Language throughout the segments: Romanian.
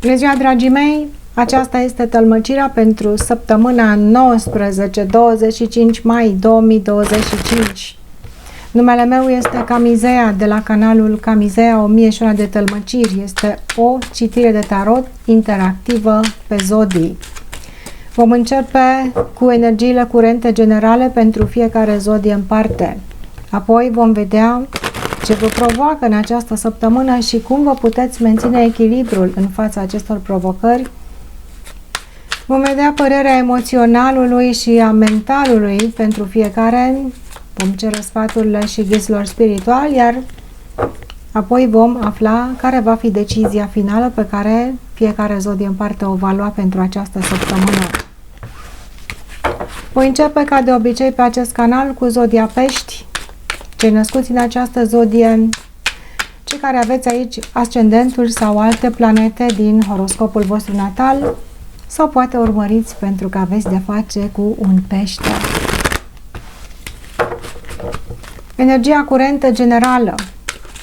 Bună ziua, dragii mei! Aceasta este tălmăcirea pentru săptămâna 19-25 mai 2025. Numele meu este Camizea de la canalul Camizea 1001 de tălmăciri. Este o citire de tarot interactivă pe zodii. Vom începe cu energiile curente generale pentru fiecare zodie în parte. Apoi vom vedea ce vă provoacă în această săptămână și cum vă puteți menține echilibrul în fața acestor provocări. Vom vedea părerea emoționalului și a mentalului pentru fiecare. Vom cere sfaturile și ghizilor spirituali, iar apoi vom afla care va fi decizia finală pe care fiecare zodie în parte o va lua pentru această săptămână. Voi începe ca de obicei pe acest canal cu zodia Pești. Cei născuți în această zodie, cei care aveți aici ascendentul sau alte planete din horoscopul vostru natal, sau poate urmăriți pentru că aveți de face cu un pește. Energia curentă generală,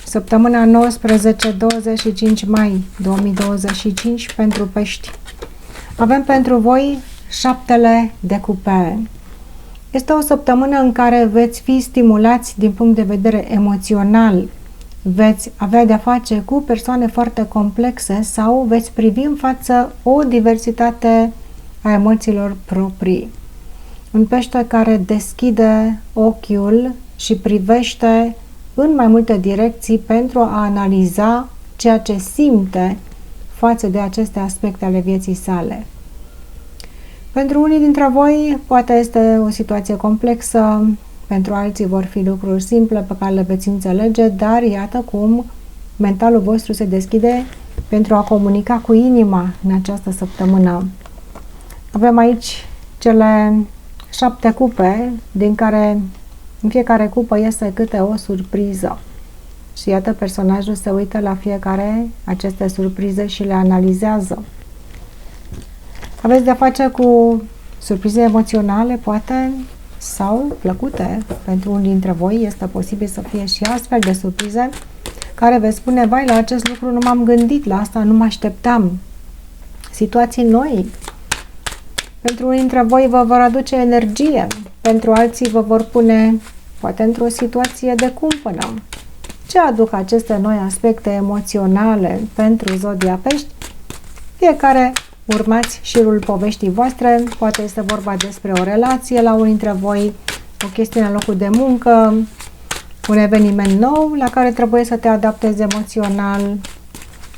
săptămâna 19-25 mai 2025 pentru Pești. Avem pentru voi șaptele de cupe. Este o săptămână în care veți fi stimulați din punct de vedere emoțional, veți avea de-a face cu persoane foarte complexe sau veți privi în față o diversitate a emoțiilor proprii. Un pește care deschide ochiul și privește în mai multe direcții pentru a analiza ceea ce simte față de aceste aspecte ale vieții sale. Pentru unii dintre voi poate este o situație complexă, pentru alții vor fi lucruri simple pe care le veți înțelege, dar iată cum mentalul vostru se deschide pentru a comunica cu inima în această săptămână. Avem aici cele 7 cupe, din care în fiecare cupă este câte o surpriză. Și iată, personajul se uită la fiecare aceste surprize și le analizează. Aveți de-a face cu surprize emoționale, poate, sau plăcute. Pentru unii dintre voi este posibil să fie și astfel de surprize care veți spune, vai, la acest lucru nu m-am gândit, la asta nu mă așteptam. Situații noi. Pentru unii dintre voi vă vor aduce energie, pentru alții vă vor pune, poate, într-o situație de cumpănă. Ce aduc aceste noi aspecte emoționale pentru zodia Pești? Fiecare urmați șirul poveștii voastre, poate este vorba despre o relație la unii dintre voi, o chestiune la locul de muncă, un eveniment nou la care trebuie să te adaptezi emoțional.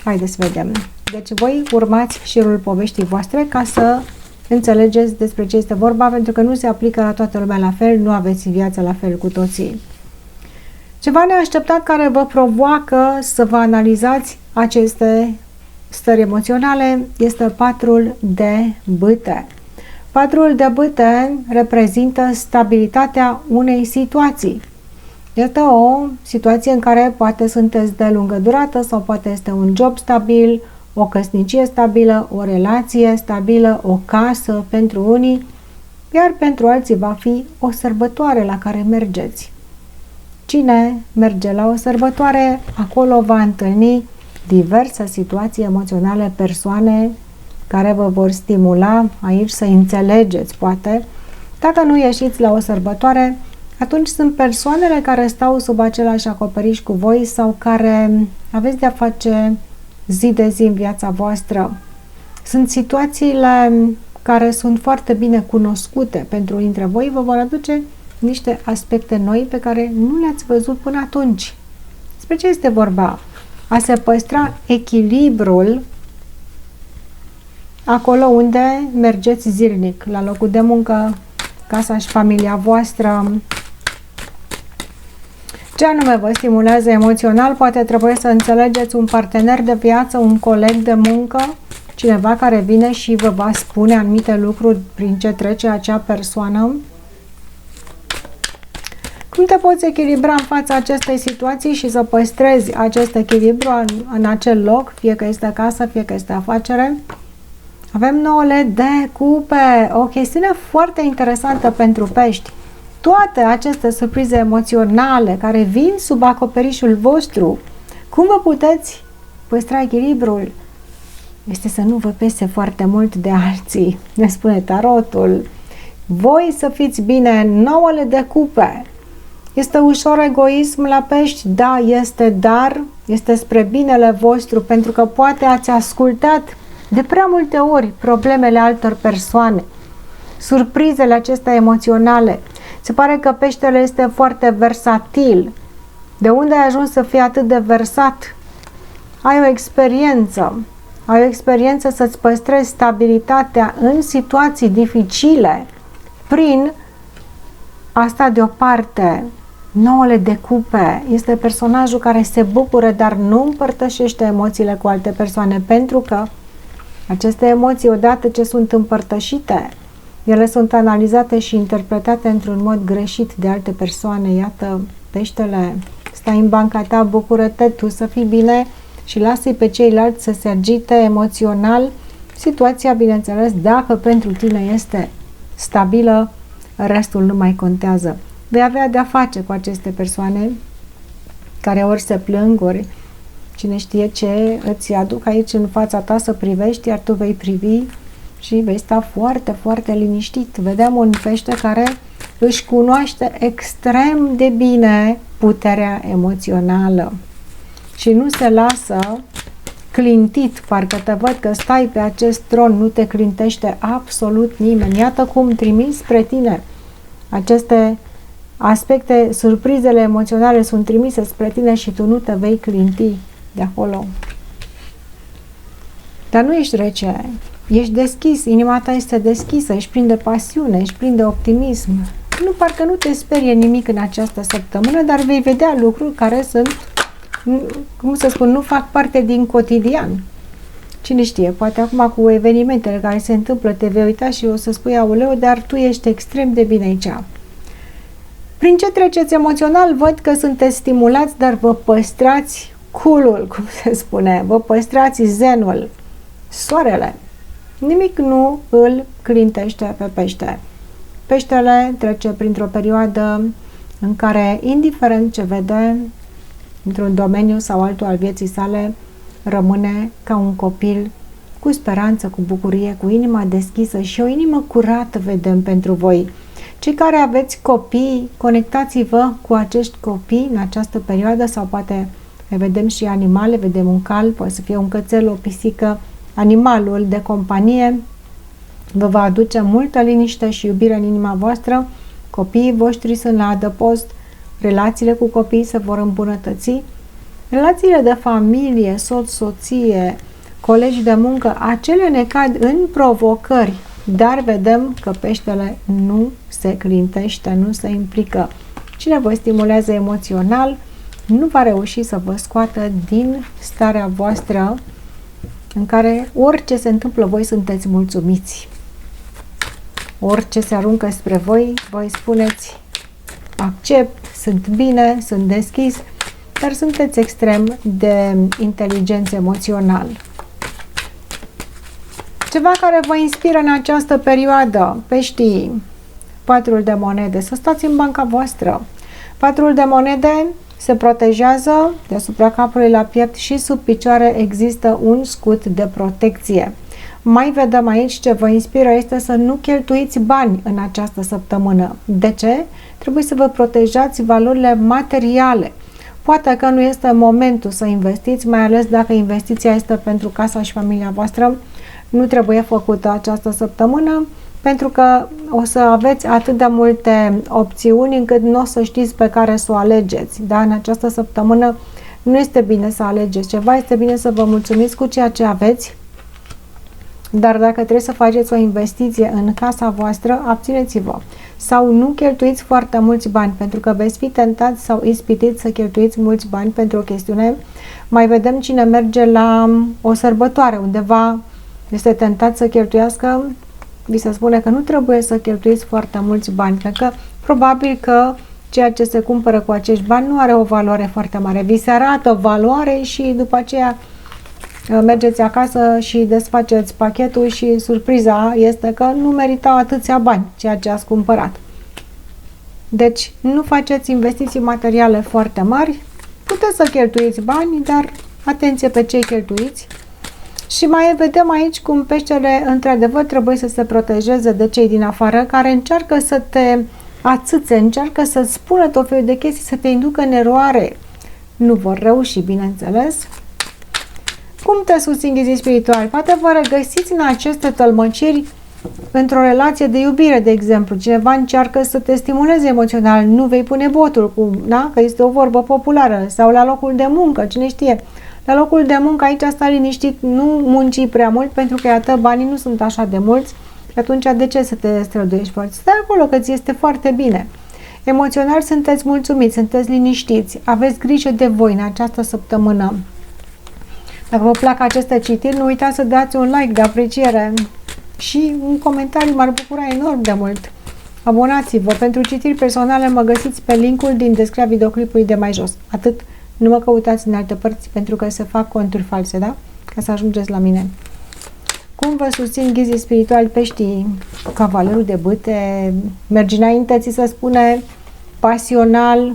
Haideți să vedem. Deci voi urmați șirul poveștii voastre ca să înțelegeți despre ce este vorba, pentru că nu se aplică la toată lumea la fel, nu aveți viața la fel cu toții. Ceva neașteptat care vă provoacă să vă analizați aceste stări emoționale este patrul de bâte. Patrul de bâte reprezintă stabilitatea unei situații. Este o situație în care poate sunteți de lungă durată sau poate este un job stabil, o căsnicie stabilă, o relație stabilă, o casă pentru unii, iar pentru alții va fi o sărbătoare la care mergeți. Cine merge la o sărbătoare, acolo va întâlni diverse situații emoționale, persoane care vă vor stimula aici să înțelegeți, poate. Dacă nu ieșiți la o sărbătoare, atunci sunt persoanele care stau sub același acoperiș cu voi sau care aveți de-a face zi de zi în viața voastră. Sunt situațiile care sunt foarte bine cunoscute pentru unii dintre voi, vă vor aduce niște aspecte noi pe care nu le-ați văzut până atunci. Despre ce este vorba? A se păstra echilibrul acolo unde mergeți zilnic, la locul de muncă, casa și familia voastră. Ce anume vă stimulează emoțional? Poate trebuie să înțelegeți un partener de viață, un coleg de muncă, cineva care vine și vă va spune anumite lucruri prin ce trece acea persoană. Cum te poți echilibra în fața acestei situații și să păstrezi acest echilibru în acel loc, fie că este acasă, fie că este afacere? Avem 9 de cupe, o chestiune foarte interesantă pentru Pești. Toate aceste surprize emoționale care vin sub acoperișul vostru, cum vă puteți păstra echilibrul? este să nu vă pese foarte mult de alții, ne spune tarotul. Voi să fiți bine, 9 de cupe. Este ușor egoism la pești? Da, este, dar este spre binele vostru, pentru că poate ați ascultat de prea multe ori problemele altor persoane, surprizele acestea emoționale. Se pare că peștele este foarte versatil. De unde ai ajuns să fii atât de versat? Ai o experiență să-ți păstrezi stabilitatea în situații dificile prin asta deoparte. 9 de cupe este personajul care se bucură, dar nu împărtășește emoțiile cu alte persoane, pentru că aceste emoții, odată ce sunt împărtășite, ele sunt analizate și interpretate într-un mod greșit de alte persoane. Iată, peștele, stai în banca ta, bucură-te tu să fii bine și lasă-i pe ceilalți să se agite emoțional. Situația, bineînțeles, dacă pentru tine este stabilă, restul nu mai contează. Vei avea de-a face cu aceste persoane care ori se plâng, ori cine știe ce îți aduc aici în fața ta să privești, iar tu vei privi și vei sta foarte, foarte liniștit. Vedem un pește care își cunoaște extrem de bine puterea emoțională și nu se lasă clintit. Parcă te văd că stai pe acest tron, nu te clintește absolut nimeni. Iată cum trimis spre tine aceste aspecte, surprizele emoționale sunt trimise spre tine și tu nu te vei clinti de acolo. Dar nu ești rece, ești deschis, inima ta este deschisă, ești plin de pasiune, ești plin de optimism. Nu, parcă nu te sperie nimic în această săptămână, dar vei vedea lucruri care sunt, cum să spun, nu fac parte din cotidian. Cine știe, poate acum cu evenimentele care se întâmplă te vei uita și o să spui, aoleu, dar tu ești extrem de bine aici. Prin ce treceți emoțional? Văd că sunteți stimulați, dar vă păstrați cool-ul, cum se spune, vă păstrați zenul, soarele. Nimic nu îl clintește pe pește. Peștele trece printr-o perioadă în care, indiferent ce vede, într-un domeniu sau altul al vieții sale, rămâne ca un copil cu speranță, cu bucurie, cu inima deschisă și o inimă curată vedem pentru voi. Cei care aveți copii, conectați-vă cu acești copii în această perioadă sau poate vedem și animale, vedem un cal, poate să fie un cățel, o pisică, animalul de companie vă va aduce multă liniște și iubire în inima voastră. Copiii voștri sunt la adăpost, relațiile cu copiii se vor îmbunătăți, relațiile de familie, soț-soție, colegi de muncă, acele ne cad în provocări, dar vedem că peștele nu se clintește, nu se implică. Cine vă stimulează emoțional nu va reuși să vă scoată din starea voastră în care orice se întâmplă, voi sunteți mulțumiți. Orice se aruncă spre voi, voi spuneți accept, sunt bine, sunt deschis, dar sunteți extrem de inteligenți emoțional. Ceva care vă inspiră în această perioadă, peștii, 4 de monede, să stați în banca voastră. 4 de monede se protejează deasupra capului la piept și sub picioare există un scut de protecție. Mai vedem aici ce vă inspiră este să nu cheltuiți bani în această săptămână. De ce? Trebuie să vă protejați valorile materiale. Poate că nu este momentul să investiți, mai ales dacă investiția este pentru casa și familia voastră. Nu trebuie făcută această săptămână, pentru că o să aveți atât de multe opțiuni încât nu o să știți pe care să o alegeți. Da? În această săptămână nu este bine să alegeți ceva, este bine să vă mulțumiți cu ceea ce aveți, dar dacă trebuie să faceți o investiție în casa voastră, abțineți-vă. Sau nu cheltuiți foarte mulți bani, pentru că veți fi tentați sau ispitiți să cheltuiți mulți bani pentru o chestiune. Mai vedem cine merge la o sărbătoare undeva, este tentat să cheltuiască, vi se spune că nu trebuie să cheltuiți foarte mulți bani, pentru că probabil că ceea ce se cumpără cu acești bani nu are o valoare foarte mare. Vi se arată valoare și după aceea mergeți acasă și desfaceți pachetul și surpriza este că nu meritau atâția bani ceea ce ați cumpărat. Deci nu faceți investiții materiale foarte mari, puteți să cheltuiți bani, dar atenție pe ce cheltuiți. Și mai vedem aici cum peștele într-adevăr trebuie să se protejeze de cei din afară care încearcă să te ațâțe, încearcă să-ți spună tot felul de chestii, să te inducă în eroare. Nu vor reuși, bineînțeles. Cum te susțin ghizii spirituali? Poate vă regăsiți în aceste tălmăciri într-o relație de iubire, de exemplu. Cineva încearcă să te stimuleze emoțional, nu vei pune botul, da? Că este o vorbă populară. Sau la locul de muncă, cine știe. La locul de muncă aici stai liniștit, nu munci prea mult, pentru că iată, banii nu sunt așa de mulți. Atunci de ce să te străduiești foarte? Stai acolo că ți este foarte bine. Emoțional sunteți mulțumiți, sunteți liniștiți, aveți grijă de voi în această săptămână. Dacă vă plac aceste citiri, nu uitați să dați un like de apreciere și un comentariu, m-ar bucura enorm de mult. Abonați-vă. Pentru citiri personale mă găsiți pe linkul din descrierea videoclipului de mai jos. Atât, nu mă căutați în alte părți pentru că se fac conturi false, da? Ca să ajungeți la mine. Cum vă susțin ghizii spirituali peștii? Cavalerul de bâte, mergi înainte, ți se spune pasional,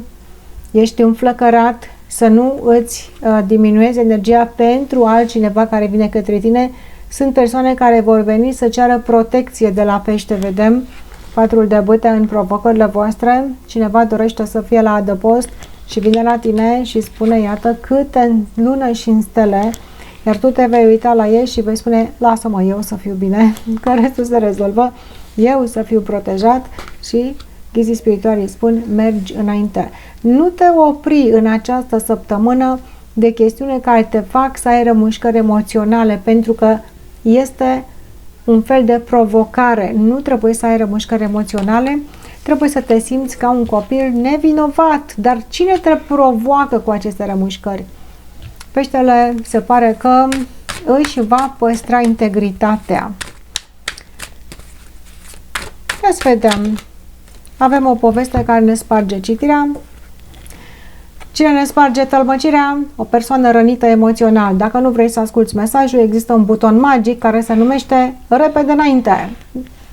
ești înflăcărat, să nu îți diminuezi energia pentru altcineva care vine către tine. Sunt persoane care vor veni să ceară protecție de la pește, vedem, patrul de bâte în provocările voastre, cineva dorește să fie la adăpost și vine la tine și spune, iată, câte în lună și în stele, iar tu te vei uita la ei și vei spune, lasă-mă, eu să fiu bine, că restul se rezolvă, eu să fiu protejat și ghizii spirituali îi spun, mergi înainte. Nu te opri în această săptămână de chestiuni care te fac să ai rămușcări emoționale, pentru că este un fel de provocare. Nu trebuie să ai rămușcări emoționale, trebuie să te simți ca un copil nevinovat. Dar cine te provoacă cu aceste rămușcări? Peștele se pare că își va păstra integritatea. Ia să vedem. Avem o poveste care ne sparge citirea. Cine ne sparge tălmăcirea? O persoană rănită emoțional. Dacă nu vrei să asculți mesajul, există un buton magic care se numește repede înainte,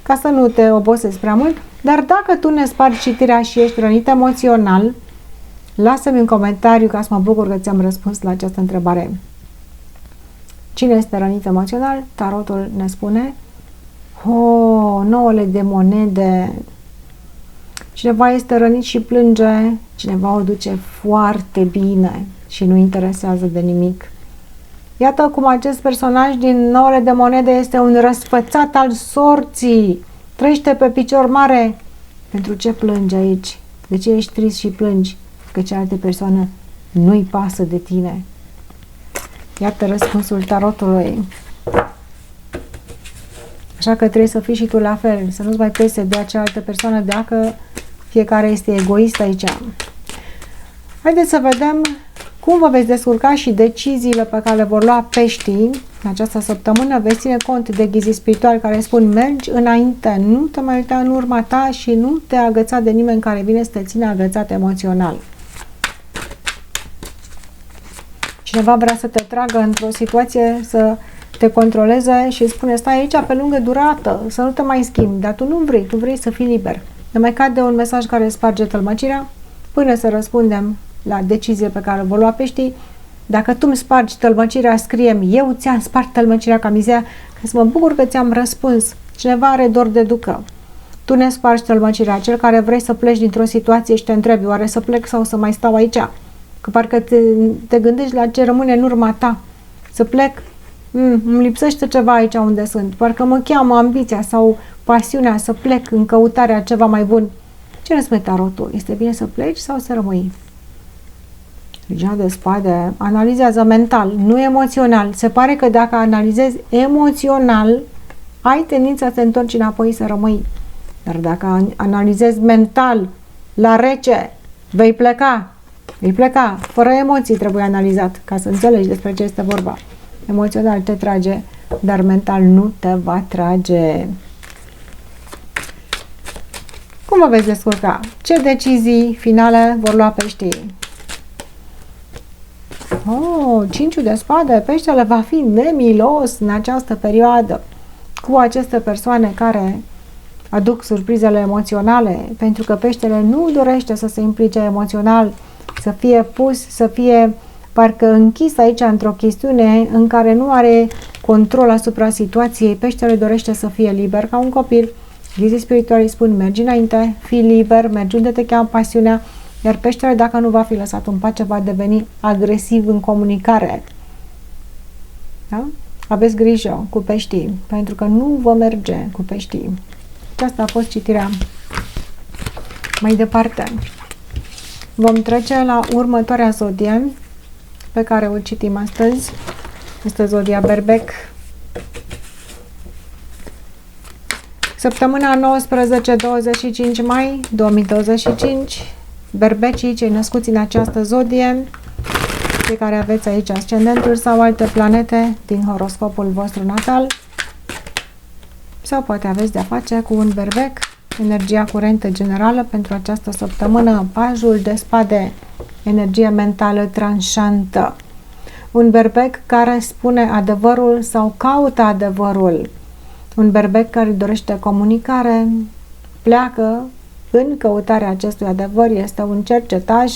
ca să nu te obosezi prea mult. Dar dacă tu ne spargi citirea și ești rănit emoțional, lasă-mi un comentariu ca să mă bucur că ți-am răspuns la această întrebare. Cine este rănit emoțional? Tarotul ne spune, nouăle de monede. Cineva este rănit și plânge, cineva o duce foarte bine și nu interesează de nimic. Iată cum acest personaj din nouăle de monede este un răsfățat al sorții. Trăiește pe picior mare. Pentru ce plângi aici? De ce ești trist și plângi? Că cealaltă persoană nu-i pasă de tine. Iată răspunsul tarotului. Așa că trebuie să fii și tu la fel, să nu-ți mai pese de cealaltă persoană dacă fiecare este egoist aici. Haideți să vedem cum vă veți descurca și deciziile pe care le vor lua peștii în această săptămână. Veți ține cont de ghizii spirituali care spun, mergi înainte, nu te mai uita în urma ta și nu te agăța de nimeni care vine să te ține agățat emoțional. Cineva vrea să te tragă într-o situație, să te controleze și spune, stai aici pe lungă durată, să nu te mai schimbi, dar tu nu vrei, tu vrei să fii liber. Ne mai cade un mesaj care sparge tălmăcirea până să răspundem la decizie pe care o vor lua peștii. Dacă tu îmi spargi tălmăcirea, scrie-mi, eu ți-am spart tălmăcirea ca mizea, ca să mă bucur că ți-am răspuns. Cineva are dor de ducă. Tu ne spargi tălmăcirea, cel care vrei să pleci dintr-o situație și te întrebi, oare să plec sau să mai stau aici? Că parcă te gândești la ce rămâne în urma ta. Să plec? Îmi lipsește ceva aici unde sunt. Parcă mă cheamă ambiția sau pasiunea să plec în căutarea ceva mai bun. Ce ne spune tarotul? Este bine să pleci sau să rămâi? Regina de spade analizează mental, nu emoțional. Se pare că dacă analizezi emoțional, ai tendința să te întorci înapoi să rămâi. Dar dacă analizezi mental, la rece, vei pleca. Vei pleca. Fără emoții trebuie analizat, ca să înțelegi despre ce este vorba. Emoțional te trage, dar mental nu te va trage. Cum vă veți descurca? Ce decizii finale vor lua peștii? Cinciul de spade, peștele va fi nemilos în această perioadă cu aceste persoane care aduc surprizele emoționale, pentru că peștele nu dorește să se implice emoțional, să fie pus, să fie parcă închis aici într-o chestiune în care nu are control asupra situației. Peștele dorește să fie liber ca un copil. Ghizii spirituali spun, mergi înainte, fii liber, mergi unde te cheamă pasiunea, iar peștele, dacă nu va fi lăsat în pace, va deveni agresiv în comunicare. Da? Aveți grijă cu peștii, pentru că nu vă merge cu peștii. Aceasta a fost citirea. Mai departe, vom trece la următoarea zodie pe care o citim astăzi. Este zodia Berbec. Săptămâna 19-25 mai 2025, berbecii, cei născuți în această zodie, cei care aveți aici ascendentul sau alte planete din horoscopul vostru natal, sau poate aveți de-a face cu un berbec, energia curentă generală pentru această săptămână, pajul de spade, energie mentală tranșantă. Un berbec care spune adevărul sau caută adevărul. Un berbec care dorește comunicare, pleacă în căutarea acestui adevăr, este un cercetaș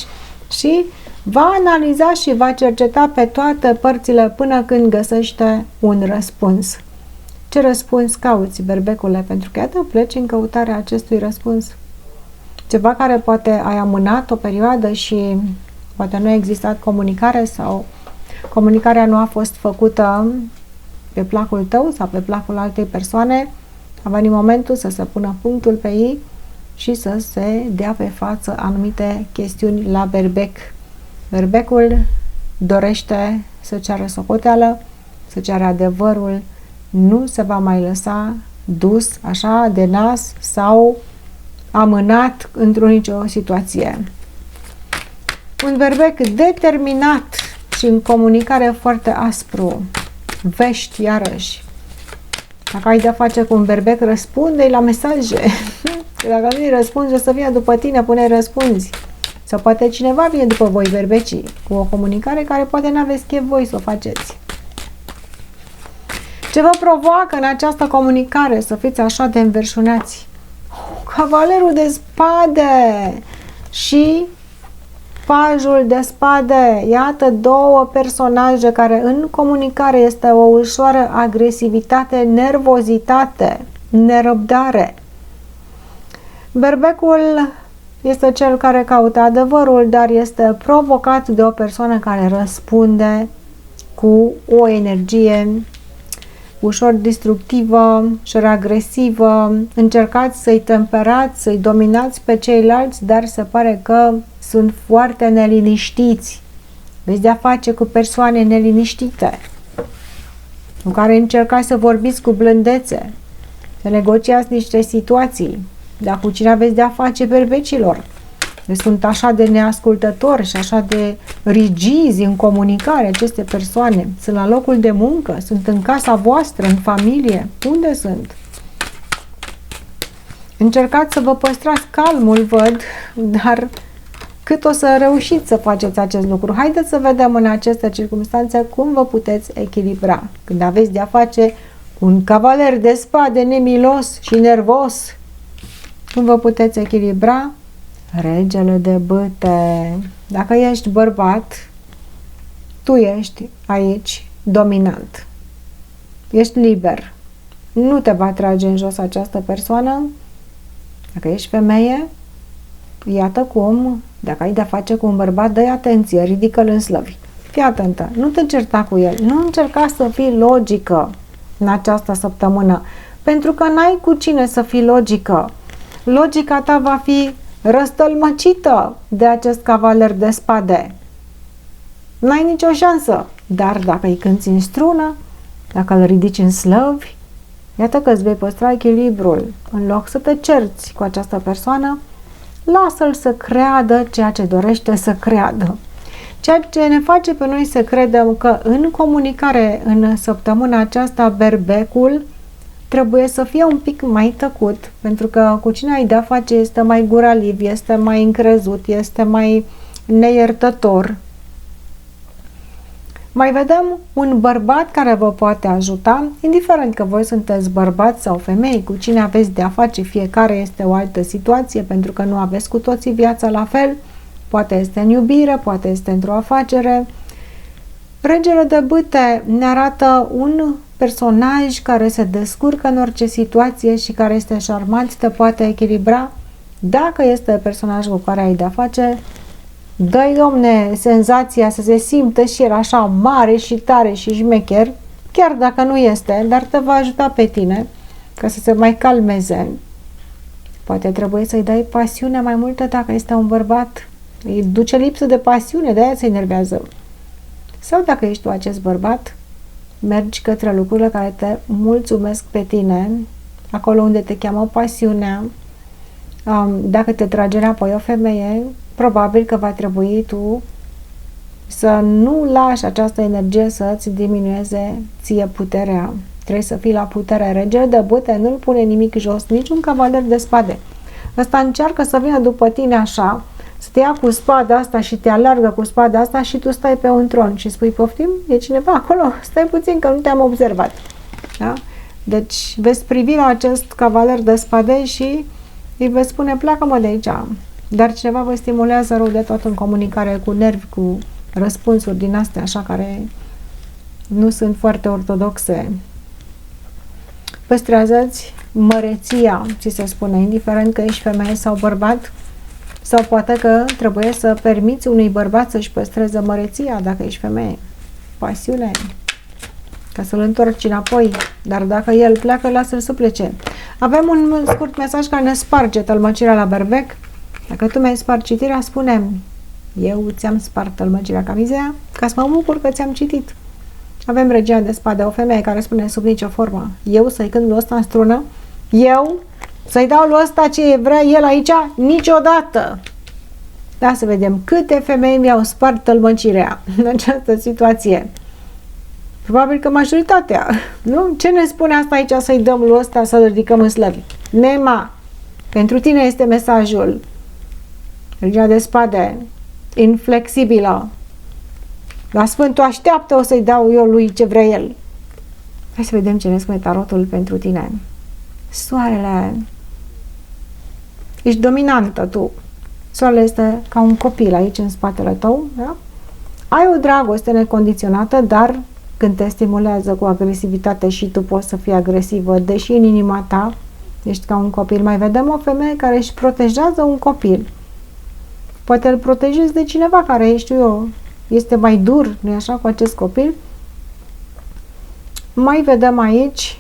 și va analiza și va cerceta pe toate părțile până când găsește un răspuns. Ce răspuns cauți, berbecule? Pentru că iată, pleci în căutarea acestui răspuns. Ceva care poate ai amânat o perioadă și poate nu a existat comunicare sau comunicarea nu a fost făcută pe placul tău sau pe placul altei persoane, a venit momentul să se pună punctul pe ei și să se dea pe față anumite chestiuni la berbec. Berbecul dorește să ceară socoteală, să ceară adevărul, nu se va mai lăsa dus așa de nas sau amânat într-o nicio situație. Un berbec determinat și în comunicare foarte aspru. Vești, iarăși. Dacă ai de-a face cu un berbec, răspunde-i la mesaje. Dacă nu-i răspunzi, o să vină după tine până îi răspunzi. Sau poate cineva vine după voi, berbecii, cu o comunicare care poate n-aveți chef voi să o faceți. Ce vă provoacă în această comunicare să fiți așa de înverșunați? Cavalerul de spade și pajul de spade. Iată două personaje care în comunicare este o ușoară agresivitate, nervozitate, nerăbdare. Berbecul este cel care caută adevărul, dar este provocat de o persoană care răspunde cu o energie ușor destructivă, ușor agresivă. Încercați să-i temperați, să-i dominați pe ceilalți, dar se pare că sunt foarte neliniștiți. Veți de-a face cu persoane neliniștite, cu care încercați să vorbiți cu blândețe, să negociați niște situații, dar cu cine aveți de-a face, berbecilor? Sunt așa de neascultători și așa de rigizi în comunicare aceste persoane. Sunt la locul de muncă, sunt în casa voastră, în familie. Unde sunt? Încercați să vă păstrați calmul, văd, dar cât o să reușiți să faceți acest lucru? Haideți să vedem în aceste circunstanțe cum vă puteți echilibra. Când aveți de-a face cu un cavaler de spade nemilos și nervos, cum vă puteți echilibra? Regele de bâte. Dacă ești bărbat, tu ești aici dominant. Ești liber. Nu te va trage în jos această persoană. Dacă ești femeie, iată cum, dacă ai de-a face cu un bărbat, dă-i atenție, ridică-l în slăvi. Fii atentă, nu te certa cu el, nu încerca să fii logică în această săptămână, pentru că n-ai cu cine să fii logică. Logica ta va fi răstălmăcită de acest cavaler de spade. N-ai nicio șansă, dar dacă îi cânti în strună, dacă îl ridici în slăvi, iată că îți vei păstra echilibrul. În loc să te cerți cu această persoană, lasă-l să creadă ceea ce dorește să creadă. Ceea ce ne face pe noi să credem că în comunicare în săptămâna aceasta berbecul trebuie să fie un pic mai tăcut, pentru că cu cine ai de-a face este mai guraliv, este mai încrezut, este mai neiertător. Mai vedem un bărbat care vă poate ajuta, indiferent că voi sunteți bărbați sau femei, cu cine aveți de-a face, fiecare este o altă situație, pentru că nu aveți cu toții viața la fel, poate este în iubire, poate este într-o afacere. Regele de bâte ne arată un personaj care se descurcă în orice situație și care este șarmant, te poate echilibra. Dacă este personajul cu care ai de-a face, dă-i, domne, senzația să se simtă și el așa mare și tare și șmecher, chiar dacă nu este, dar te va ajuta pe tine ca să se mai calmeze. Poate trebuie să-i dai pasiune mai multă dacă este un bărbat. Îi duce lipsă de pasiune, de aia se enervează. Sau dacă ești tu acest bărbat, mergi către lucrurile care te mulțumesc pe tine, acolo unde te cheamă pasiunea. Dacă te trage înapoi o femeie, probabil că va trebui tu să nu lași această energie să-ți diminueze ție puterea. Trebuie să fii la putere. Regele de bâte nu-l pune nimic jos, niciun cavaler de spade. Ăsta încearcă să vină după tine așa, să te ia cu spada asta și te alargă cu spada asta și tu stai pe un tron și spui, poftim, e cineva acolo? Stai puțin că nu te-am observat. Da? Deci veți privi la acest cavaler de spade și îi veți spune, pleacă-mă de aici. Dar cineva vă stimulează rău de tot în comunicare cu nervi, cu răspunsuri din astea, așa, care nu sunt foarte ortodoxe. Păstrează-ți măreția, ți se spune, indiferent că ești femeie sau bărbat, sau poate că trebuie să permiți unui bărbat să-și păstreze măreția dacă ești femeie. Pasiune, ca să-l întorci înapoi, dar dacă el pleacă, lasă-l să plece. Avem un scurt mesaj care ne sparge tălmăcirea la berbec. Dacă tu mi-ai spart citirea, spune-mi, eu ți-am spart tălmăcirea camizea, ca să mă bucur că ți-am citit. Avem regia de spade, o femeie care spune sub nicio formă, eu să-i cânt lui ăsta în strună, eu să-i dau lui ăsta ce vrea el aici, niciodată. Da, să vedem câte femei mi-au spart tălmăcirea în această situație. Probabil că majoritatea, nu? Ce ne spune asta aici să-i dăm lui ăsta să-l ridicăm în slăvi? Nema, pentru tine este mesajul. Regia de spade, inflexibilă. La Sfântul așteaptă, o să-i dau eu lui ce vrea el. Hai să vedem ce ne spune tarotul pentru tine. Soarele. Ești dominantă tu. Soarele este ca un copil aici în spatele tău. Da? Ai o dragoste necondiționată, dar când te stimulează cu agresivitate și tu poți să fii agresivă, deși în inima ta ești ca un copil. Mai vedem o femeie care își protejează un copil. Poate îl protejezi de cineva care, știu eu, este mai dur, nu-i așa, cu acest copil. Mai vedem aici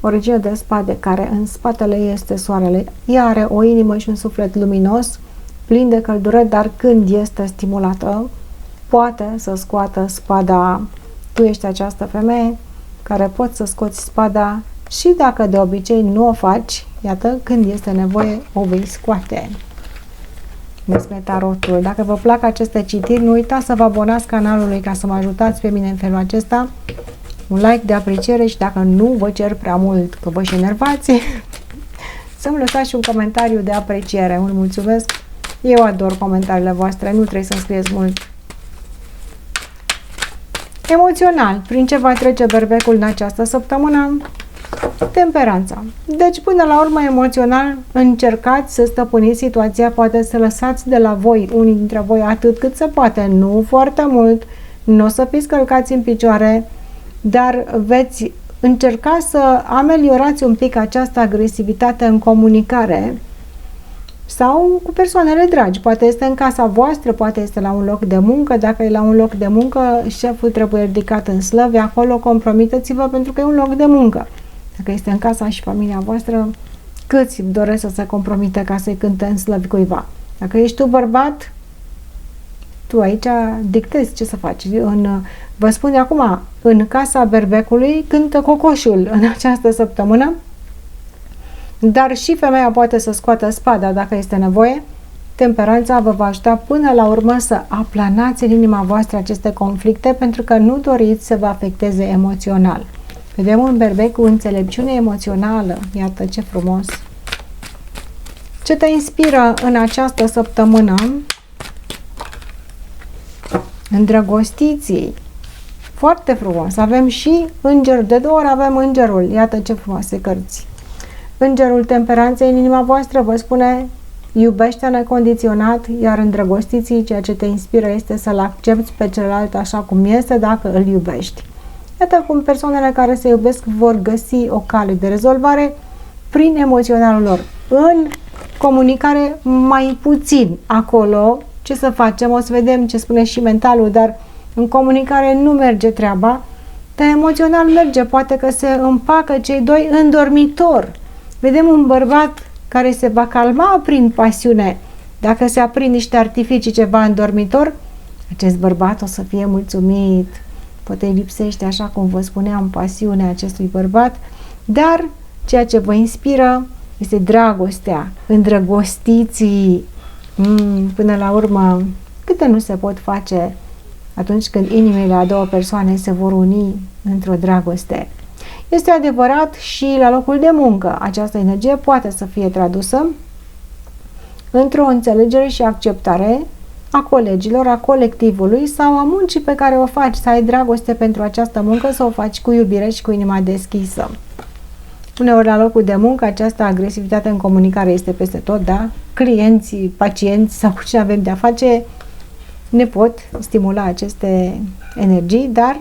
o regie de spade care în spatele este soarele. Ea are o inimă și un suflet luminos, plin de căldură, dar când este stimulată, poate să scoată spada. Tu ești această femeie care poți să scoți spada și dacă de obicei nu o faci, iată, când este nevoie, o vei scoate. Despre tarotul. Dacă vă plac aceste citiri, nu uitați să vă abonați canalului ca să mă ajutați pe mine în felul acesta. Un like de apreciere și dacă nu vă cer prea mult că vă și enervați, să-mi lăsați și un comentariu de apreciere. Mult mulțumesc! Eu ador comentariile voastre, nu trebuie să-mi scrieți mult. Emoțional, prin ce va trece berbecul în această săptămână? Temperanța. Deci, până la urmă, emoțional, încercați să stăpâniți situația, poate să lăsați de la voi, unii dintre voi, atât cât se poate, nu foarte mult, nu o să fiți călcați în picioare, dar veți încerca să ameliorați un pic această agresivitate în comunicare sau cu persoanele dragi. Poate este în casa voastră, poate este la un loc de muncă. Dacă e la un loc de muncă, șeful trebuie ridicat în slăvi, acolo compromiteți-vă pentru că e un loc de muncă. Dacă este în casa și familia voastră, câți doresc să se compromite ca să-i cânte în slăvi cuiva? Dacă ești tu bărbat, tu aici dictezi ce să faci. Vă spun de acum, în casa berbecului cântă cocoșul în această săptămână, dar și femeia poate să scoată spada dacă este nevoie. Temperanța vă va ajuta până la urmă să aplanați în inima voastră aceste conflicte pentru că nu doriți să vă afecteze emoțional. Vedem un berbec cu înțelepciune emoțională. Iată ce frumos! Ce te inspiră în această săptămână? Îndrăgostiții. Foarte frumos. Avem și îngerul. De 2 ori avem îngerul. Iată ce frumoase cărți. Îngerul temperanței în inima voastră vă spune iubește necondiționat, iar îndrăgostiții, ceea ce te inspiră este să-l accepti pe celălalt așa cum este dacă îl iubești. Iată cum persoanele care se iubesc vor găsi o cale de rezolvare prin emoționalul lor. În comunicare mai puțin. Acolo, ce să facem? O să vedem ce spune și mentalul, dar în comunicare nu merge treaba, dar emoțional merge. Poate că se împacă cei doi în dormitor. Vedem un bărbat care se va calma prin pasiune. Dacă se aprind niște artificii ceva în dormitor, acest bărbat o să fie mulțumit. Poate îi lipsește, așa cum vă spuneam, pasiunea acestui bărbat, dar ceea ce vă inspiră este dragostea, îndrăgostiții. Până la urmă, câte nu se pot face atunci când inimile a două persoane se vor uni într-o dragoste. Este adevărat și la locul de muncă. Această energie poate să fie tradusă într-o înțelegere și acceptare a colegilor, a colectivului sau a muncii pe care o faci, să ai dragoste pentru această muncă, să o faci cu iubire și cu inima deschisă. Uneori la locul de muncă această agresivitate în comunicare este peste tot, da? Clienții, pacienți sau cu cine avem de-a face ne pot stimula aceste energii, dar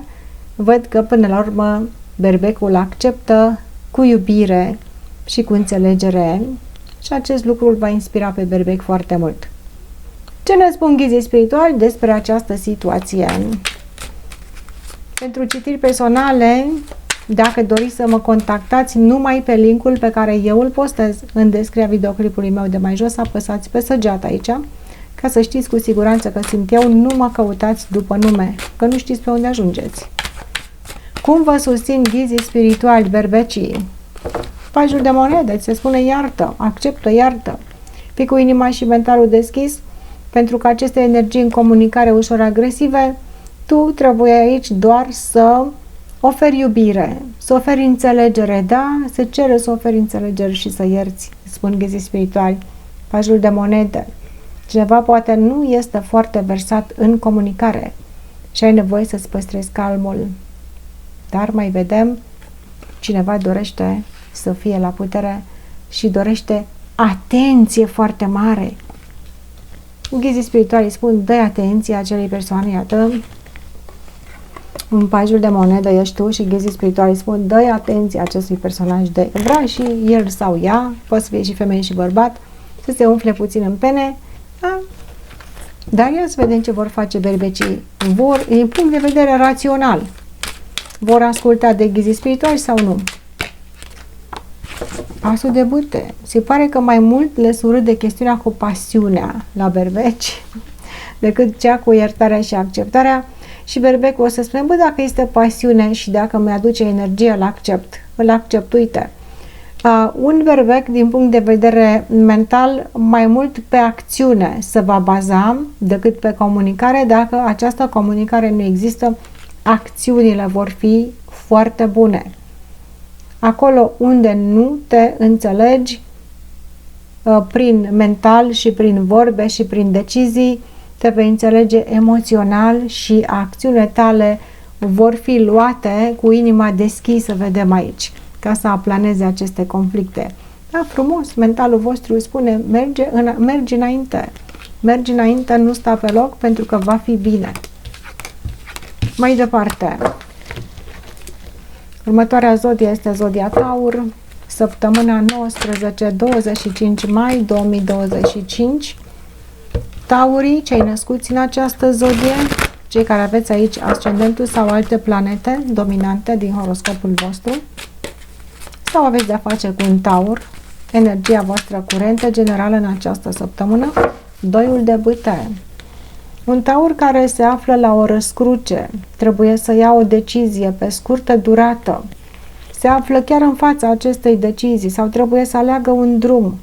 văd că până la urmă berbecul acceptă cu iubire și cu înțelegere și acest lucru îl va inspira pe berbec foarte mult. Ce ne spun ghizii spirituali despre această situație? Pentru citiri personale, dacă doriți să mă contactați numai pe linkul pe care eu îl postez în descrierea videoclipului meu de mai jos, apăsați pe săgeată aici, ca să știți cu siguranță că sunt eu, nu mă căutați după nume, că nu știți pe unde ajungeți. Cum vă susțin ghizii spirituali, berbecii? Pajul de monede, se spune iartă, acceptă, iartă. Fii cu inima și mentalul deschis, pentru că aceste energii în comunicare ușor agresive, tu trebuie aici doar să oferi iubire, să oferi înțelegere, da? Se cere să oferi înțelegere și să ierți, spun ghizii spirituali. Pajul de monede. Cineva poate nu este foarte versat în comunicare și ai nevoie să-ți păstrezi calmul. Dar mai vedem, cineva dorește să fie la putere și dorește atenție foarte mare. Ghizii spirituali spun, dă atenție acelei persoane, iată, în pajul de monedă ești tu și ghizii spirituali spun, dă atenție acestui personaj de vrea și el sau ea, poate să fie și femeie și bărbat, să se umfle puțin în pene, da? Dar ia să vedem ce vor face berbecii. Vor, din punct de vedere rațional, vor asculta de ghizii spirituali sau nu? Pasul de bâte. Se pare că mai mult le surâde chestiunea cu pasiunea la berbeci decât cea cu iertarea și acceptarea. Și berbecul o să spune, bă, dacă este pasiune și dacă mi-aduce energie, îl accept, uite. Un berbec, din punct de vedere mental, mai mult pe acțiune se va baza decât pe comunicare. Dacă această comunicare nu există, acțiunile vor fi foarte bune. Acolo unde nu te înțelegi prin mental și prin vorbe și prin decizii, te vei înțelege emoțional și acțiunile tale vor fi luate cu inima deschisă, vedem aici, ca să aplaneze aceste conflicte. Da, frumos, mentalul vostru spune, mergi înainte. Mergi înainte, nu sta pe loc, pentru că va fi bine. Mai departe. Următoarea zodie este zodia Taur, săptămâna 19-25 mai 2025. Taurii, cei născuți în această zodie, cei care aveți aici ascendentul sau alte planete dominante din horoscopul vostru, sau aveți de-a face cu un taur, energia voastră curentă generală în această săptămână, doiul de bâte. Un taur care se află la o răscruce, trebuie să ia o decizie pe scurtă durată, se află chiar în fața acestei decizii sau trebuie să aleagă un drum.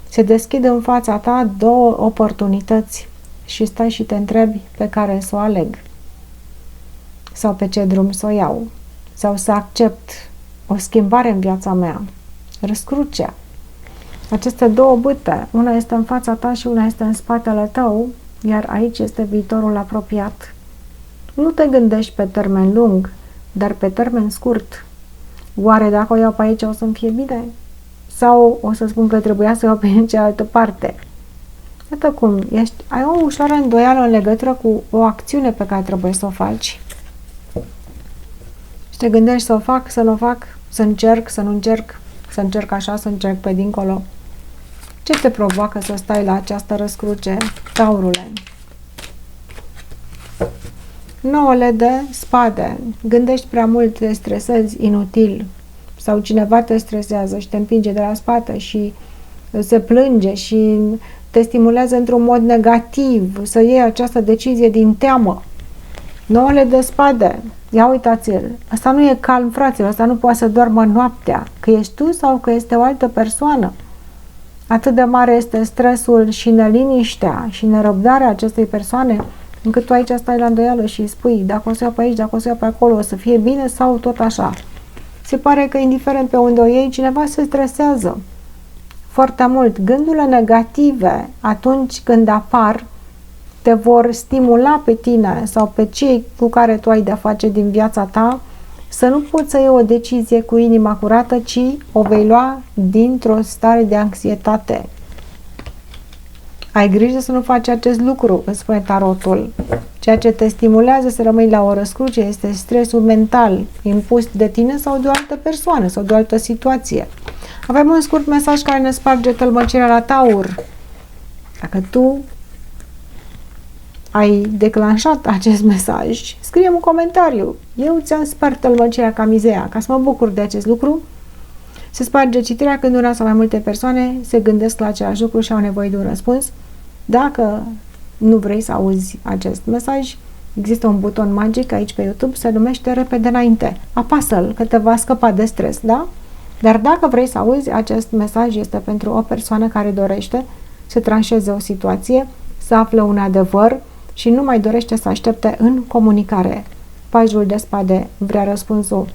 Se deschid în fața ta două oportunități și stai și te întrebi pe care să o aleg sau pe ce drum să o iau sau să accept o schimbare în viața mea. Răscrucea. Aceste două bâte, una este în fața ta și una este în spatele tău, iar aici este viitorul apropiat. Nu te gândești pe termen lung, dar pe termen scurt. Oare dacă o iau pe aici o să-mi fie bine? Sau o să spun că trebuia să o iau pe cealaltă parte? Iată cum, ai o ușoară îndoială în legătură cu o acțiune pe care trebuie să o faci. te gândești să o fac, să nu o fac, să încerc, să nu încerc, să încerc așa, să încerc pe dincolo. Ce te provoacă să stai la această răscruce, Taurule? 9 de spade. Gândești prea mult, te stresezi inutil sau cineva te stresează și te împinge de la spate și se plânge și te stimulează într-un mod negativ să iei această decizie din teamă. 9 de spade. Ia uitați-l. Asta nu e calm, fraților. Asta nu poate să doarmă noaptea. Că ești tu sau că este o altă persoană. Atât de mare este stresul și neliniștea și nerăbdarea acestei persoane, încât tu aici stai la îndoială și îi spui dacă o să iau pe aici, dacă o să iau pe acolo, o să fie bine sau tot așa. Se pare că indiferent pe unde o iei, cineva se stresează foarte mult. Gândurile negative, atunci când apar, te vor stimula pe tine sau pe cei cu care tu ai de-a face din viața ta să nu poți să iei o decizie cu inima curată, ci o vei lua dintr-o stare de anxietate. Ai grijă să nu faci acest lucru, îți spune tarotul. Ceea ce te stimulează să rămâi la o răscruce este stresul mental impus de tine sau de o altă persoană sau de o altă situație. Avem un scurt mesaj care ne sparge tălmăcirea la Taur. Dacă tu ai declanșat acest mesaj, scrie-mi un comentariu. Eu ți-am spart tălmăcirea ca mizea, ca să mă bucur de acest lucru. Se sparge citirea când una sau mai multe persoane se gândesc la același lucru și au nevoie de un răspuns. Dacă nu vrei să auzi acest mesaj, există un buton magic aici pe YouTube, se numește repede înainte. Apasă-l, că te va scăpa de stres, da? Dar dacă vrei să auzi, acest mesaj este pentru o persoană care dorește să tranșeze o situație, să afle un adevăr și nu mai dorește să aștepte în comunicare. Pajul de spade vrea răspunsul,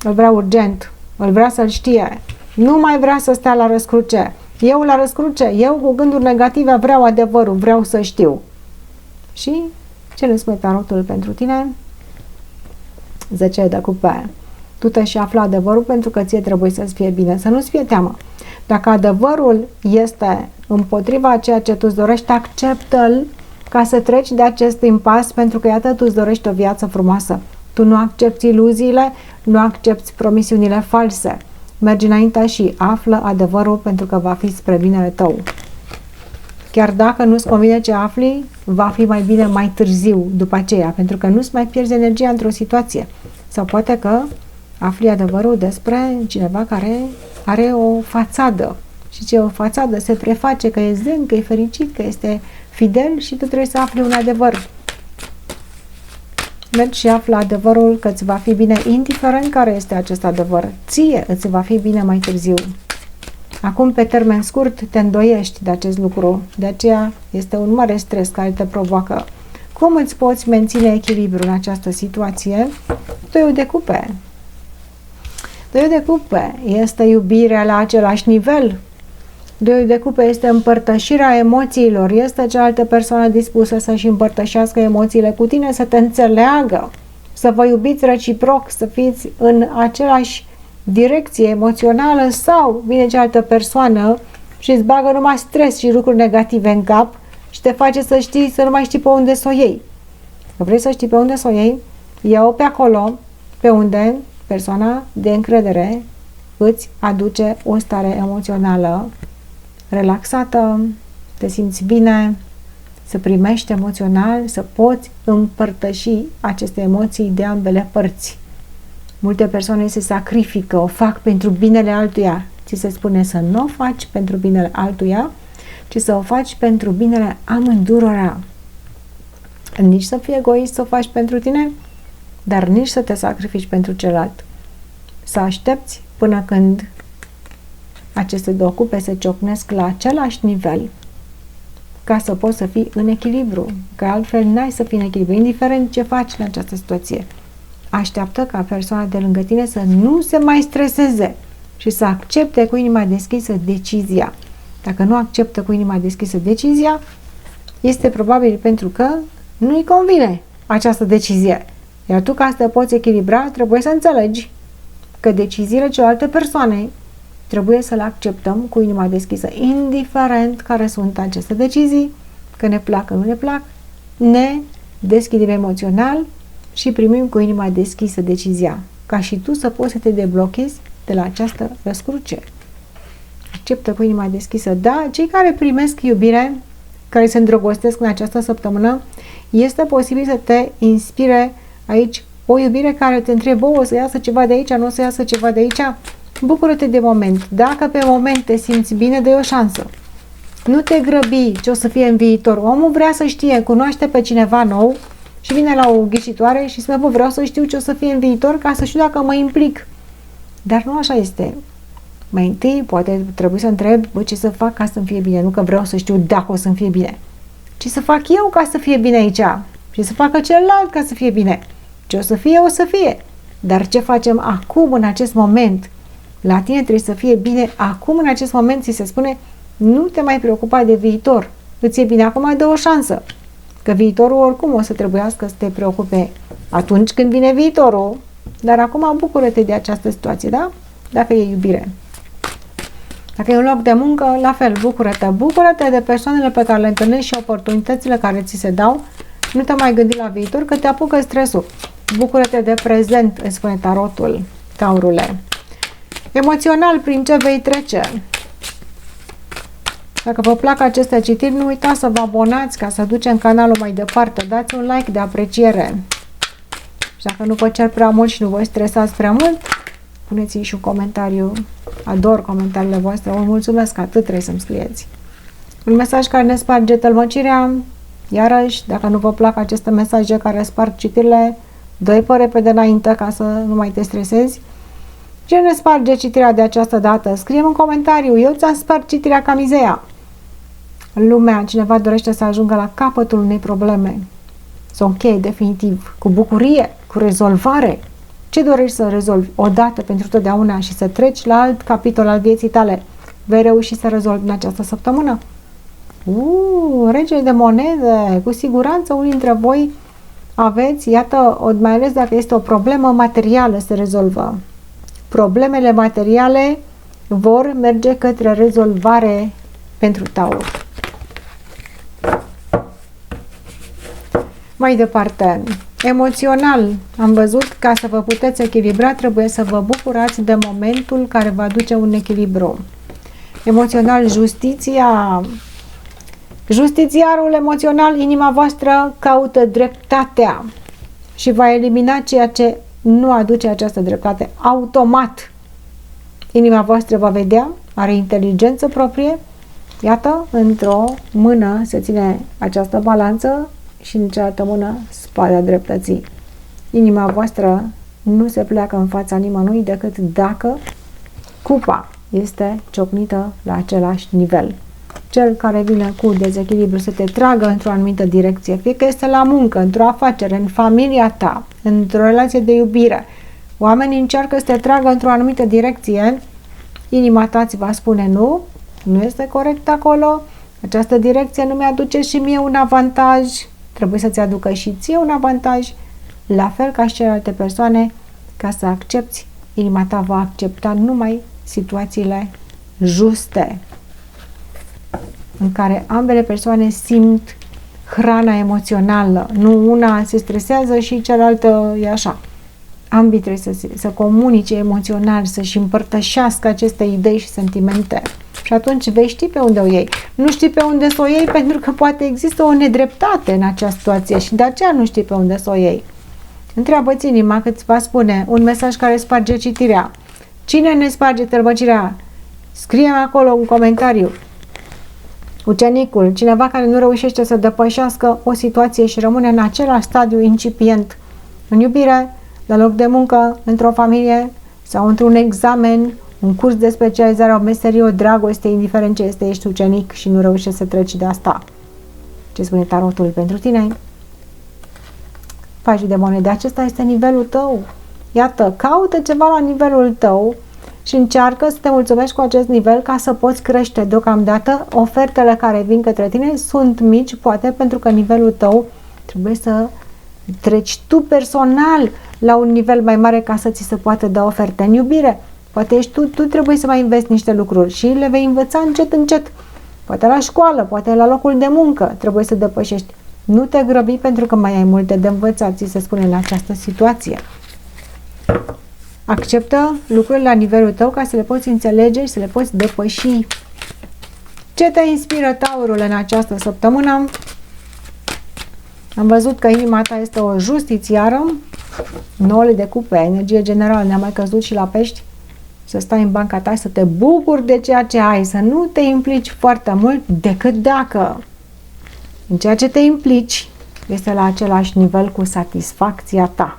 îl vrea urgent, îl vrea să-l știe, nu mai vrea să stea la răscruce. Eu la răscruce, eu cu gânduri negative vreau adevărul, vreau să știu. Și ce ne spune tarotul pentru tine? 10 de cupe. Tu te și află adevărul pentru că ție trebuie să-ți fie bine, să nu-ți fie teamă. Dacă adevărul este împotriva ceea ce tu îți dorești, acceptă-l ca să treci de acest impas, pentru că iată tu îți dorești o viață frumoasă. Tu nu accepti iluziile, nu accepti promisiunile false. Mergi înainte și află adevărul pentru că va fi spre binele tău. Chiar dacă nu-ți convine ce afli, va fi mai bine mai târziu după aceea, pentru că nu-ți mai pierzi energia într-o situație. Sau poate că afli adevărul despre cineva care are o fațadă. Și ce o fațadă se preface că e zen, că e fericit, că este fidel și tu trebuie să afli un adevăr. Mergi și află adevărul că îți va fi bine, indiferent care este acest adevăr. Ție îți va fi bine mai târziu. Acum, pe termen scurt, te îndoiești de acest lucru. De aceea este un mare stres care te provoacă. Cum îți poți menține echilibrul în această situație? Doiul de cupe. Doiul de cupe este iubirea la același nivel. Doiul de cupe este împărtășirea emoțiilor. Este cealaltă persoană dispusă să-și împărtășească emoțiile cu tine, să te înțeleagă, să vă iubiți reciproc, să fiți în același direcție emoțională, sau vine cealaltă persoană și îți bagă numai stres și lucruri negative în cap și te face să știi, să nu mai știi pe unde să o iei. Că vrei să știi pe unde să o iei, ia-o pe acolo, pe unde persoana de încredere îți aduce o stare emoțională relaxată, te simți bine, să primești emoțional, să poți împărtăși aceste emoții de ambele părți. Multe persoane se sacrifică, o fac pentru binele altuia. Ți se spune să nu o faci pentru binele altuia, ci să o faci pentru binele amândurora. Nici să fii egoist să o faci pentru tine, dar nici să te sacrifici pentru celălalt. Să aștepți până când aceste două cupe se ciocnesc la același nivel, ca să poți să fii în echilibru, că altfel n-ai să fii în echilibru, indiferent ce faci în această situație. Așteaptă ca persoana de lângă tine să nu se mai streseze și să accepte cu inima deschisă decizia. Dacă nu acceptă cu inima deschisă decizia, este probabil pentru că nu-i convine această decizie. Iar tu, ca să te poți echilibra, trebuie să înțelegi că deciziile celelalte persoane trebuie să le acceptăm cu inima deschisă, indiferent care sunt aceste decizii, că ne plac, că nu ne plac, ne deschidem emoțional și primim cu inima deschisă decizia, ca și tu să poți să te deblochezi de la această răscruce. Acceptă cu inima deschisă. Da, cei care primesc iubire, care se îndrăgostesc în această săptămână, este posibil să te inspire aici o iubire care te întrebă, o să iasă ceva de aici, nu o să iasă ceva de aici? Bucură-te de moment. Dacă pe moment te simți bine, dă-i o șansă. Nu te grăbi ce o să fie în viitor. Omul vrea să știe, cunoaște pe cineva nou și vine la o ghicitoare și spune, bă, vreau să știu ce o să fie în viitor ca să știu dacă mă implic. Dar nu așa este. Mai întâi, poate trebuie să întreb, bă, ce să fac ca să-mi fie bine. Nu că vreau să știu dacă o să-mi fie bine. Ce să fac eu ca să fie bine aici? Ce să facă celălalt ca să fie bine? Ce o să fie, o să fie. Dar ce facem acum, în acest moment? La tine trebuie să fie bine acum, în acest moment, ți se spune, nu te mai preocupa de viitor. Îți e bine acum, dă o șansă. Că viitorul oricum o să trebuiască să te preocupe atunci când vine viitorul. Dar acum bucură-te de această situație, da? Dacă e iubire. Dacă e un loc de muncă, la fel, bucură-te. Bucură-te de persoanele pe care le întâlnești și oportunitățile care ți se dau. Nu te mai gândi la viitor, că te apucă stresul. Bucură-te de prezent, îți spune tarotul, Taurule. Emoțional, prin ce vei trece? Dacă vă plac aceste citiri, nu uitați să vă abonați ca să ducem canalul mai departe. Dați un like de apreciere. Și dacă nu vă cer prea mult și nu vă stresați prea mult, puneți-mi și un comentariu. Ador comentariile voastre. Vă mulțumesc, atât trebuie să-mi scrieți. Un mesaj care ne sparge tălmăcirea. Iarăși, dacă nu vă plac aceste mesaje care sparg citirile, dă-i pe repede înainte ca să nu mai te stresezi. Ce ne sparge citirea de această dată? Scrie-mi în comentariu. Eu ți-am spart citirea ca mizeia. În lumea, cineva dorește să ajungă la capătul unei probleme. Să o încheie definitiv, cu bucurie, cu rezolvare. Ce dorești să rezolvi odată pentru totdeauna și să treci la alt capitol al vieții tale? Vei reuși să rezolvi în această săptămână? Regele de monede, cu siguranță unii dintre voi aveți, iată, mai ales dacă este o problemă materială, se rezolvă. Problemele materiale vor merge către rezolvare pentru Taur. Mai departe, emoțional, am văzut, ca să vă puteți echilibra, trebuie să vă bucurați de momentul care va aduce un echilibru. Emoțional, justiția. Justițiarul emoțional, inima voastră caută dreptatea și va elimina ceea ce nu aduce această dreptate. Automat, inima voastră va vedea, are inteligență proprie. Iată, într-o mână se ține această balanță și în cealaltă mână spada dreptății. Inima voastră nu se pleacă în fața nimănui decât dacă cupa este ciocnită la același nivel. Cel care vine cu dezechilibru să te tragă într-o anumită direcție, fie că este la muncă, într-o afacere, în familia ta, într-o relație de iubire, oamenii încearcă să te tragă într-o anumită direcție, inima ta ți va spune nu, nu este corect acolo, această direcție nu mi-aduce și mie un avantaj, trebuie să-ți aducă și ție un avantaj, la fel ca și celelalte persoane, ca să accepti, inima ta va accepta numai situațiile juste, în care ambele persoane simt hrana emoțională, nu una se stresează și cealaltă e așa. Ambii trebuie să comunice emoțional, să-și împărtășească aceste idei și sentimente. Și atunci vei ști pe unde o iei. Nu știi pe unde să o iei pentru că poate există o nedreptate în acea situație și de aceea nu știi pe unde să o iei. Întreabă-ți inima cât îți va spune un mesaj care sparge citirea. Cine ne sparge tălmăcirea? Scrie-mi acolo un comentariu. Ucenicul, cineva care nu reușește să depășească o situație și rămâne în același stadiu incipient, în iubire, la loc de muncă, într-o familie sau într-un examen, un curs de specializare, o meserie, o dragoste, indiferent ce este, ești ucenic și nu reușești să treci de asta. Ce spune tarotul pentru tine? Pași de monede, acesta este nivelul tău. Iată, caută ceva la nivelul tău și încearcă să te mulțumești cu acest nivel ca să poți crește. Deocamdată, ofertele care vin către tine sunt mici, poate pentru că nivelul tău trebuie să treci tu personal la un nivel mai mare ca să ți se poată da oferte în iubire. Poate ești tu trebuie să mai înveți niște lucruri și le vei învăța încet, încet. Poate la școală, poate la locul de muncă trebuie să depășești. Nu te grăbi pentru că mai ai multe de învățat, ți se spune în această situație. Acceptă lucrurile la nivelul tău ca să le poți înțelege și să le poți depăși. Ce te inspiră, Taurul, în această săptămână? Am văzut că inima ta este o justițiară, 9 de cupe, energie generală, ne-a mai căzut și la Pești, să stai în banca ta, să te bucuri de ceea ce ai, să nu te implici foarte mult decât dacă în ceea ce te implici este la același nivel cu satisfacția ta.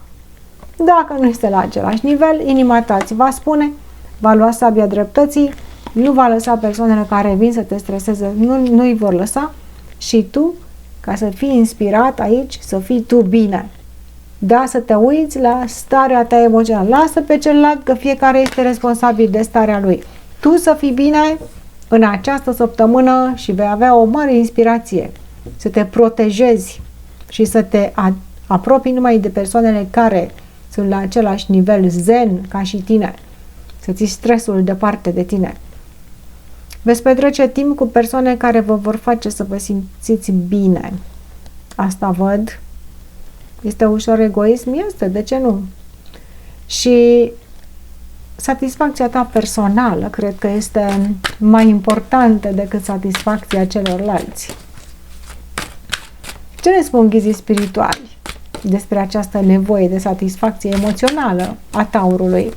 Dacă nu este la același nivel, inima ta îți va spune, va lua sabia dreptății, nu va lăsa persoanele care vin să te streseze, nu îi vor lăsa și tu, ca să fii inspirat aici, să fii tu bine. Da, să te uiți la starea ta emoțională. Lasă pe celălalt că fiecare este responsabil de starea lui. Tu să fii bine în această săptămână și vei avea o mare inspirație. Să te protejezi și să te apropii numai de persoanele care sunt la același nivel zen ca și tine. Să ții stresul departe de tine. Veți petrece timp cu persoane care vă vor face să vă simțiți bine. Asta văd. Este ușor egoism? Este, de ce nu? Și satisfacția ta personală cred că este mai importantă decât satisfacția celorlalți. Ce ne spun ghizii spirituali despre această nevoie de satisfacție emoțională a Taurului?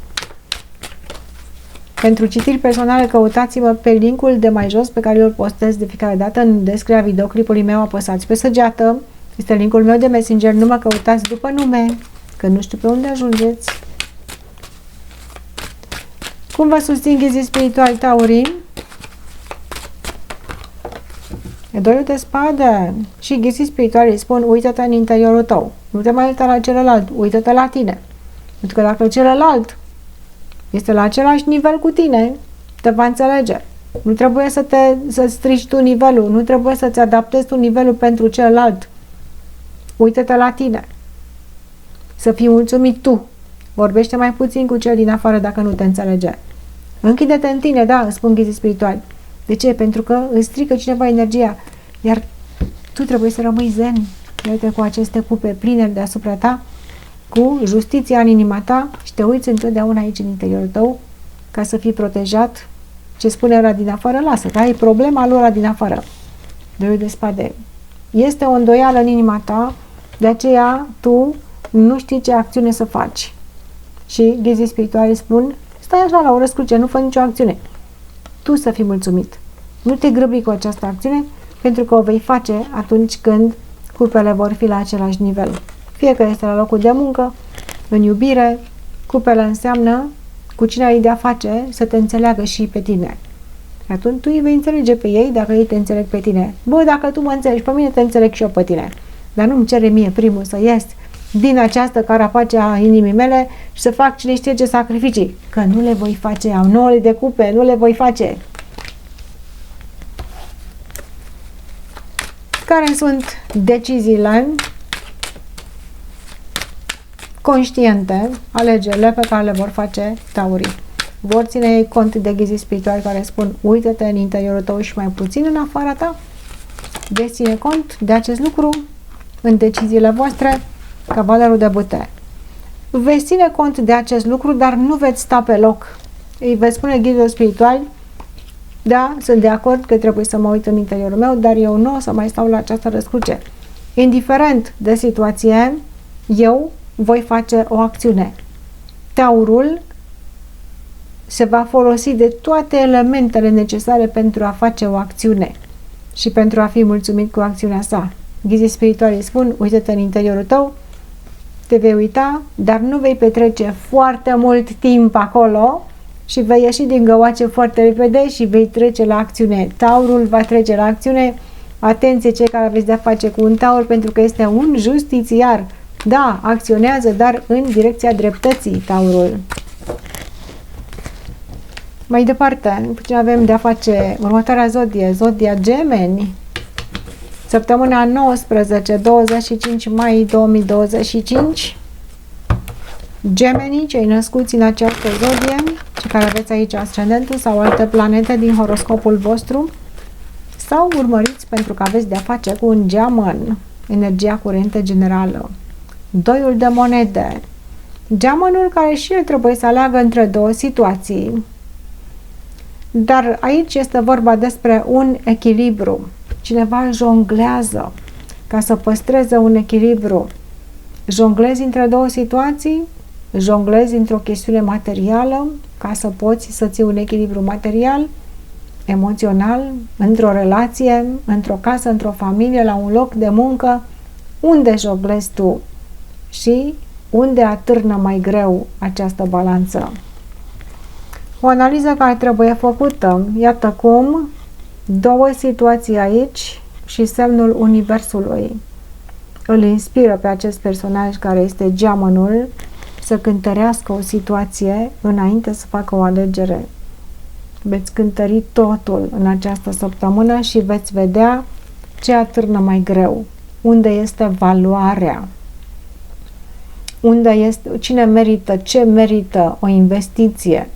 Pentru citiri personale, căutați-mă pe linkul de mai jos pe care eu îl postez de fiecare dată în descrierea videoclipului meu, apăsați pe săgeată. Este linkul meu de Messenger, nu mă căutați după nume, că nu știu pe unde ajungeți. Cum vă susțin ghizii spirituali, Taurii? E 2 de spade. Și ghizii spirituali îi spun, uită-te în interiorul tău. Nu te mai uita la celălalt, uită-te la tine. Pentru că dacă celălalt este la același nivel cu tine, te va înțelege. Nu trebuie să strici tu nivelul, nu trebuie să-ți adaptezi tu nivelul pentru celălalt. Uită-te la tine. Să fii mulțumit tu. Vorbește mai puțin cu cel din afară dacă nu te înțelege. Închide-te în tine, da, îți spun ghizii spirituali. De ce? Pentru că îți strică cineva energia. Iar tu trebuie să rămâi zen. Uite, cu aceste cupe pline deasupra ta, cu justiția în inima ta și te uiți întotdeauna aici în interiorul tău ca să fii protejat. Ce spune ăla din afară, lasă, că ai problema lui ăla din afară. 2 de spade. Este o îndoială în inima ta, de aceea tu nu știi ce acțiune să faci. Și ghizii spirituali spun, stai așa la o răscruce, nu fă nicio acțiune. Tu să fii mulțumit. Nu te grăbi cu această acțiune, pentru că o vei face atunci când cupele vor fi la același nivel. Fie că este la locul de muncă, în iubire, cupele înseamnă cu cine ai de-a face să te înțeleagă și pe tine. Atunci tu îi vei înțelege pe ei dacă ei te înțeleg pe tine. Bă, dacă tu mă înțelegi pe mine, te înțeleg și eu pe tine. Dar nu-mi cere mie primul să ies din această carapace a inimii mele și să fac cine știe ce sacrificii. Că nu le voi face, am 9 de cupe, nu le voi face. Care sunt deciziile conștiente, alegerile pe care le vor face Taurii? Vor ține cont de ghizii spirituali care spun uită-te în interiorul tău și mai puțin în afara ta? Veți ține cont de acest lucru în deciziile voastre, Cavalerul de bâte. Veți ține cont de acest lucru, dar nu veți sta pe loc. Îi veți spune ghizilor spirituali, da, sunt de acord că trebuie să mă uit în interiorul meu, dar eu nu o să mai stau la această răscruce. Indiferent de situație, eu voi face o acțiune. Taurul se va folosi de toate elementele necesare pentru a face o acțiune și pentru a fi mulțumit cu acțiunea sa. Ghizii spirituali spun, uite-te în interiorul tău, te vei uita, dar nu vei petrece foarte mult timp acolo și vei ieși din găoace foarte repede și vei trece la acțiune. Taurul va trece la acțiune. Atenție cei care aveți de-a face cu un taur, pentru că este un justițiar. Da, acționează, dar în direcția dreptății, Taurul. Mai departe, puțin avem de-a face următoarea zodie, zodia Gemeni. Săptămâna 19-25 mai 2025. Gemenii, cei născuți în această zodie, cei care aveți aici ascendentul sau alte planete din horoscopul vostru, sau urmăriți pentru că aveți de-a face cu un geamăn, energia curentă generală. 2 de monede. Geamănul care și el trebuie să aleagă între două situații. Dar aici este vorba despre un echilibru. Cineva jonglează ca să păstreze un echilibru. Jonglezi între două situații, jonglezi într-o chestiune materială ca să poți să ții un echilibru material, emoțional, într-o relație, într-o casă, într-o familie, la un loc de muncă. Unde jonglezi tu și unde atârnă mai greu această balanță? O analiză care trebuie făcută. Iată cum, două situații aici și semnul Universului îl inspiră pe acest personaj care este geamănul să cântărească o situație înainte să facă o alegere. Veți cântări totul în această săptămână și veți vedea ce atârnă mai greu, unde este valoarea, unde este, cine merită, ce merită o investiție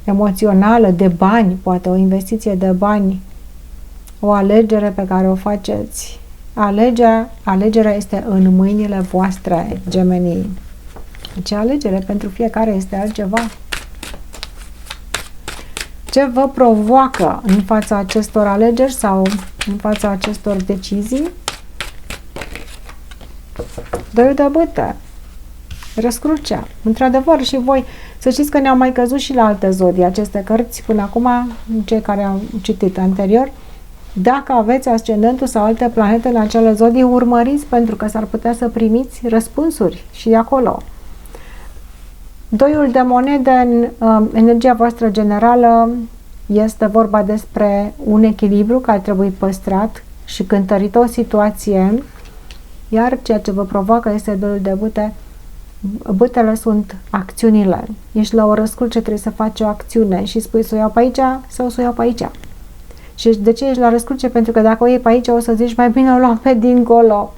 emoțională, de bani, poate o investiție de bani, o alegere pe care o faceți. Alegerea este în mâinile voastre, gemenii. Ce alegere pentru fiecare este altceva. Ce vă provoacă în fața acestor alegeri sau în fața acestor decizii? Doi de bâte. Răscrucea. Într-adevăr, și voi să știți că ne-au mai căzut și la alte zodii aceste cărți până acum, cei care au citit anterior. Dacă aveți ascendentul sau alte planete în acele zodii, urmăriți, pentru că s-ar putea să primiți răspunsuri și de acolo. Doiul de monede în energia voastră generală este vorba despre un echilibru care trebuie păstrat și cântărit o situație, iar ceea ce vă provoacă este doiul de bâte. Bâtele sunt acțiunile. Ești la o răscruce, trebuie să faci o acțiune și spui să o iau pe aici sau să o iau pe aici. Și de ce ești la răscruce? Pentru că dacă o iei pe aici, o să zici mai bine o luam pe dincolo.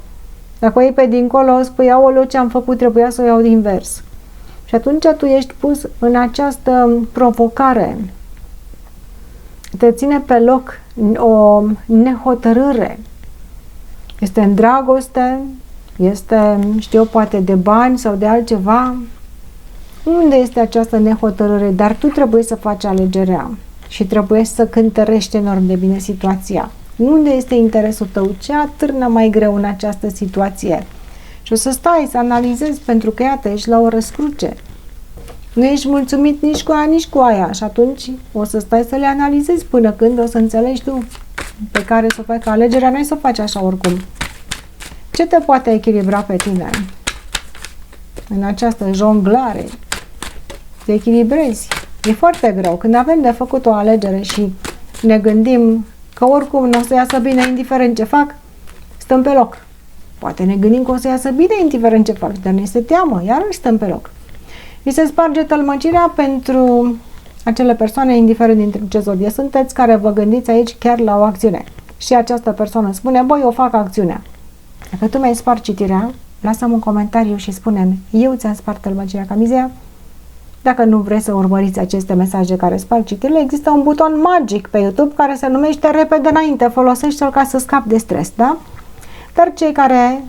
Dacă o iei pe dincolo, o spui, aoleu, ce am făcut, trebuia să o iau invers. Și atunci tu ești pus în această provocare. Te ține pe loc o nehotărâre. Este în dragoste, este, știu, poate de bani sau de altceva. Unde este această nehotărâre? Dar tu trebuie să faci alegerea și trebuie să cântărești enorm de bine situația. Unde este interesul tău? Ce atârnă mai greu în această situație? Și o să stai să analizezi, pentru că, iată, ești la o răscruce. Nu ești mulțumit nici cu aia, nici cu aia. Și atunci o să stai să le analizezi până când o să înțelegi tu pe care să faci alegerea. Nu să o faci așa oricum. Ce te poate echilibra pe tine în această jonglare? Te echilibrezi. E foarte greu. Când avem de făcut o alegere și ne gândim că oricum nu o să iasă bine, indiferent ce fac, stăm pe loc. Poate ne gândim că o să iasă bine, indiferent ce fac, dar ne este teamă, iarăși stăm pe loc. Vi se sparge tălmăcirea pentru acele persoane, indiferent dintre ce zodie sunteți, care vă gândiți aici chiar la o acțiune. Și această persoană spune, băi, eu fac acțiunea. Dacă tu mi-ai spart citirea, lasă-mi un comentariu și spune-mi, eu ți-am spart tălmăcirea camizea. Dacă nu vreți să urmăriți aceste mesaje care sparg citirile, există un buton magic pe YouTube care se numește repede înainte, folosește-l ca să scapi de stres, da? Dar cei care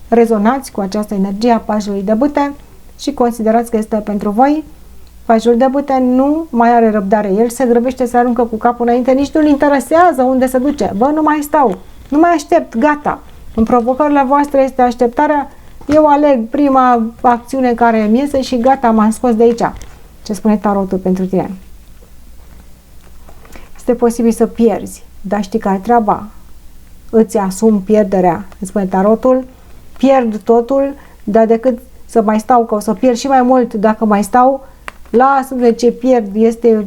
rezonați cu această energie a pajului de bâte și considerați că este pentru voi, pajul de bâte nu mai are răbdare. El se grăbește să aruncă cu capul înainte, nici nu-l interesează unde se duce. Bă, nu mai stau, nu mai aștept, gata. În provocările voastre este așteptarea. Eu aleg prima acțiune care îmi iese și gata, m-am scos de aici. Ce spune tarotul pentru tine? Este posibil să pierzi, dar știi care treaba? Îți asumi pierderea. Îți spune tarotul, pierd totul, dar decât să mai stau, că o să pierd și mai mult dacă mai stau, lasă-mi ce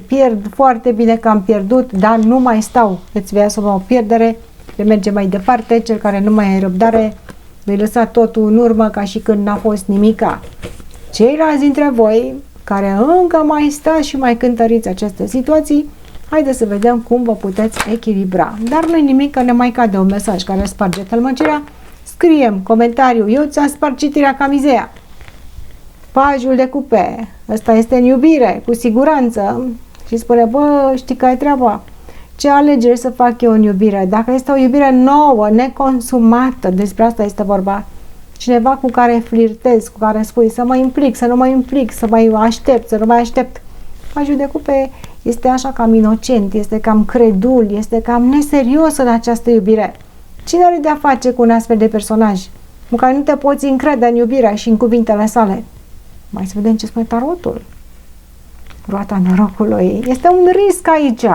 pierd foarte bine că am pierdut, dar nu mai stau. Îți vei asuma o pierdere, le merge mai departe, cel care nu mai are răbdare, vei lăsa totul în urmă ca și când n-a fost nimica. Ceilalți dintre voi, care încă mai stați și mai cântăriți aceste situații, haideți să vedem cum vă puteți echilibra. Dar nu-i nimic, că ne mai cade un mesaj care sparge tălmăcirea. Scriem comentariu, eu ți-am spart citirea camizea. Pajul de cupe, ăsta este în iubire, cu siguranță. Și spune, bă, știi care e treaba? Ce alegeri să fac eu în iubire? Dacă este o iubire nouă, neconsumată, despre asta este vorba, cineva cu care flirtezi, cu care spui să mă implic, să nu mă implic, să mai aștept, să nu mai aștept. Pagiul de cupe este așa cam inocent, este cam credul, este cam neserios în această iubire. Cine are de-a face cu un astfel de personaj cu care nu te poți încrede în iubirea și în cuvintele sale? Mai să vedem ce spune tarotul. Roata norocului. Este un risc aici.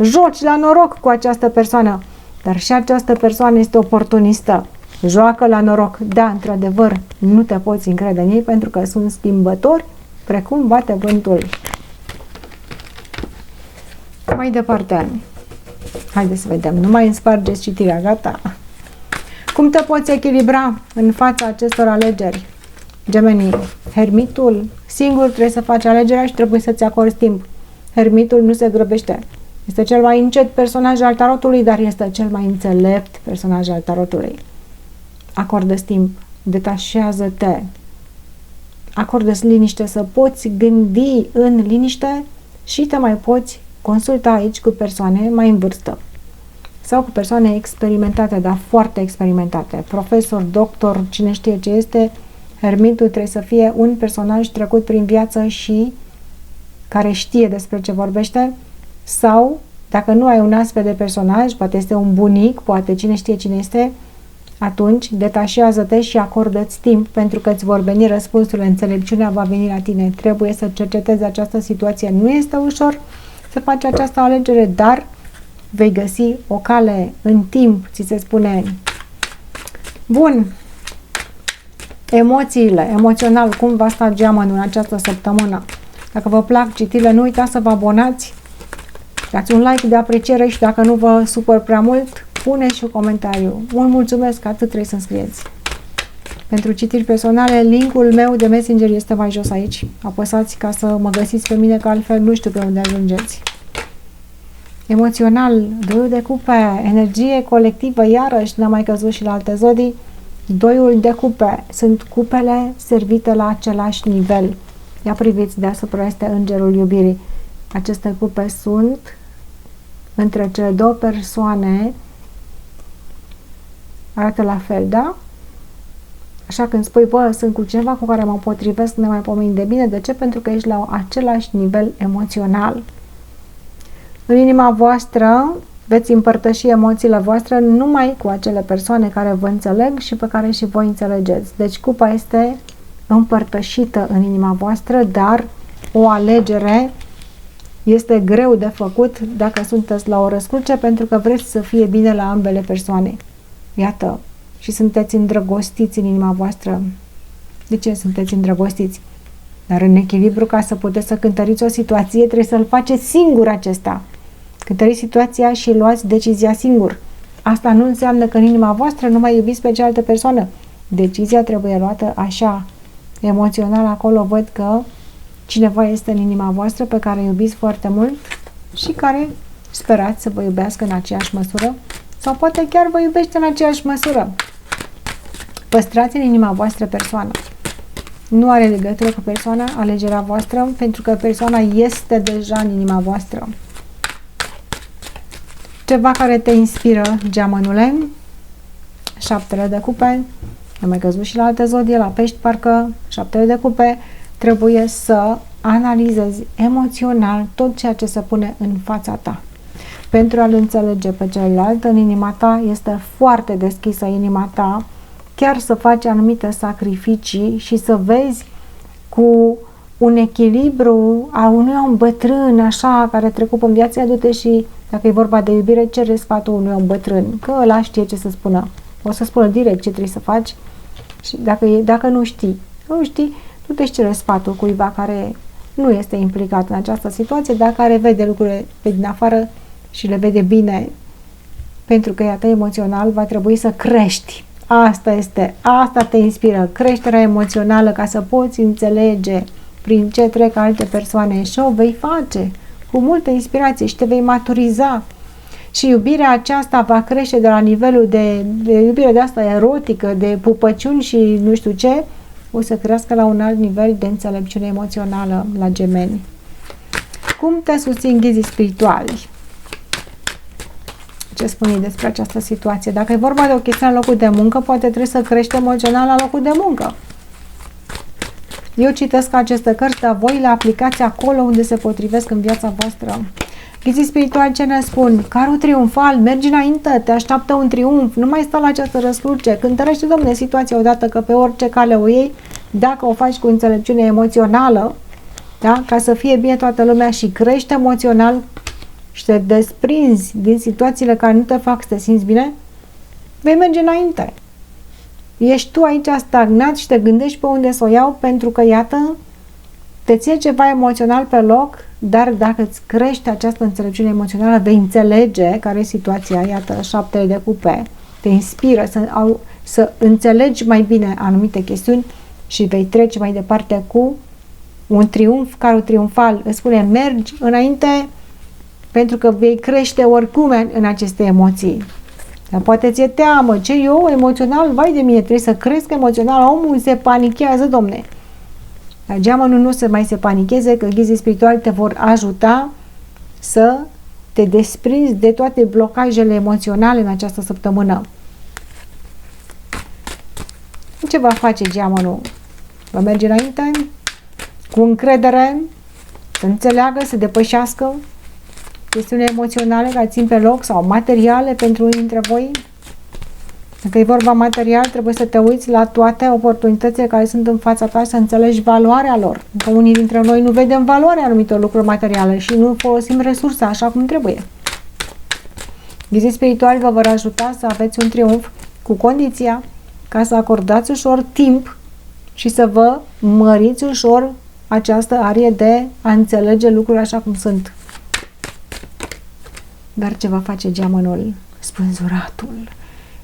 Joci la noroc cu această persoană, dar și această persoană este oportunistă. Joacă la noroc. Da, într-adevăr, nu te poți încrede în ei pentru că sunt schimbători precum bate vântul. Mai departe. Haideți să vedem. Nu mai îmi spargeți citirea. Gata. Cum te poți echilibra în fața acestor alegeri? Gemenii, hermitul, singur trebuie să faci alegerea și trebuie să-ți acorzi timp. Hermitul nu se grăbește. Este cel mai încet personaj al tarotului, dar este cel mai înțelept personaj al tarotului. Acordă-ți timp, detașează-te, acordă-ți liniște să poți gândi în liniște și te mai poți consulta aici cu persoane mai în vârstă sau cu persoane experimentate, dar foarte experimentate. Profesor, doctor, cine știe ce este, hermitul trebuie să fie un personaj trecut prin viață și care știe despre ce vorbește, sau dacă nu ai un astfel de personaj, poate este un bunic, poate cine știe cine este, atunci detașează-te și acordă-ți timp pentru că îți vor veni răspunsurile, înțelepciunea va veni la tine. Trebuie să cercetezi această situație. Nu este ușor să faci această alegere, dar vei găsi o cale în timp, ți se spune. Bun. Emoțiile, emoțional, cum va sta geamănul în această săptămână? Dacă vă plac citirile, nu uitați să vă abonați, dați un like de apreciere și dacă nu vă supăr prea mult, puneți și un comentariu. Mult mulțumesc, atât trebuie să scrieți. Pentru citiri personale, linkul meu de Messenger este mai jos aici. Apăsați ca să mă găsiți pe mine, că altfel nu știu pe unde ajungeți. Emoțional, doiul de cupe, energie colectivă, iarăși n-am mai căzut și la alte zodii. Doiul de cupe, sunt cupele servite la același nivel. Ia priviți, deasupra este îngerul iubirii. Aceste cupe sunt între cele două persoane, arată la fel, da? Așa când spui, bă, sunt cu cineva cu care mă potrivesc nemaipomeni de bine, de ce? Pentru că ești la același nivel emoțional. În inima voastră veți împărtăși emoțiile voastre numai cu acele persoane care vă înțeleg și pe care și voi înțelegeți. Deci cupa este împărtășită în inima voastră, dar o alegere este greu de făcut dacă sunteți la o răscruce pentru că vreți să fie bine la ambele persoane. Iată, și sunteți îndrăgostiți în inima voastră. De ce sunteți îndrăgostiți? Dar în echilibru, ca să puteți să cântăriți o situație, trebuie să-l faceți singur acesta. Cântăriți situația și luați decizia singur. Asta nu înseamnă că în inima voastră nu mai iubiți pe cealaltă persoană. Decizia trebuie luată așa. Emoțional, acolo văd că cineva este în inima voastră pe care iubiți foarte mult și care sperați să vă iubească în aceeași măsură sau poate chiar vă iubește în aceeași măsură. Păstrați în inima voastră persoana. Nu are legătură cu persoana, alegerea voastră, pentru că persoana este deja în inima voastră. Ceva care te inspiră, geamănule, șaptele de cupe, am mai căzut și la alte zodie, la pești parcă, șaptele de cupe, trebuie să analizezi emoțional tot ceea ce se pune în fața ta. Pentru a-l înțelege pe celălalt, în inima ta este foarte deschisă inima ta, chiar să faci anumite sacrificii și să vezi cu un echilibru a unui om bătrân, așa, care a trecut în viață, du-te și, dacă e vorba de iubire, cere sfatul unui om bătrân, că ăla știe ce să spună. O să spună direct ce trebuie să faci și dacă nu știi, du-te și cere sfatul cuiva care nu este implicat în această situație, dar care vede lucrurile pe din afară și le vede bine, pentru că iată, emoțional va trebui să crești. Asta te inspiră, creșterea emoțională, ca să poți înțelege prin ce trec alte persoane și o vei face cu multă inspirație și te vei maturiza. Și iubirea aceasta va crește de la nivelul de iubire de asta erotică, de pupăciuni și nu știu ce, o să crească la un alt nivel de înțelepciune emoțională la gemeni. Cum te susțin ghizii spirituali? Ce spune despre această situație? Dacă e vorba de o chestiune la locul de muncă, poate trebuie să crești emoțional la locul de muncă. Eu citesc aceste cărți, dar voi le aplicați acolo unde se potrivesc în viața voastră. Ghizii spirituali ce ne spun? Carul triumfal, mergi înainte, te așteaptă un triumf, nu mai sta la această răscruce. Cântărește, Dom'le, situația odată că pe orice cale o iei, dacă o faci cu înțelepciune emoțională, da? Ca să fie bine toată lumea și crește emoțional și te desprinzi din situațiile care nu te fac să te simți bine, vei merge înainte. Ești tu aici stagnat și te gândești pe unde să o iau, pentru că, iată, te ține ceva emoțional pe loc, dar dacă îți crește această înțelepciune emoțională, vei înțelege care e situația, iată, 7 de cupe, te inspiră să înțelegi mai bine anumite chestiuni și vei trece mai departe cu un triumf, carul triumfal, îți spune, mergi înainte, pentru că vei crește oricum în aceste emoții. Dar poate ți-e teamă, ce eu emoțional, vai de mine, trebuie să cresc emoțional, omul se panichează, Domne. Dar geamănul nu se mai se panicheze, că ghizii spirituali te vor ajuta să te desprinzi de toate blocajele emoționale în această săptămână. Ce va face geamănul? Va merge înainte cu încredere, să înțeleagă, să depășească chestiuni emoționale care țin pe loc sau materiale pentru unii dintre voi. Dacă e vorba material, trebuie să te uiți la toate oportunitățile care sunt în fața ta și să înțelegi valoarea lor. Că unii dintre noi nu vedem valoarea anumitor lucruri materiale și nu folosim resursa așa cum trebuie. Ghizii spirituali vă vor ajuta să aveți un triumf cu condiția ca să acordați ușor timp și să vă măriți ușor această arie de a înțelege lucruri așa cum sunt. Dar ce va face geamănul? Spânzuratul.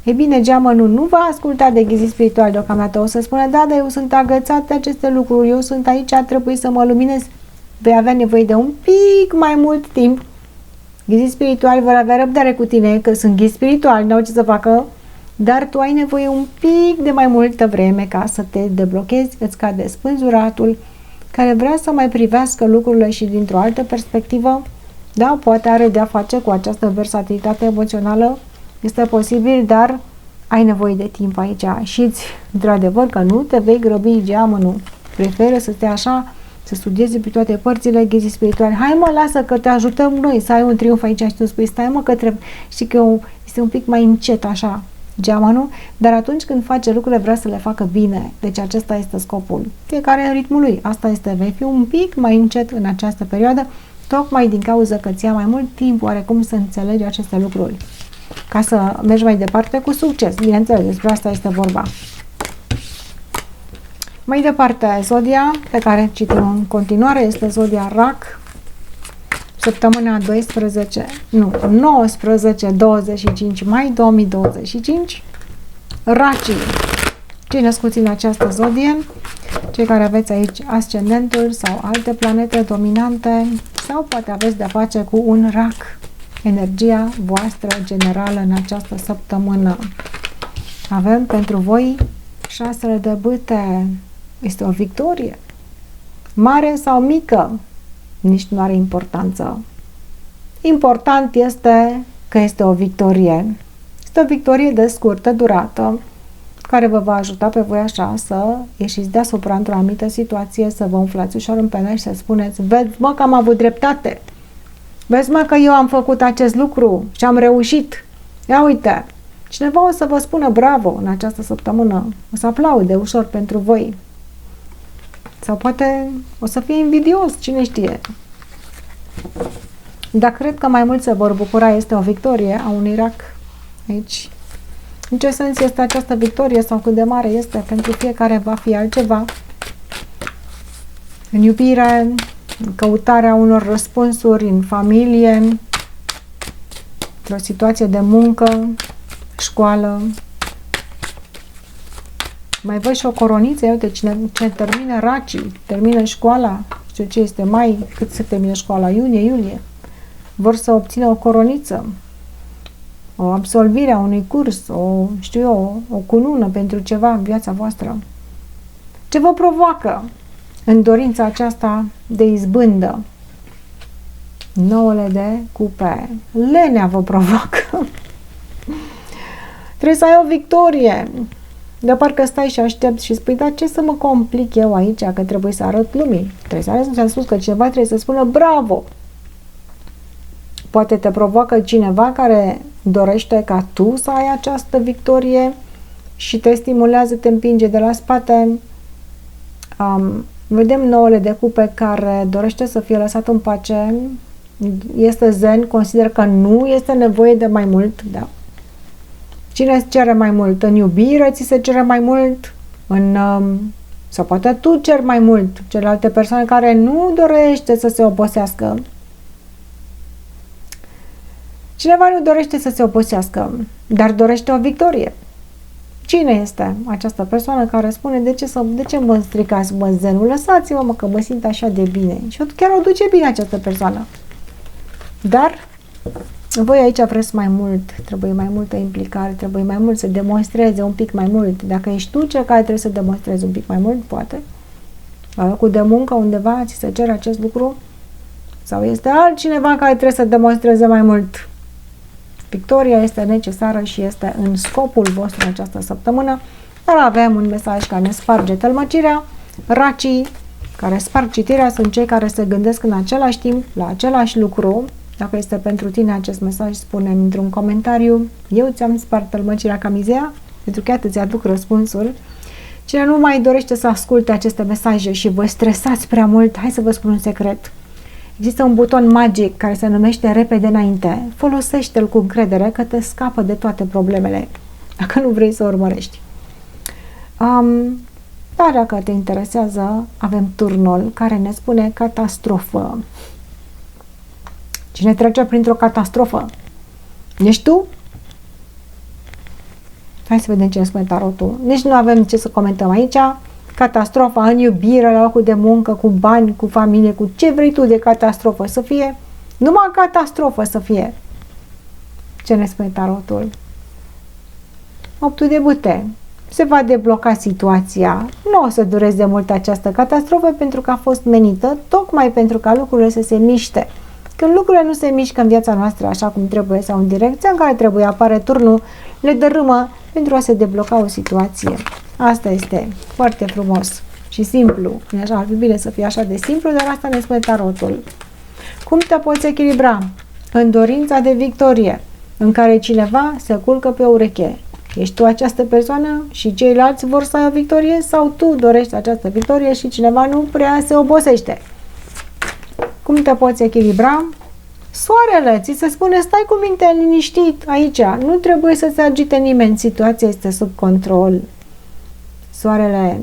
Ei bine, geamănul nu va asculta de ghizii spirituali deocamdată. O să spună, da, dar eu sunt agățat de aceste lucruri, eu sunt aici, trebuie să mă luminez. Vei avea nevoie de un pic mai mult timp. Ghizii spirituali vor avea răbdare cu tine, că sunt ghizi spirituali, n-au ce să facă, dar tu ai nevoie un pic de mai multă vreme ca să te deblochezi, îți cade spânzuratul, care vrea să mai privească lucrurile și dintr-o altă perspectivă. Da, poate are de-a face cu această versatilitate emoțională, este posibil, dar ai nevoie de timp aici și într-adevăr că nu te vei grăbi, geamănul. Preferă să stea așa, să studiezi pe toate părțile ghizii spirituale. Hai mă, lasă că te ajutăm noi să ai un triumf aici și tu spui, stai mă că trebuie, știi că este un pic mai încet așa, geamănul, dar atunci când face lucrurile vrea să le facă bine. Deci acesta este scopul. Fiecare în ritmul lui. Asta este, vei fi un pic mai încet în această perioadă, tocmai din cauza că ți ia mai mult timp oarecum să înțelegi aceste lucruri. Ca să mergi mai departe cu succes. Bineînțeles, despre asta este vorba. Mai departe, zodia pe care citim în continuare este zodia Rac. Săptămâna 19-25 mai 2025. Racii. Cei născuți în această zodie, cei care aveți aici ascendentul sau alte planete dominante, sau poate aveți de-a face cu un rac. Energia voastră generală în această săptămână. Avem pentru voi 6 de bâte. Este o victorie. Mare sau mică, nici nu are importanță. Important este că este o victorie. Este o victorie de scurtă durată, care vă va ajuta pe voi așa să ieșiți deasupra într-o anumită situație, să vă umflați ușor în pene și să spuneți, vezi mă că am avut dreptate. Vezi mă că eu am făcut acest lucru și am reușit. Ia uite, cineva o să vă spună bravo în această săptămână. O să aplaude ușor pentru voi. Sau poate o să fie invidios, cine știe. Dar cred că mai mult se vor bucura, este o victorie a unui rac aici. În ce sens este această victorie sau cât de mare este? Pentru fiecare va fi altceva. În iubire, în căutarea unor răspunsuri, în familie, într-o situație de muncă, școală. Mai văd și o coroniță, uite, cine termină racii, termină școala, știu ce este mai, cât se termină școala, iunie, iulie, vor să obțină o coroniță, o absolvire a unui curs, o cunună pentru ceva în viața voastră. Ce vă provoacă în dorința aceasta de izbândă? 9 de cupe. Lenea vă provoacă. Trebuie să ai o victorie. Dar parcă stai și aștepți și spui, dar ce să mă complic eu aici, că trebuie să arăt lumii? Trebuie să arăt, ți-am spus că cineva trebuie să spună bravo. Poate te provoacă cineva care dorește ca tu să ai această victorie și te stimulează, te împinge de la spate. Vedem nouăle de cupe care dorește să fie lăsat în pace, este zen, consider că nu este nevoie de mai mult, da. Cine îți cere mai mult? În iubire ți se cere mai mult? Sau poate tu ceri mai mult celelalte persoane care nu dorește să se obosească. Cineva nu dorește să se obosească, dar dorește o victorie. Cine este această persoană care spune de ce mă stricați, mă zenul? Lăsați-mă, mă, că mă simt așa de bine. Și chiar o duce bine această persoană. Dar voi aici vreți mai mult, trebuie mai multă implicare, trebuie mai mult să demonstreze un pic mai mult. Dacă ești tu cel care trebuie să demonstrezi un pic mai mult, poate. La locul de muncă undeva ți se cere acest lucru? Sau este altcineva care trebuie să demonstreze mai mult? Victoria este necesară și este în scopul vostru în această săptămână. Dar avem un mesaj care ne sparge tălmăcirea. Racii care sparg citirea sunt cei care se gândesc în același timp la același lucru. Dacă este pentru tine acest mesaj, spune-mi într-un comentariu. Eu ți-am spart tălmăcirea ca mizea, pentru că atât ți-aduc răspunsul. Cine nu mai dorește să asculte aceste mesaje și vă stresați prea mult, hai să vă spun un secret. Există un buton magic care se numește repede înainte. Folosește-l cu încredere că te scapă de toate problemele, dacă nu vrei să urmărești. Dar dacă te interesează, avem turnul care ne spune catastrofă. Cine trece printr-o catastrofă? Ești tu? Hai să vedem ce ne spune tarotul. Nici nu avem ce să comentăm aici. Catastrofa în iubire, la locul de muncă, cu bani, cu familie, cu ce vrei tu de catastrofă să fie. Numai catastrofă să fie. Ce ne spune tarotul? 8 de bute. Se va debloca situația. Nu o să dureze mult această catastrofă pentru că a fost menită tocmai pentru ca lucrurile să se miște. Când lucrurile nu se mișcă în viața noastră așa cum trebuie sau în direcția în care trebuie, apare turnul, le dărâmă pentru a se debloca o situație. Asta este foarte frumos și simplu. Așa, ar fi bine să fie așa de simplu, dar asta ne spune tarotul. Cum te poți echilibra în dorința de victorie, în care cineva se culcă pe o ureche? Ești tu această persoană și ceilalți vor să ai o victorie sau tu dorești această victorie și cineva nu prea se obosește? Cum te poți echilibra? Soarele ți se spune, stai cu minte liniștit aici, nu trebuie să se agite nimeni, situația este sub control. Soarele,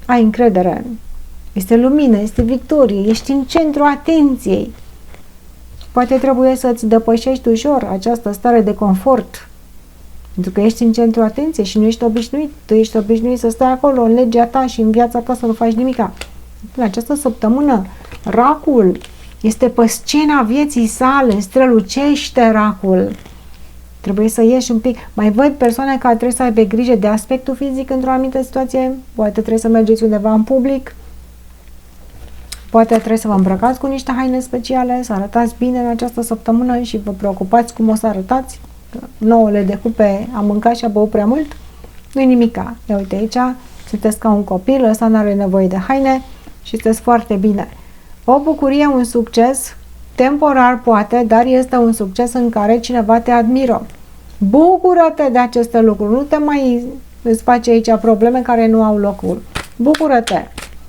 ai încredere, este lumină, este victorie, ești în centrul atenției. Poate trebuie să-ți depășești ușor această stare de confort, pentru că ești în centrul atenției și nu ești obișnuit. Tu ești obișnuit să stai acolo în legea ta și în viața ta să nu faci nimica. În această săptămână, racul este pe scena vieții sale, strălucește racul. Trebuie să ieși un pic. Mai văd persoane care trebuie să aibă grijă de aspectul fizic într-o anumită situație. Poate trebuie să mergeți undeva în public. Poate trebuie să vă îmbrăcați cu niște haine speciale, să arătați bine în această săptămână și vă preocupați cum o să arătați. Nouăle de cupe a mâncat și a băut prea mult. Nu-i nimica. Ia uite aici, sunteți ca un copil, ăsta nu are nevoie de haine și sunteți foarte bine. O bucurie, un succes, temporar poate, dar este un succes în care cineva te admiră. Bucură-te de aceste lucruri, nu te mai îți face aici probleme care nu au locul. Bucură-te!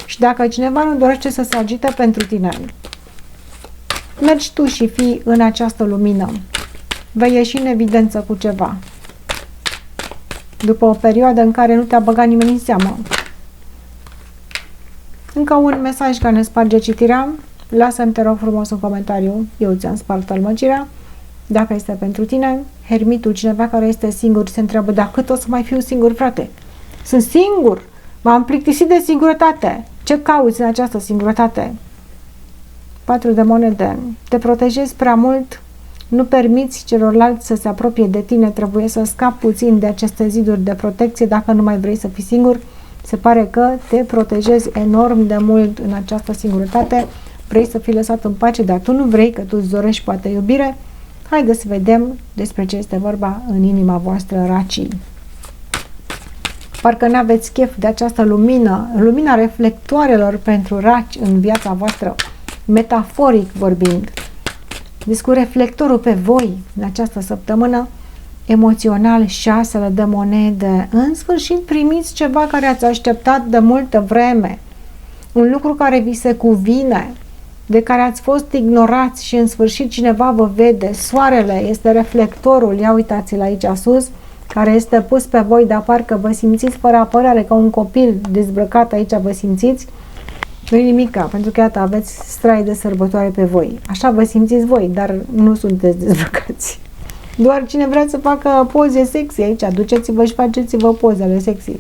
Și dacă cineva nu dorește să se agite pentru tine, mergi tu și fii în această lumină. Vei ieși în evidență cu ceva. După o perioadă în care nu te-a băgat nimeni în seamă. Încă un mesaj care ne sparge citirea. Lasă-mi, te rog frumos, un comentariu. Eu ți-am spart tălmăcirea. Dacă este pentru tine, hermitul, cineva care este singur, se întreabă, dar cât o să mai fiu singur, frate? Sunt singur! M-am plictisit de singurătate. Ce cauți în această singurătate? 4 de monede. Te protejezi prea mult, nu permiți celorlalți să se apropie de tine, trebuie să scapi puțin de aceste ziduri de protecție dacă nu mai vrei să fii singur. Se pare că te protejezi enorm de mult în această singurătate, vrei să fii lăsat în pace, dar tu nu vrei, că tu îți dorești poate iubire, Haideți să vedem despre ce este vorba în inima voastră, racii. Parcă n-aveți chef de această lumină, lumina reflectoarelor pentru raci în viața voastră, metaforic vorbind. Deci cu reflectorul pe voi în această săptămână, emoțional, 6 de monede. În sfârșit primiți ceva care ați așteptat de multă vreme. Un lucru care vi se cuvine, de care ați fost ignorați și în sfârșit cineva vă vede. Soarele este reflectorul, ia uitați-l aici sus, care este pus pe voi, dar parcă vă simțiți fără apărare, ca un copil dezbrăcat aici vă simțiți. Nu-i nimica, pentru că iată aveți strai de sărbătoare pe voi. Așa vă simțiți voi, dar nu sunteți dezbrăcați. Doar cine vrea să facă poze sexy aici, duceți-vă și faceți-vă pozele sexy.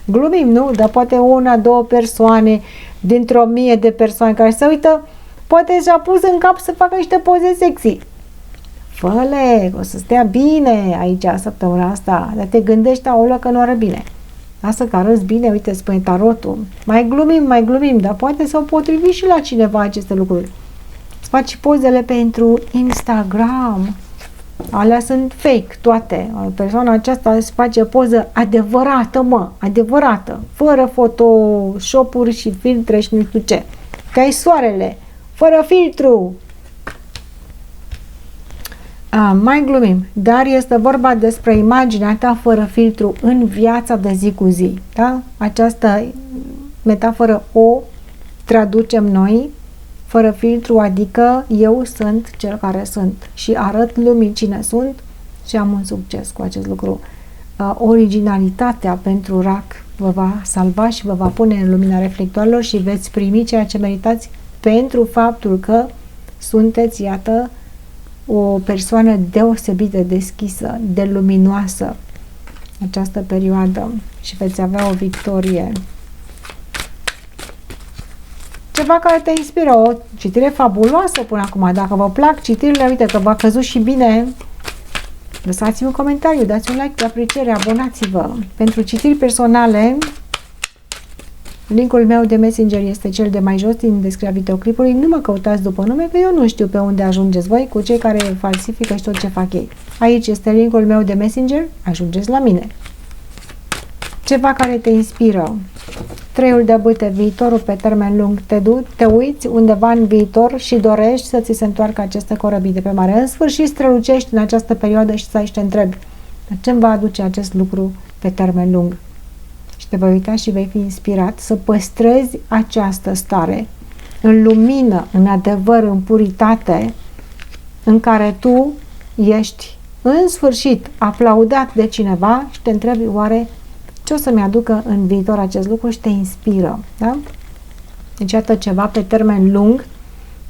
Glumim, nu? Dar poate 1-2 persoane dintr-o 1000 de persoane care se uită, poate și-a pus în cap să facă niște poze sexy. Fă-le, o să stea bine aici săptămâna asta, dar te gândești, aolea, că nu ară bine. Lasă că arăți bine, uite, spune tarotul. Mai glumim, dar poate s-au potrivit și la cineva aceste lucruri. Îți faci pozele pentru Instagram. Alea sunt fake, toate. Persoana aceasta îți face poză adevărată, adevărată. Fără photoshop-uri și filtre și nu știu ce. Că ai soarele, fără filtru. Mai glumim, dar este vorba despre imaginea ta fără filtru în viața de zi cu zi. Da? Această metaforă o traducem noi fără filtru, adică eu sunt cel care sunt și arăt lumii cine sunt și am un succes cu acest lucru. Originalitatea pentru rac vă va salva și vă va pune în lumina reflectoarelor și veți primi ceea ce meritați pentru faptul că sunteți, iată, o persoană deosebit de deschisă, de luminoasă această perioadă și veți avea o victorie. Ceva care te inspiră, o citire fabuloasă până acum. Dacă vă plac citirile, uite că v-a căzut și bine, lăsați-mi un comentariu, dați un like de apreciere, abonați-vă. Pentru citiri personale, linkul meu de Messenger este cel de mai jos din descrierea videoclipului. Nu mă căutați după nume, că eu nu știu pe unde ajungeți voi cu cei care falsifică și tot ce fac ei. Aici este linkul meu de Messenger, ajungeți la mine. Ceva care te inspiră. 3 de bâte, viitorul pe termen lung. Te uiți undeva în viitor și dorești să ți se întoarcă aceste corăbii de pe mare. În sfârșit strălucești în această perioadă și să te întrebi, ce îmi va aduce acest lucru pe termen lung? Și te vei uita și vei fi inspirat să păstrezi această stare în lumină, în adevăr, în puritate, în care tu ești în sfârșit aplaudat de cineva și te întrebi, oare ce o să-mi aducă în viitor acest lucru și te inspiră. Da? Deci, iată, ceva pe termen lung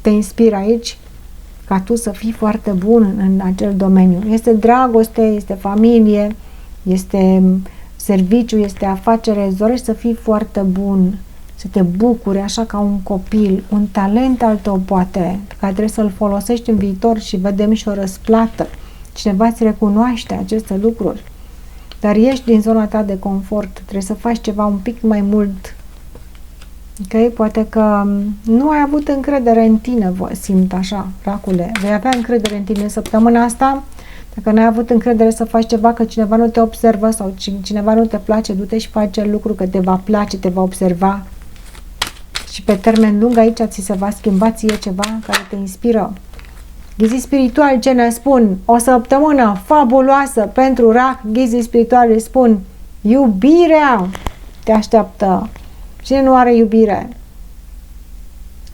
te inspiră aici ca tu să fii foarte bun în acel domeniu. Este dragoste, este familie, este serviciu, este afacere, îți dorești să fii foarte bun, să te bucuri așa ca un copil, un talent al tău poate, care trebuie să-l folosești în viitor și vedem și o răsplată. Cineva îți recunoaște aceste lucruri. Dar ești din zona ta de confort, trebuie să faci ceva un pic mai mult. Ok? Poate că nu ai avut încredere în tine, simt așa, racule. Vei avea încredere în tine săptămâna asta. Dacă n-ai avut încredere să faci ceva, că cineva nu te observă sau cineva nu te place, du-te și faci acel lucru, că te va place, te va observa. Și pe termen lung aici ți se va schimba ție ceva care te inspiră. Ghizii spirituali ce ne spun? O săptămână fabuloasă pentru rac. Ghizii spirituali spun iubirea te așteaptă. Cine nu are iubire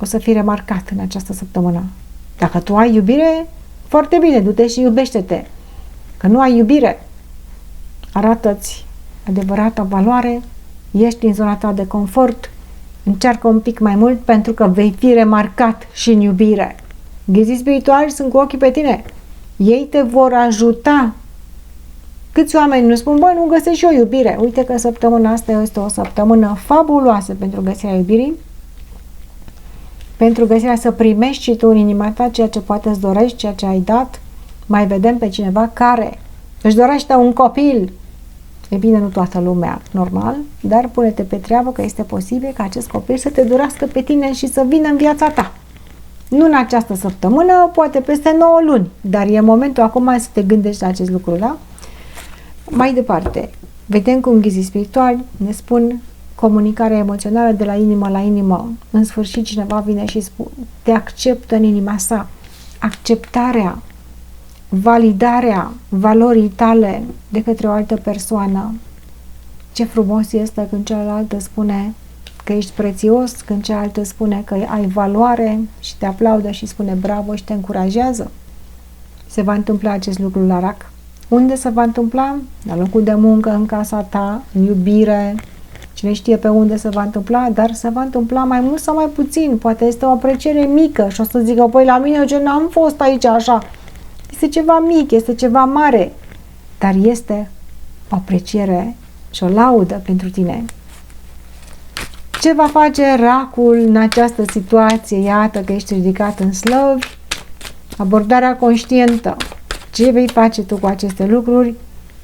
o să fii remarcat în această săptămână. Dacă tu ai iubire, foarte bine, du-te și iubește-te. Că nu ai iubire, arată-ți adevărata valoare, ești în zona ta de confort, încearcă un pic mai mult pentru că vei fi remarcat și în iubire. Ghizii spirituali sunt cu ochii pe tine. Ei te vor ajuta. Câți oameni nu spun, băi, nu găsesc și o iubire. Uite că săptămâna asta este o săptămână fabuloasă pentru găsirea iubirii, pentru găsirea să primești și tu în inima ta ceea ce poate îți dorești, ceea ce ai dat. Mai vedem pe cineva care își dorește un copil. E bine, nu toată lumea, normal, dar pune-te pe treabă că este posibil ca acest copil să te dorească pe tine și să vină în viața ta. Nu în această săptămână, poate peste 9 luni, dar e momentul acum să te gândești la acest lucru, da? Mai departe, vedem cum ghizii spirituali ne spun comunicarea emoțională de la inimă la inimă. În sfârșit cineva vine și spune, te acceptă în inima sa. Acceptarea, validarea valorii tale de către o altă persoană. Ce frumos este când celălalt spune că ești prețios, când cealaltă spune că ai valoare și te aplaudă și spune bravo și te încurajează. Se va întâmpla acest lucru la RAC. Unde se va întâmpla? La locul de muncă, în casa ta, în iubire. Cine știe pe unde se va întâmpla, dar se va întâmpla mai mult sau mai puțin. Poate este o apreciere mică și o să zică, păi la mine eu n-am fost aici așa. Este ceva mic, este ceva mare, dar este o apreciere și o laudă pentru tine. Ce va face racul în această situație? Iată că ești ridicat în slăvi. Abordarea conștientă. Ce vei face tu cu aceste lucruri?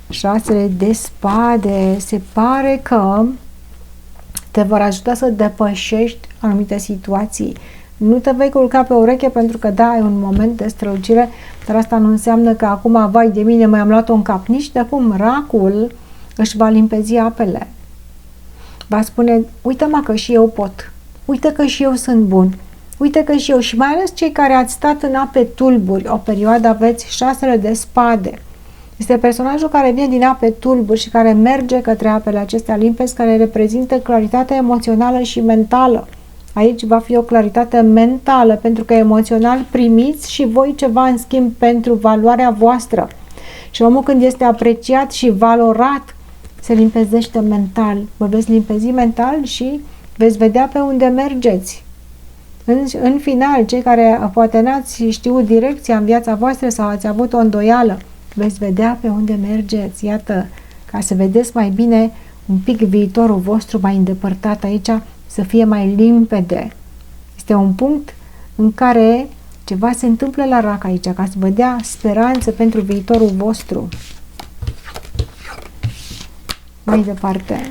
6 de spade. Se pare că te vor ajuta să depășești anumite situații. Nu te vei culca pe ureche pentru că da, ai un moment de strălucire, dar asta nu înseamnă că acum, vai de mine, mai am luat-o în cap. Nici de cum. Racul își va limpezi apele. Va spune, uite-mă că și eu pot. Uite că și eu sunt bun. Uite că și eu, și mai ales cei care ați stat în ape tulburi, o perioadă aveți 6 de spade. Este personajul care vine din ape tulburi și care merge către apele acestea limpezi, care reprezintă claritatea emoțională și mentală. Aici va fi o claritate mentală, pentru că emoțional primiți și voi ceva în schimb pentru valoarea voastră. Și omul când este apreciat și valorat, se limpezește mental. Vă veți limpezi mental și veți vedea pe unde mergeți. În final, cei care poate n-ați știut direcția în viața voastră sau ați avut o îndoială, veți vedea pe unde mergeți. Iată, ca să vedeți mai bine un pic viitorul vostru mai îndepărtat aici, să fie mai limpede. Este un punct în care ceva se întâmplă la RAC aici, ca să vă dea speranță pentru viitorul vostru. Mai departe.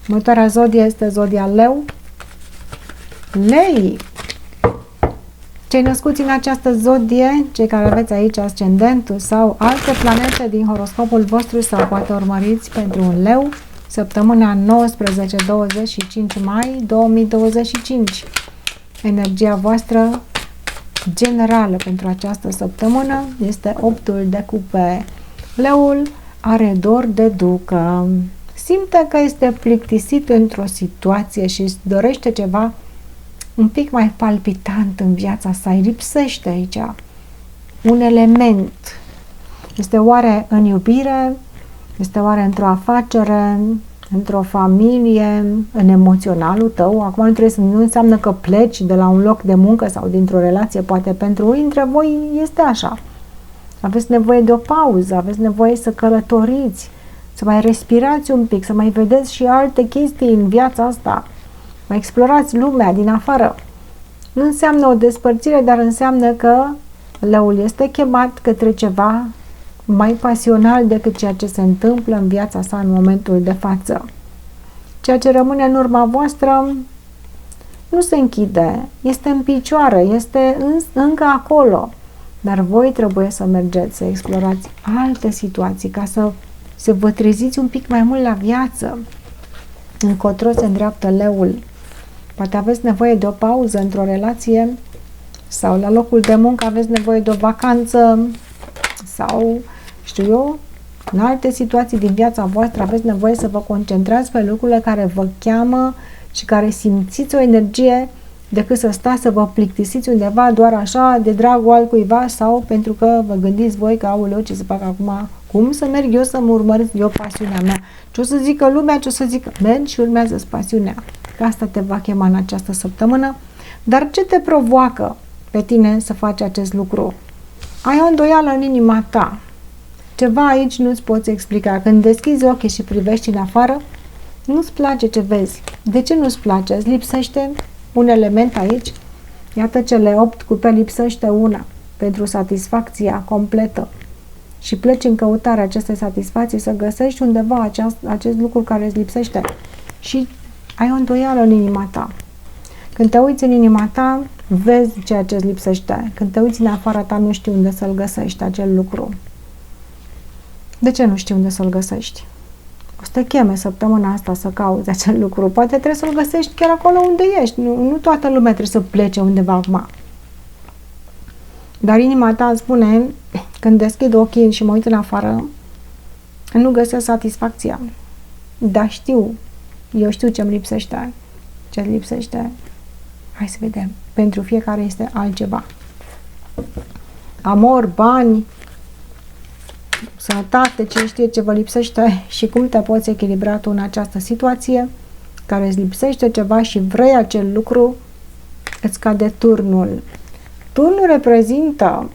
Următoarea zodie este zodia Leu. Lei. Cei născuți în această zodie, cei care aveți aici ascendentul sau alte planete din horoscopul vostru, sau poate urmăriți pentru un Leu, săptămâna 19-25 mai 2025. Energia voastră generală pentru această săptămână este 8-ul de cupe. Leul are dor de ducă. Simte că este plictisit într-o situație și îți dorește ceva un pic mai palpitant în viața sa. Îi lipsește aici un element. Este oare în iubire? Este oare într-o afacere? Într-o familie? În emoționalul tău? Acum nu înseamnă că pleci de la un loc de muncă sau dintr-o relație. Poate pentru unii dintre voi este așa. Aveți nevoie de o pauză, aveți nevoie să călătoriți, să mai respirați un pic, să mai vedeți și alte chestii în viața asta. Mai explorați lumea din afară. Nu înseamnă o despărțire, dar înseamnă că Leul este chemat către ceva mai pasional decât ceea ce se întâmplă în viața sa în momentul de față. Ceea ce rămâne în urma voastră nu se închide, este în picioare, este încă acolo. Dar voi trebuie să mergeți, să explorați alte situații ca să vă treziți un pic mai mult la viață. Încotro se îndreaptă Leul. Poate aveți nevoie de o pauză într-o relație sau la locul de muncă aveți nevoie de o vacanță sau, știu eu, în alte situații din viața voastră aveți nevoie să vă concentrați pe lucrurile care vă cheamă și care simțiți o energie, decât să stați să vă plictisiți undeva doar așa de dragul altcuiva sau pentru că vă gândiți voi că aoleu, ce să fac acum, cum să merg eu să-mi urmăresc eu pasiunea mea, ce o să zică lumea, ce o să zică, mergi și urmează-ți pasiunea, că asta te va chema în această săptămână. Dar ce te provoacă pe tine să faci acest lucru? Ai o îndoială în inima ta, ceva aici nu-ți poți explica. Când deschizi ochii și privești în afară, nu-ți place ce vezi. De ce nu-ți place? Îți lipsește un element aici. Iată, cele 8 cupe, lipsește una pentru satisfacția completă. Și pleci în căutarea acestei satisfacții să găsești undeva acest lucru care îți lipsește. Și ai o îndoială în inima ta. Când te uiți în inima ta, vezi ceea ce îți lipsește. Când te uiți în afara ta, nu știi unde să-l găsești, acel lucru. De ce nu știi unde să-l găsești? O să te cheme săptămâna asta să cauți acel lucru. Poate trebuie să-l găsești chiar acolo unde ești. Nu toată lumea trebuie să plece undeva acum. Dar inima ta îmi spune, când deschid ochii și mă uit în afară, nu găsesc satisfacția. Dar eu știu ce-mi lipsește. Ce-mi lipsește? Hai să vedem. Pentru fiecare este altceva. Amor, bani, sănătate, ce știe ce vă lipsește și cum te poți echilibra tu în această situație care îți lipsește ceva și vrei acel lucru, îți cade turnul. Turnul reprezintă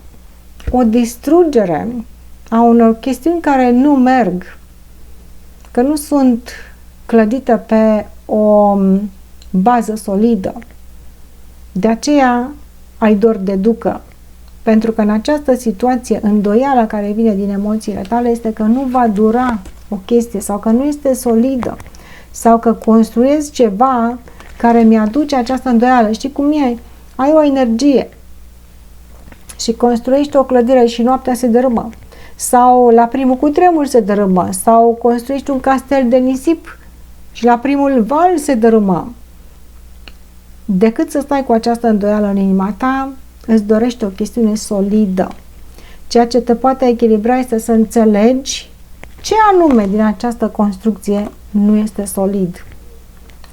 o distrugere a unor chestiuni care nu merg, că nu sunt clădite pe o bază solidă. De aceea ai dor de ducă. Pentru că în această situație, îndoiala care vine din emoțiile tale este că nu va dura o chestie sau că nu este solidă sau că construiesc ceva care mi-aduce această îndoială. Știi cum e? Ai o energie și construiești o clădire și noaptea se dărâmă sau la primul cutremur se dărâmă sau construiești un castel de nisip și la primul val se dărâmă. Decât să stai cu această îndoială în inima ta, îți dorești o chestiune solidă. Ceea ce te poate echilibra este să înțelegi ce anume din această construcție nu este solid.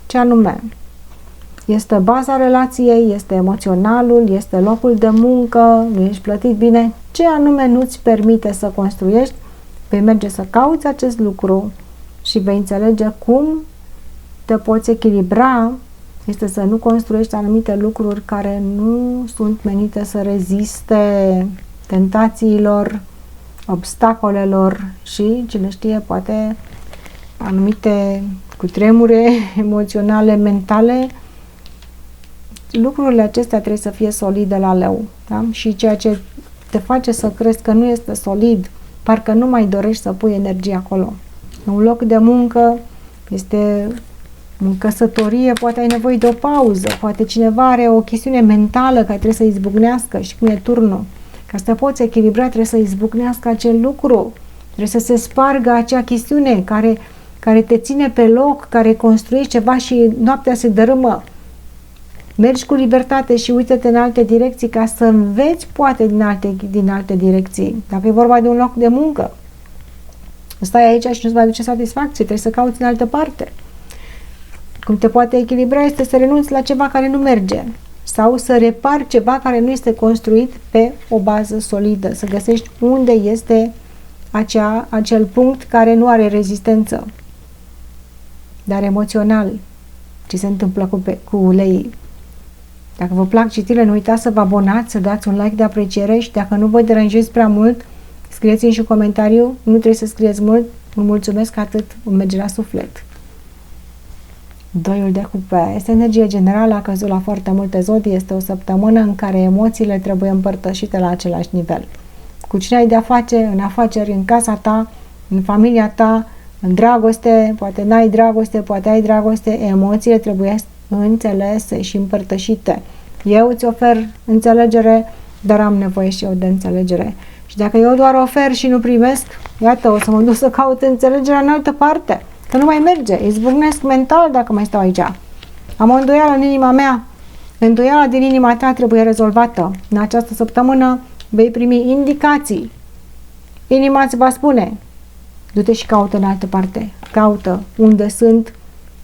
Ce anume? Este baza relației, este emoționalul, este locul de muncă, nu ești plătit bine. Ce anume nu-ți permite să construiești? Vei merge să cauți acest lucru și vei înțelege cum te poți echilibra. Este să nu construiești anumite lucruri care nu sunt menite să reziste tentațiilor, obstacolelor și, cine știe, poate anumite cutremure emoționale, mentale. Lucrurile acestea trebuie să fie solide la leu. Da? Și ceea ce te face să crezi că nu este solid, parcă nu mai dorești să pui energie acolo. Un loc de muncă este... În căsătorie poate ai nevoie de o pauză, poate cineva are o chestiune mentală care trebuie să izbucnească și cum e turnul. Ca să te poți echilibra trebuie să izbucnească acel lucru, trebuie să se spargă acea chestiune care te ține pe loc, care construiești ceva și noaptea se dărâmă. Mergi cu libertate și uită-te în alte direcții ca să înveți poate din alte direcții. Dacă e vorba de un loc de muncă, stai aici și nu-ți mai aduce satisfacție, trebuie să cauți în altă parte. Cum te poate echilibra este să renunți la ceva care nu merge sau să repari ceva care nu este construit pe o bază solidă, să găsești unde este acel punct care nu are rezistență, dar emoțional. Ce se întâmplă cu leii? Dacă vă plac citirile, nu uitați să vă abonați, să dați un like de apreciere și dacă nu vă deranjezi prea mult, scrieți-mi și un comentariu, nu trebuie să scrieți mult, îmi mulțumesc atât, îmi merge la suflet. Doiul de cupe. Este energie generală, a căzut la foarte multe zodii, este o săptămână în care emoțiile trebuie împărtășite la același nivel. Cu cine ai de-a face, în afaceri, în casa ta, în familia ta, în dragoste, poate n-ai dragoste, poate ai dragoste, emoțiile trebuie înțelese și împărtășite. Eu îți ofer înțelegere, dar am nevoie și eu de înțelegere. Și dacă eu doar ofer și nu primesc, iată, o să mă duc să caut înțelegerea în altă parte. Că nu mai merge, izbucnesc mental dacă mai stau aici. Am o îndoială în inima mea. Îndoiala din inima ta trebuie rezolvată. În această săptămână vei primi indicații. Inima îți va spune, du-te și caută în altă parte. Caută unde sunt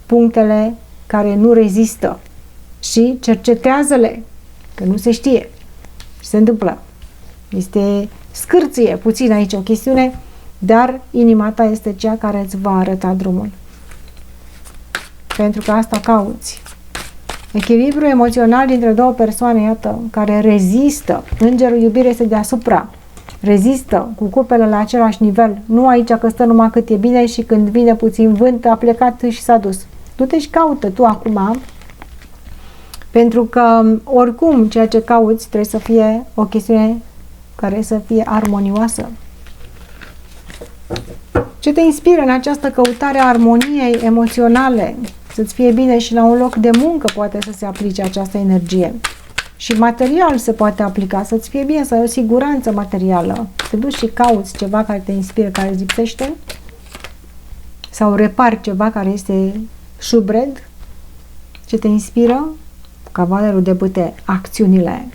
punctele care nu rezistă și cercetează-le, că nu se știe. Și se întâmplă. Este scârție puțin aici o chestiune, dar inima ta este cea care îți va arăta drumul. Pentru că asta cauți. Echilibru emoțional dintre două persoane, iată, care rezistă. Îngerul iubirii este deasupra. Rezistă cu cupele la același nivel. Nu aici că stă numai cât e bine și când vine puțin vânt a plecat și s-a dus. Du-te și caută tu acum, pentru că oricum ceea ce cauți trebuie să fie o chestiune care să fie armonioasă. Ce te inspiră în această căutare a armoniei emoționale? să-ți fie bine și la un loc de muncă poate să se aplice această energie. Și material se poate aplica, să-ți fie bine, să ai o siguranță materială. Te duci și cauți ceva care te inspiră, care îți lipsește, sau repari ceva care este șubred, ce te inspiră. Cavalerul de bâte, acțiunile.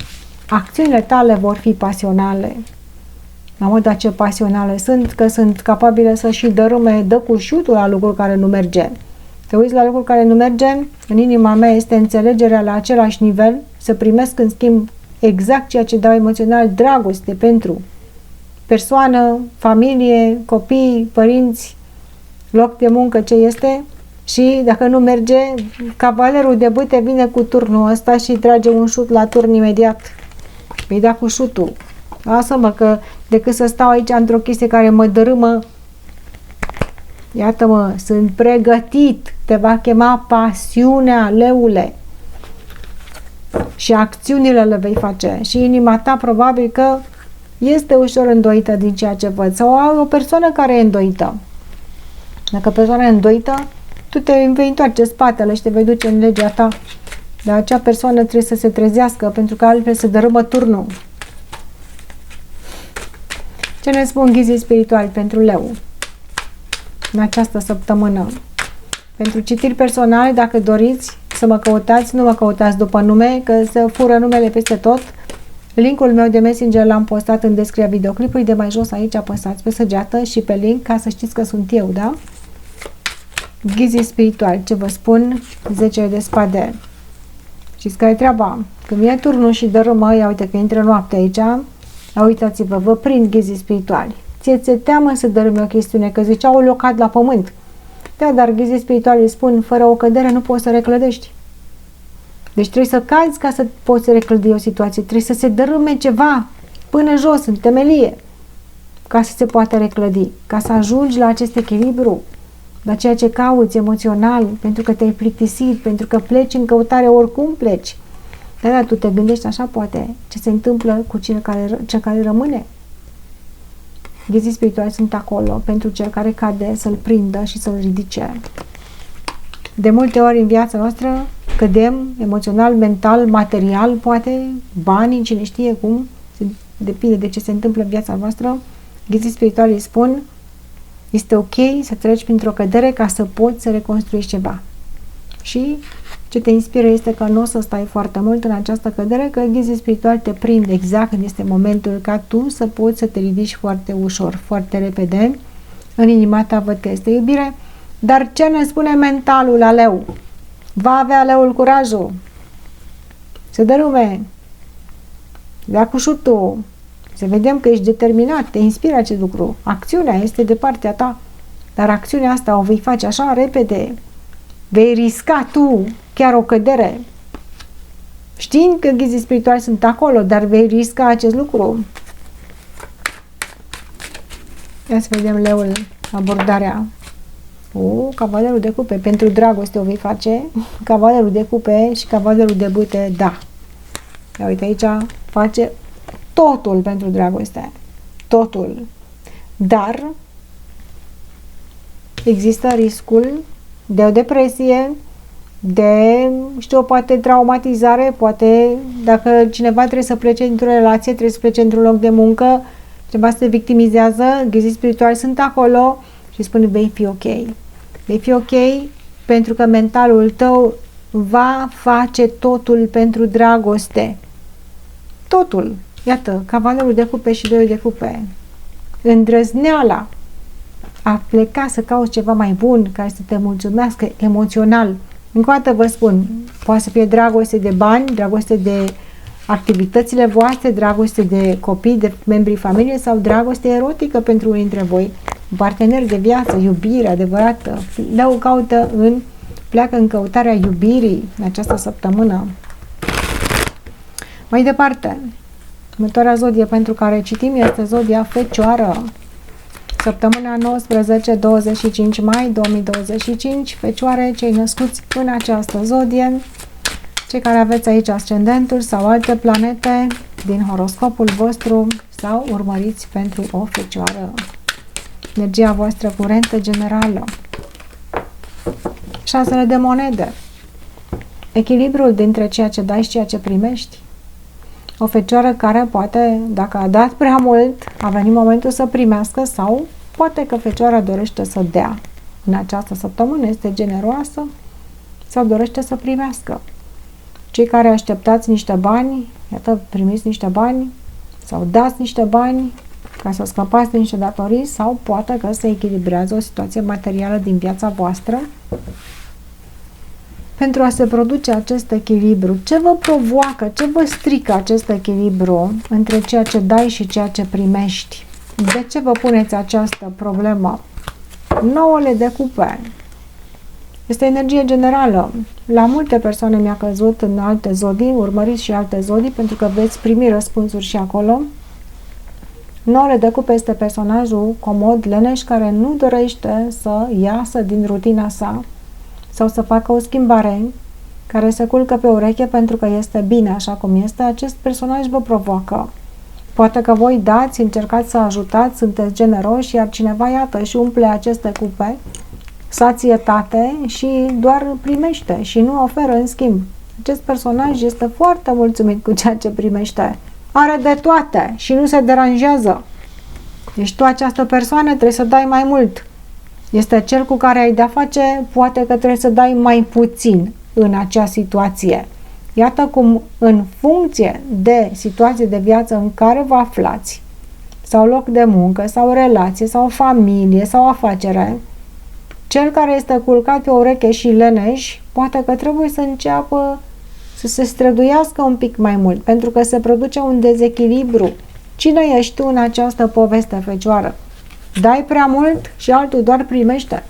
Acțiunile tale vor fi pasionale. Mamă, dar ce pasionale sunt, că sunt capabile să și dă cu șutul la lucruri care nu merge. Te uiți la lucruri care nu merge, în inima mea este înțelegerea la același nivel, să primesc în schimb exact ceea ce dau emoțional, dragoste pentru persoană, familie, copii, părinți, loc de muncă, ce este. Și dacă nu merge, cavalerul de bâte vine cu turnul ăsta și trage un șut la turn imediat. Îi da cu șutul. Lasă-mă că decât să stau aici într-o chestie care mă dărâmă, iată-mă, sunt pregătit, te va chema pasiunea, leule. Și acțiunile le vei face. Și inima ta probabil că este ușor îndoită din ceea ce văd. Sau ai o persoană care e îndoită. Dacă persoana e îndoită, tu te vei întoarce spatele și te vei duce în legea ta. Dar acea persoană trebuie să se trezească, pentru că altfel se dărâmă turnul. Ce ne spun ghizii spirituali pentru leu în această săptămână? Pentru citiri personale, dacă doriți să mă căutați, nu mă căutați după nume, că se fură numele peste tot. Linkul meu de Messenger l-am postat în descrierea videoclipului, de mai jos aici apăsați pe săgeată și pe link ca să știți că sunt eu, da? Ghizii spirituali, ce vă spun? 10 de spade. Știți care e treaba? Când vine turnul și dărâmă, ia uite că intră noapte aici, uitați-vă, vă prind ghizii spirituali. Ție-ți teamă să dărâme o chestiune, că ziceau locat la pământ. Da, dar ghizii spirituali îi spun, fără o cădere nu poți să reclădești. Deci trebuie să cazi ca să poți reclădi o situație, trebuie să se dărâme ceva până jos, în temelie, ca să se poată reclădi, ca să ajungi la acest echilibru, la ceea ce cauți emoțional, pentru că te-ai plictisit, pentru că pleci în căutare, oricum pleci. Dar tu te gândești așa, poate, ce se întâmplă cu cel care rămâne. Ghizii spirituali sunt acolo pentru cel care cade, să-l prindă și să-l ridice. De multe ori în viața noastră cădem emoțional, mental, material, poate, banii, cine știe cum, depinde de ce se întâmplă în viața noastră. Ghizii spirituali îi spun, este ok să treci printr-o cădere ca să poți să reconstruiești ceva. Și ce te inspiră este că nu o să stai foarte mult în această cădere, că ghizii spirituali te prind exact când este momentul ca tu să poți să te ridici foarte ușor, foarte repede. În inima ta văd că este iubire, dar ce ne spune mentalul la leu? Va avea leul curajul să dărume, dea cu șutul, să vedem că ești determinat, te inspiră acest lucru. Acțiunea este de partea ta, dar acțiunea asta o vei face așa repede, vei risca tu chiar o cădere, știind că ghizii spirituali sunt acolo, dar vei risca acest lucru. Ia să vedem leul, abordarea. Cavalerul de cupe, pentru dragoste o vei face, cavalerul de cupe și cavalerul de bâte, da. Ia uite aici, face totul pentru dragoste, totul. Dar există riscul de o depresie, de, poate traumatizare, poate dacă cineva trebuie să plece într-o relație, trebuie să plece într-un loc de muncă, cineva se victimizează, ghizii spirituali sunt acolo și spune vei fi ok. Vei fi ok pentru că mentalul tău va face totul pentru dragoste. Totul. Iată, cavalerul de cupe și doi de cupe. Îndrăzneala a pleca să cauți ceva mai bun, care să te mulțumească emoțional. Încă o dată vă spun, poate să fie dragoste de bani, dragoste de activitățile voastre, dragoste de copii, de membrii familiei sau dragoste erotică pentru unii dintre voi. Parteneri de viață, iubire adevărată. Pleacă în căutarea iubirii în această săptămână. Mai departe, următoarea zodie pentru care citim este zodia Fecioară. Săptămâna 19-25 mai 2025, Fecioare, cei născuți în această zodie, cei care aveți aici ascendentul sau alte planete din horoscopul vostru sau urmăriți pentru o Fecioară. Energia voastră curentă generală. șasele de monede. Echilibrul dintre ceea ce dai și ceea ce primești. O fecioară care poate, dacă a dat prea mult, a venit momentul să primească sau poate că fecioara dorește să dea. În această săptămână este generoasă sau dorește să primească. Cei care așteptați niște bani, iată, primiți niște bani sau dați niște bani ca să scăpați de niște datorii sau poate că se echilibrează o situație materială din viața voastră. Pentru a se produce acest echilibru, ce vă provoacă, ce vă strică acest echilibru între ceea ce dai și ceea ce primești? De ce vă puneți această problemă? Nouăle de cupe. Este energie generală. La multe persoane mi-a căzut în alte zodii, urmăriți și alte zodii, pentru că veți primi răspunsuri și acolo. Nouăle de cupe este personajul comod, leneș, care nu dorește să iasă din rutina sa sau să facă o schimbare, care se culcă pe ureche pentru că este bine așa cum este. Acest personaj vă provoacă. Poate că voi dați, încercați să ajutați, sunteți generoși, iar cineva, iată, și umple aceste cupe, sațietate și doar primește și nu oferă în schimb. Acest personaj este foarte mulțumit cu ceea ce primește. Are de toate și nu se deranjează. Deci tu, această persoană, trebuie să dai mai mult. Este cel cu care ai de-a face, poate că trebuie să dai mai puțin în acea situație. Iată cum, în funcție de situație de viață în care vă aflați, sau loc de muncă, sau relație, sau familie, sau afacere, cel care este culcat pe ureche și leneș, poate că trebuie să înceapă să se străduiască un pic mai mult, pentru că se produce un dezechilibru. Cine ești tu în această poveste, fecioară? Dai prea mult și altul doar primește.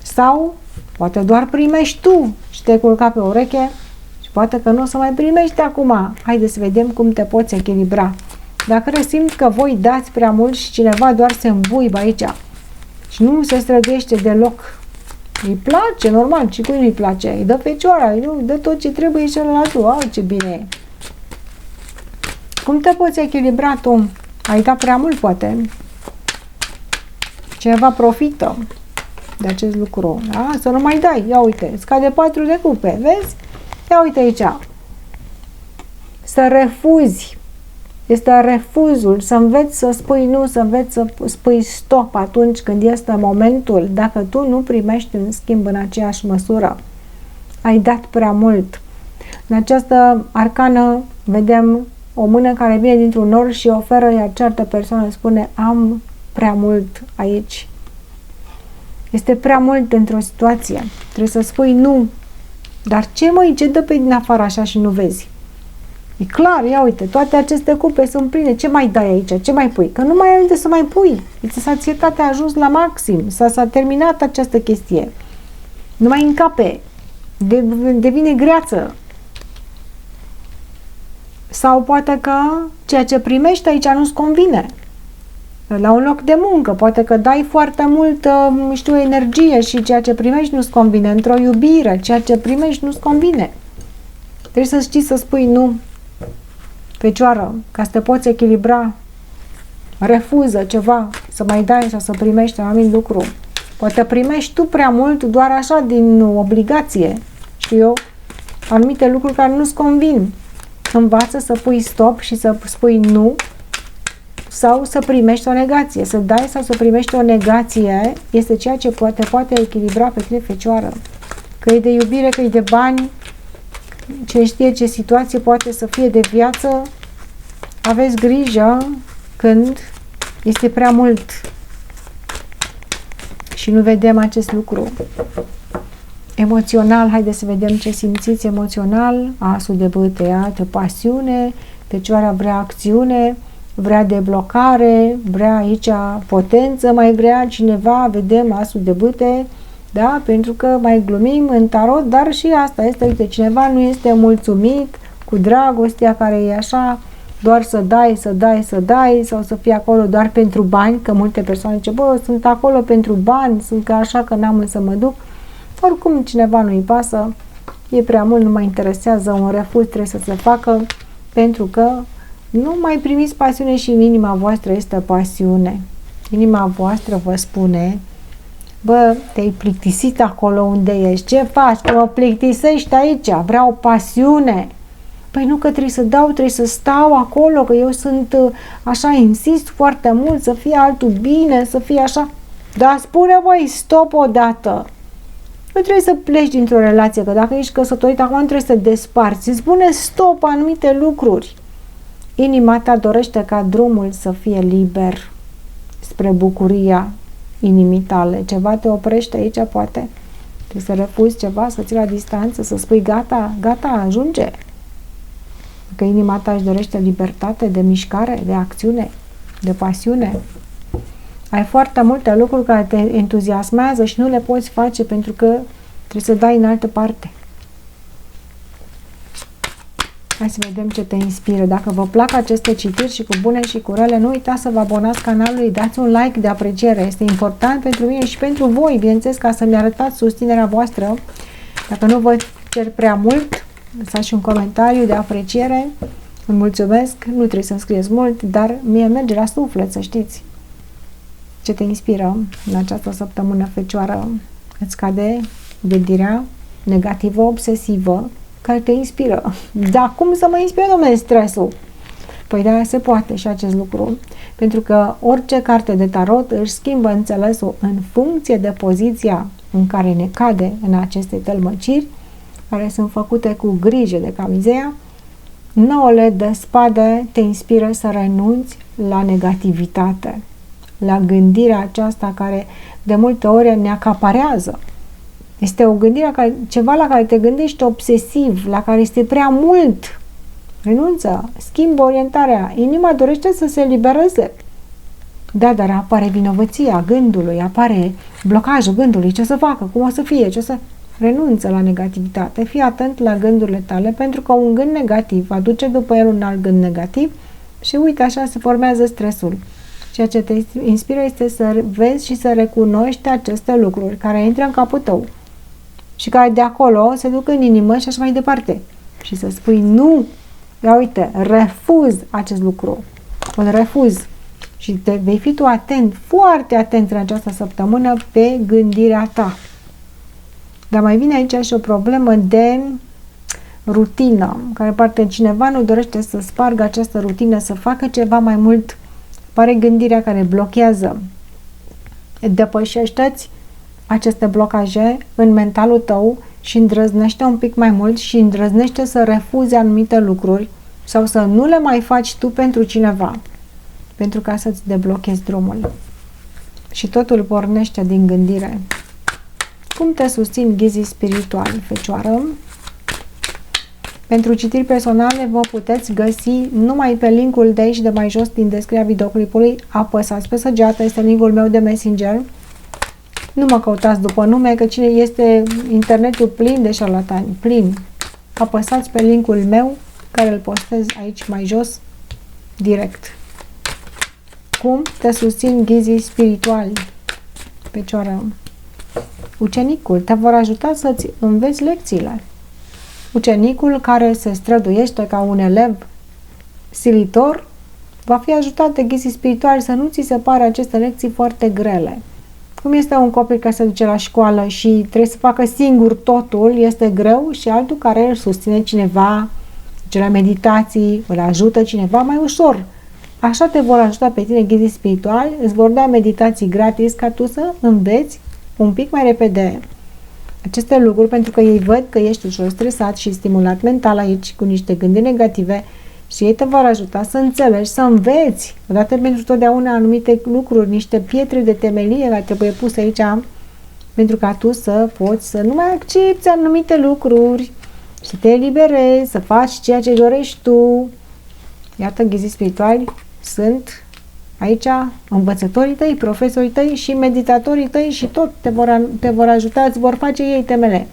Sau poate doar primești tu și te-ai culcat pe ureche și poate că nu o să mai primești acum. Haide să vedem cum te poți echilibra. Dacă resimți că voi dați prea mult și cineva doar se îmbuibă aici și nu se străduiește deloc, îi place, normal, și cui nu-i place? Îi dă fecioara, îi dă tot ce trebuie celălaltul. Ce bine e! Cum te poți echilibra tu? Ai dat prea mult, poate. Cineva profită de acest lucru. Da? Să nu mai dai. Ia uite, scade 4 de cupe. Vezi? Ia uite aici. Să refuzi. Este refuzul. Să înveți să spui nu, să înveți să spui stop atunci când este momentul. Dacă tu nu primești în schimb în aceeași măsură, ai dat prea mult. În această arcană vedem o mână care vine dintr-un nor și oferă, iar cealaltă persoană spune am prea mult aici. Este prea mult într-o situație. Trebuie să spui nu. Dar ce dă pe din afară așa și nu vezi? E clar, ia uite, toate aceste cupe sunt pline. Ce mai dai aici? Ce mai pui? Că nu mai ai unde să mai pui. Sațietatea a ajuns la maxim. S-a terminat această chestie. Nu mai încape. Devine greață. Sau poate că ceea ce primești aici nu-ți convine. La un loc de muncă, poate că dai foarte mult, energie și ceea ce primești nu-ți convine. Într-o iubire, ceea ce primești nu-ți convine. Trebuie să știi să spui nu. Fecioară, ca să te poți echilibra, refuză ceva, să mai dai sau să primești un anumit lucru. Poate primești tu prea mult doar așa din obligație, știu eu, anumite lucruri care nu-ți convin. Învață să pui stop și să spui nu sau să primești o negație. Să dai sau să primești o negație este ceea ce poate echilibra pe tine, fecioară. Că e de iubire, că e de bani, cine știe ce situație poate să fie de viață, aveți grijă când este prea mult și nu vedem acest lucru. Emoțional, haideți să vedem ce simțiți emoțional. Asul de bâte, iată, pasiune, fecioara vrea acțiune, vrea deblocare, vrea aici potență, mai vrea cineva, vedem asul de bâte, da, pentru că mai glumim în tarot, dar și asta este, uite, cineva nu este mulțumit cu dragostea care e așa, doar să dai sau să fie acolo doar pentru bani, că multe persoane zice, bă, sunt acolo pentru bani, sunt ca așa că n-am unde să mă duc. Oricum cineva nu-i pasă, e prea mult, nu mai interesează, un refuz trebuie să se facă, pentru că nu mai primiți pasiune și în inima voastră este pasiune. Inima voastră vă spune, Bă, te-ai plictisit acolo unde ești. Ce faci? Că mă plictisești aici. Vreau pasiune. Păi nu că trebuie să dau, trebuie să stau acolo, că eu sunt așa, insist foarte mult să fie altul bine, să fie așa. Dar spune, băi, stop odată. Nu trebuie să pleci dintr-o relație, că dacă ești căsătorit, acum nu trebuie să te desparți. Îți spune stop anumite lucruri. Inima ta dorește ca drumul să fie liber spre bucuria inimii tale. Ceva te oprește aici, poate. Trebuie să refuzi ceva, să ții la distanță, să spui gata, gata, ajunge. Că inima ta își dorește libertate de mișcare, de acțiune, de pasiune. Ai foarte multe lucruri care te entuziasmează și nu le poți face pentru că trebuie să dai în altă parte. Hai să vedem ce te inspiră. Dacă vă plac aceste citiri și cu bune și cu rele, nu uitați să vă abonați canalului, dați un like de apreciere. Este important pentru mine și pentru voi, bineînțeles, ca să-mi arătați susținerea voastră. Dacă nu vă cer prea mult, lăsați și un comentariu de apreciere. Îmi mulțumesc, nu trebuie să-mi scrieți mult, dar mie merge la suflet, să știți. Ce te inspiră în această săptămână, Fecioară? Îți cade gândirea negativă, obsesivă, care te inspiră. Dar cum să mă inspire, domnule, stresul? Păi de-aia se poate și acest lucru. Pentru că orice carte de tarot își schimbă înțelesul în funcție de poziția în care ne cade în aceste tălmăciri, care sunt făcute cu grijă de camizeia. Nouăle de spade te inspiră să renunți la negativitate, la gândirea aceasta care de multe ori ne acaparează. Este o gândire, ceva la care te gândești obsesiv, la care este prea mult. Renunță, schimbă orientarea. Inima dorește să se elibereze. Da, dar apare vinovăția gândului, apare blocajul gândului. Ce să facă? Cum o să fie? Ce să... Renunță la negativitate. Fii atent la gândurile tale, pentru că un gând negativ aduce după el un alt gând negativ și uite, așa se formează stresul. Ceea ce te inspiră este să vezi și să recunoști aceste lucruri care intră în capul tău și care de acolo se duc în inimă și așa mai departe. Și să spui nu, ia uite, refuz acest lucru. Îl refuz. Și te vei fi tu atent, foarte atent în această săptămână pe gândirea ta. Dar mai vine aici și o problemă de rutină, care parte cineva nu dorește să spargă această rutină, să facă ceva mai mult. Pare gândirea care blochează. Depășește-ți aceste blocaje în mentalul tău și îndrăznește un pic mai mult și îndrăznește să refuzi anumite lucruri sau să nu le mai faci tu pentru cineva, pentru ca să-ți deblochezi drumul. Și totul pornește din gândire. Cum te susțin ghizii spirituali, Fecioară? Pentru citiri personale vă puteți găsi numai pe linkul de aici, de mai jos, din descrierea videoclipului. Apăsați pe săgeată, este linkul meu de Messenger. Nu mă căutați după nume, că cine este internetul plin de șarlatani, plin. Apăsați pe linkul meu, care îl postez aici mai jos, direct. Cum te susțin ghizii spirituali, Fecioară? Ucenicul te vor ajuta să-ți înveți lecțiile. Ucenicul care se străduiește ca un elev silitor va fi ajutat de ghizii spirituali să nu ți se pare aceste lecții foarte grele. Cum este un copil care se duce la școală și trebuie să facă singur totul, este greu, și altul care îl susține cineva, duce la meditații, îl ajută cineva mai ușor. Așa te vor ajuta pe tine ghizii spirituali, îți vor da meditații gratis ca tu să înveți un pic mai repede aceste lucruri, pentru că ei văd că ești ușor stresat și stimulat mental aici cu niște gândiri negative și ei te vor ajuta să înțelegi, să înveți odată pentru totdeauna anumite lucruri, niște pietre de temelie care trebuie puse aici pentru ca tu să poți să nu mai accepti anumite lucruri, să te eliberezi, să faci ceea ce dorești tu. Iată, ghizii spirituali sunt aici învățătorii tăi, profesorii tăi și meditatorii tăi și tot te vor ajuta, îți vor face ei temele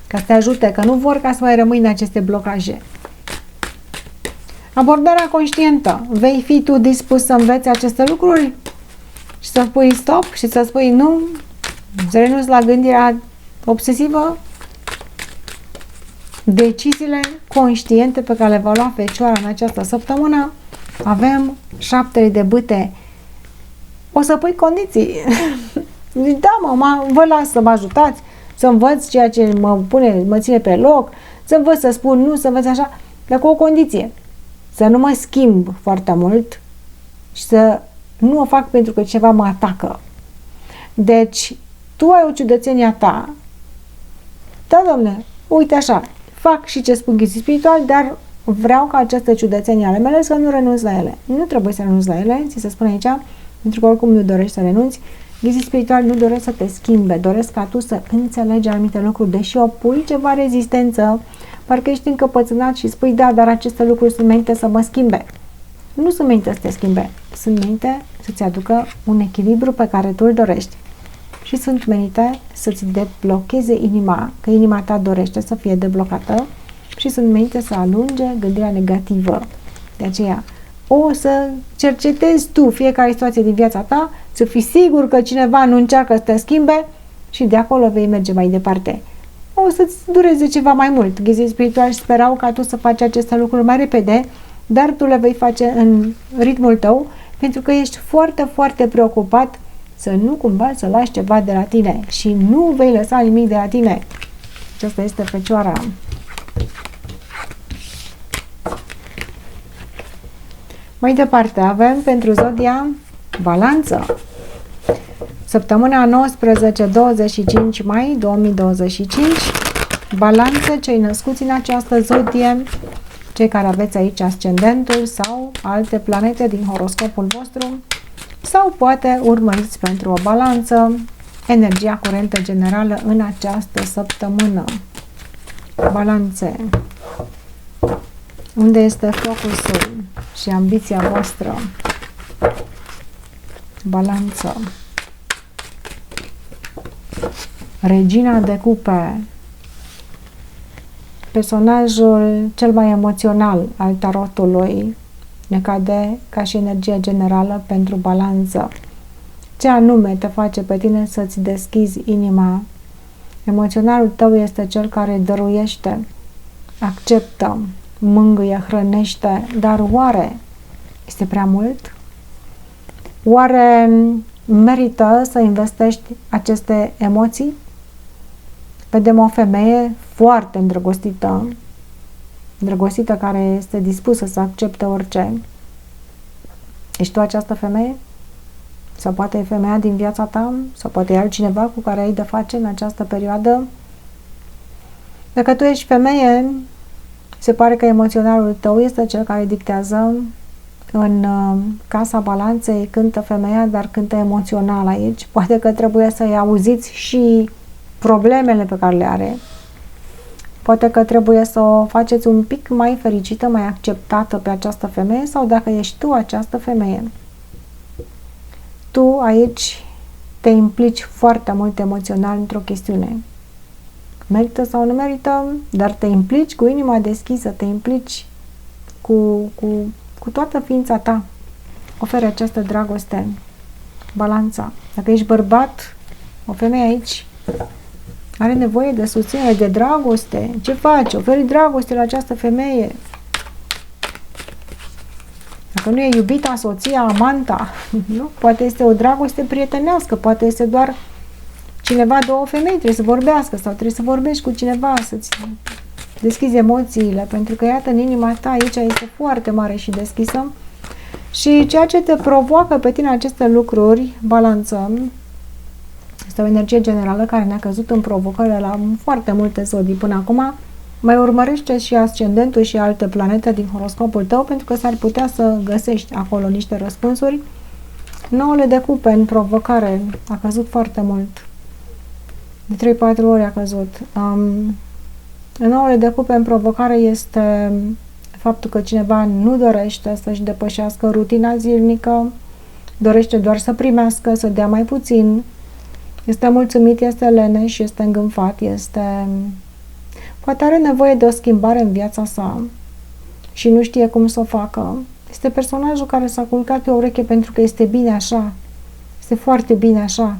ca să te ajute, că nu vor ca să mai rămâi în aceste blocaje. Abordarea conștientă. Vei fi tu dispus să înveți aceste lucruri și să spui stop și să spui nu, să renunți la gândirea obsesivă? Deciziile conștiente pe care le va lua Fecioara în această săptămână. Avem 7 de bâte. O să pui condiții. Zic, da, mama, vă las să mă ajutați, să învăț ceea ce mă ține pe loc, să învăț să spun nu, să învăț așa, dar cu o condiție, să nu mă schimb foarte mult și să nu o fac pentru că ceva mă atacă. Deci, tu ai o ciudățenie a ta, da, domne, uite așa, fac și ce spun ghizii spiritual, dar vreau ca această ciudățenie ale mele să nu renunț la ele. Nu trebuie să renunț la ele, ți se spune aici, pentru că oricum nu dorești să renunți. Ghizii spiritual nu doresc să te schimbe, doresc ca tu să înțelegi anumite lucruri, deși opui ceva rezistență, parcă ești încăpățânat și spui, da, dar aceste lucruri sunt menite să mă schimbe. Nu sunt menite să te schimbe, sunt menite să-ți aducă un echilibru pe care tu îl dorești. Și sunt menite să-ți deblocheze inima, că inima ta dorește să fie deblocată, și sunt menite să alunge gândirea negativă. De aceea, o să cercetezi tu fiecare situație din viața ta, să fii sigur că cineva nu încearcă să te schimbe și de acolo vei merge mai departe. O să-ți dureze ceva mai mult. Ghizii spirituali sperau ca tu să faci aceste lucruri mai repede, dar tu le vei face în ritmul tău, pentru că ești foarte, foarte preocupat să nu cumva să lași ceva de la tine și nu vei lăsa nimic de la tine. Aceasta este Fecioara. Mai departe avem pentru zodia Balanță. Săptămâna 19-25 mai 2025. Balanță, cei născuți în această zodie, cei care aveți aici ascendentul sau alte planete din horoscopul vostru, sau poate urmăriți pentru o balanță energia curentă generală în această săptămână. Balanțe. Unde este focusul și ambiția voastră? Balanță. Regina de cupe. Personajul cel mai emoțional al tarotului ne cade ca și energie generală pentru balanță. Ce anume te face pe tine să-ți deschizi inima? Emoționalul tău este cel care dăruiește, acceptă, mângâie, hrănește, dar oare este prea mult? Oare merită să investești aceste emoții? Vedem o femeie foarte îndrăgostită care este dispusă să accepte orice. Ești tu această femeie? Sau poate e femeia din viața ta? Sau poate e altcineva cu care ai de face în această perioadă? Dacă tu ești femeie, se pare că emoționalul tău este cel care dictează. În casa balanței cântă femeia, dar cântă emoțional aici. Poate că trebuie să-i auziți și problemele pe care le are. Poate că trebuie să o faceți un pic mai fericită, mai acceptată pe această femeie, sau dacă ești tu această femeie. Tu aici te implici foarte mult emoțional într-o chestiune. Merită sau nu merită, dar te implici cu inima deschisă, te implici cu toată ființa ta. Oferi această dragoste. Balanța. Dacă ești bărbat, o femeie aici are nevoie de susținere, de dragoste. Ce faci? Oferi dragoste la această femeie. Dacă nu e iubita, soția, amanta, nu? Poate este o dragoste prietenească, poate este doar cineva, două femei, trebuie să vorbească sau trebuie să vorbești cu cineva, să-ți deschizi emoțiile, pentru că iată, în inima ta aici este foarte mare și deschisă și ceea ce te provoacă pe tine aceste lucruri, balanță, este o energie generală care ne-a căzut în provocările la foarte multe zodii până acum. Mai urmărește și ascendentul și alte planete din horoscopul tău, pentru că s-ar putea să găsești acolo niște răspunsuri. Nouăle de cupe în provocare a căzut foarte mult. De 3-4 ori a căzut. Nouăle de cupe în provocare este faptul că cineva nu dorește să-și depășească rutina zilnică, dorește doar să primească, să dea mai puțin, este mulțumit, este leneș, este îngânfat, poate are nevoie de o schimbare în viața sa și nu știe cum să o facă. Este personajul care s-a culcat pe o ureche pentru că este bine așa. Este foarte bine așa.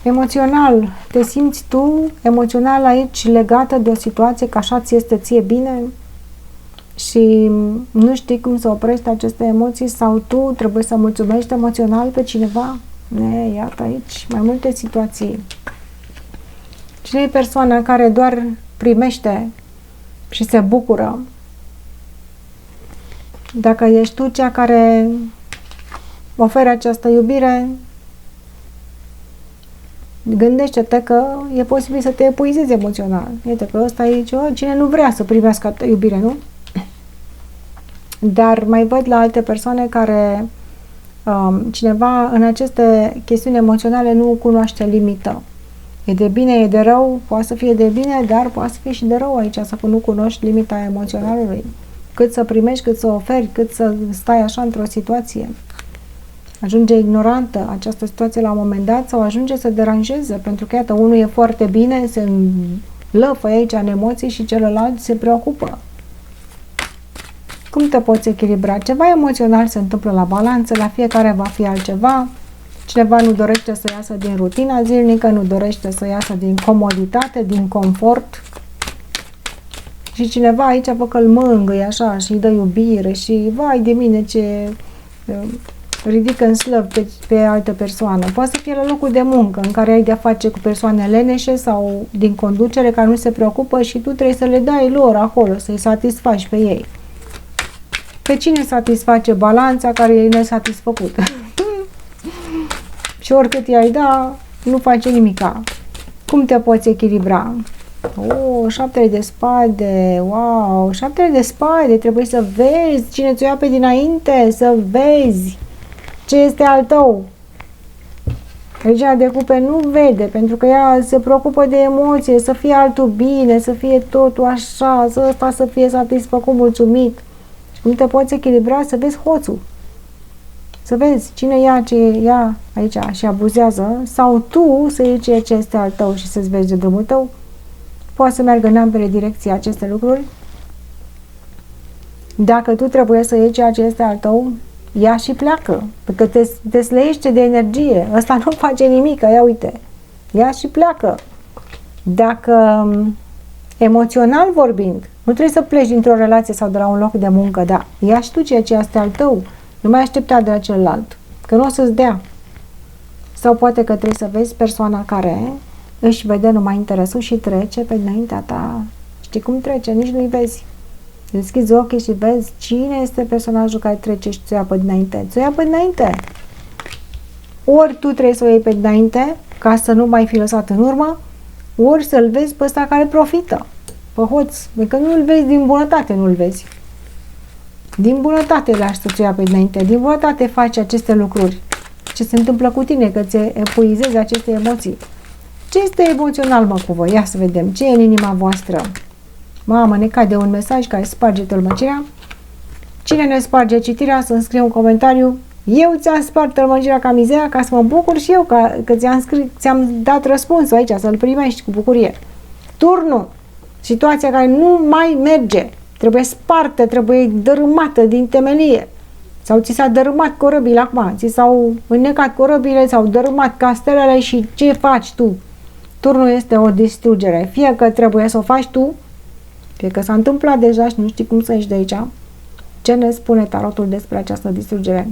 Emoțional, te simți tu emoțional aici legată de o situație că așa ți este ție bine și nu știi cum să oprești aceste emoții sau tu trebuie să mulțumești emoțional pe cineva? Iată aici mai multe situații. Cine e persoana care doar primește și se bucură? Dacă ești tu cea care oferă această iubire, gândește-te că e posibil să te epuizezi emoțional. Iată că ăsta e cine nu vrea să primească iubire, nu? Dar mai văd la alte persoane care cineva în aceste chestiuni emoționale nu cunoaște limită. E de bine, e de rău, poate să fie de bine, dar poate să fie și de rău aici, să nu cunoști limita emoționalului. Cât să primești, cât să oferi, cât să stai așa într-o situație. Ajunge ignorantă această situație la un moment dat sau ajunge să deranjeze, pentru că, iată, unul e foarte bine, se lăfă aici în emoții și celălalt se preocupă. Cum te poți echilibra? Ceva emoțional se întâmplă la balanță, la fiecare va fi altceva. Cineva nu dorește să iasă din rutina zilnică, nu dorește să iasă din comoditate, din confort. Și cineva aici vă că îl mângâie așa și îi dă iubire și vai de mine ce ridică în slăv pe altă persoană. Poate să fie la locul de muncă în care ai de-a face cu persoane leneșe sau din conducere care nu se preocupă și tu trebuie să le dai lor acolo, să-i satisfaci pe ei. Pe cine satisface balanța care e nesatisfăcută? Și oricât i-ai da, nu face nimica. Cum te poți echilibra? Șaptele de spade, wow, șaptele de spade, trebuie să vezi cine ți-o ia pe dinainte, să vezi ce este al tău. Regina de cupe nu vede, pentru că ea se preocupă de emoție, să fie altul bine, să fie totul așa, să fie satisfăcut, mulțumit. Și cum te poți echilibra? Să vezi hoțul. Să vezi cine ia ce ia aici și abuzează sau tu să iei ceea ce este al tău și să-ți vezi de drumul tău. Poate să meargă în ambele direcții aceste lucruri. Dacă tu trebuie să iei ceea ce este al tău, ia și pleacă. Pentru că te slăiește de energie. Ăsta nu face nimic, ia uite. Ia și pleacă. Dacă emoțional vorbind, nu trebuie să pleci dintr-o relație sau de la un loc de muncă, dar ia și tu ceea ce este al tău. Nu mai aștepta de la celălalt, că nu o să-ți dea. Sau poate că trebuie să vezi persoana care își vede numai interesul și trece pe dinaintea ta. Știi cum trece? Nici nu-i vezi. Deschizi ochii și vezi cine este personajul care trece și ți-o ia pe dinainte. Ți-o ia pe dinainte. Ori tu trebuie să o iei pe dinainte, ca să nu mai fi lăsat în urmă, ori să-l vezi pe ăsta care profită. Pe hoț. Că nu-l vezi din bunătate, nu-l vezi. Din bunătate lași să-ți ia pe dinainte, din bunătate faci aceste lucruri. Ce se întâmplă cu tine, că ți epuizezi aceste emoții. Ce este emoțional, mă, cu voi? Ia să vedem. Ce e în inima voastră? Mamă, ne cade un mesaj care sparge tălmăcirea. Cine ne sparge citirea, să-mi scrie un comentariu. Eu ți-am spart tălmăcirea ca mizeria ca să mă bucur și eu că ți-am dat răspunsul aici, să-l primești cu bucurie. Turnul. Situația care nu mai merge. Trebuie spartă, trebuie dărâmată din temelie. Sau ți s-a dărâmat corăbile acum, ți s-au înnecat corăbile, s-au dărâmat castelele și ce faci tu? Turnul este o distrugere. Fie că trebuie să o faci tu, fie că s-a întâmplat deja și nu știi cum să ieși de aici. Ce ne spune tarotul despre această distrugere?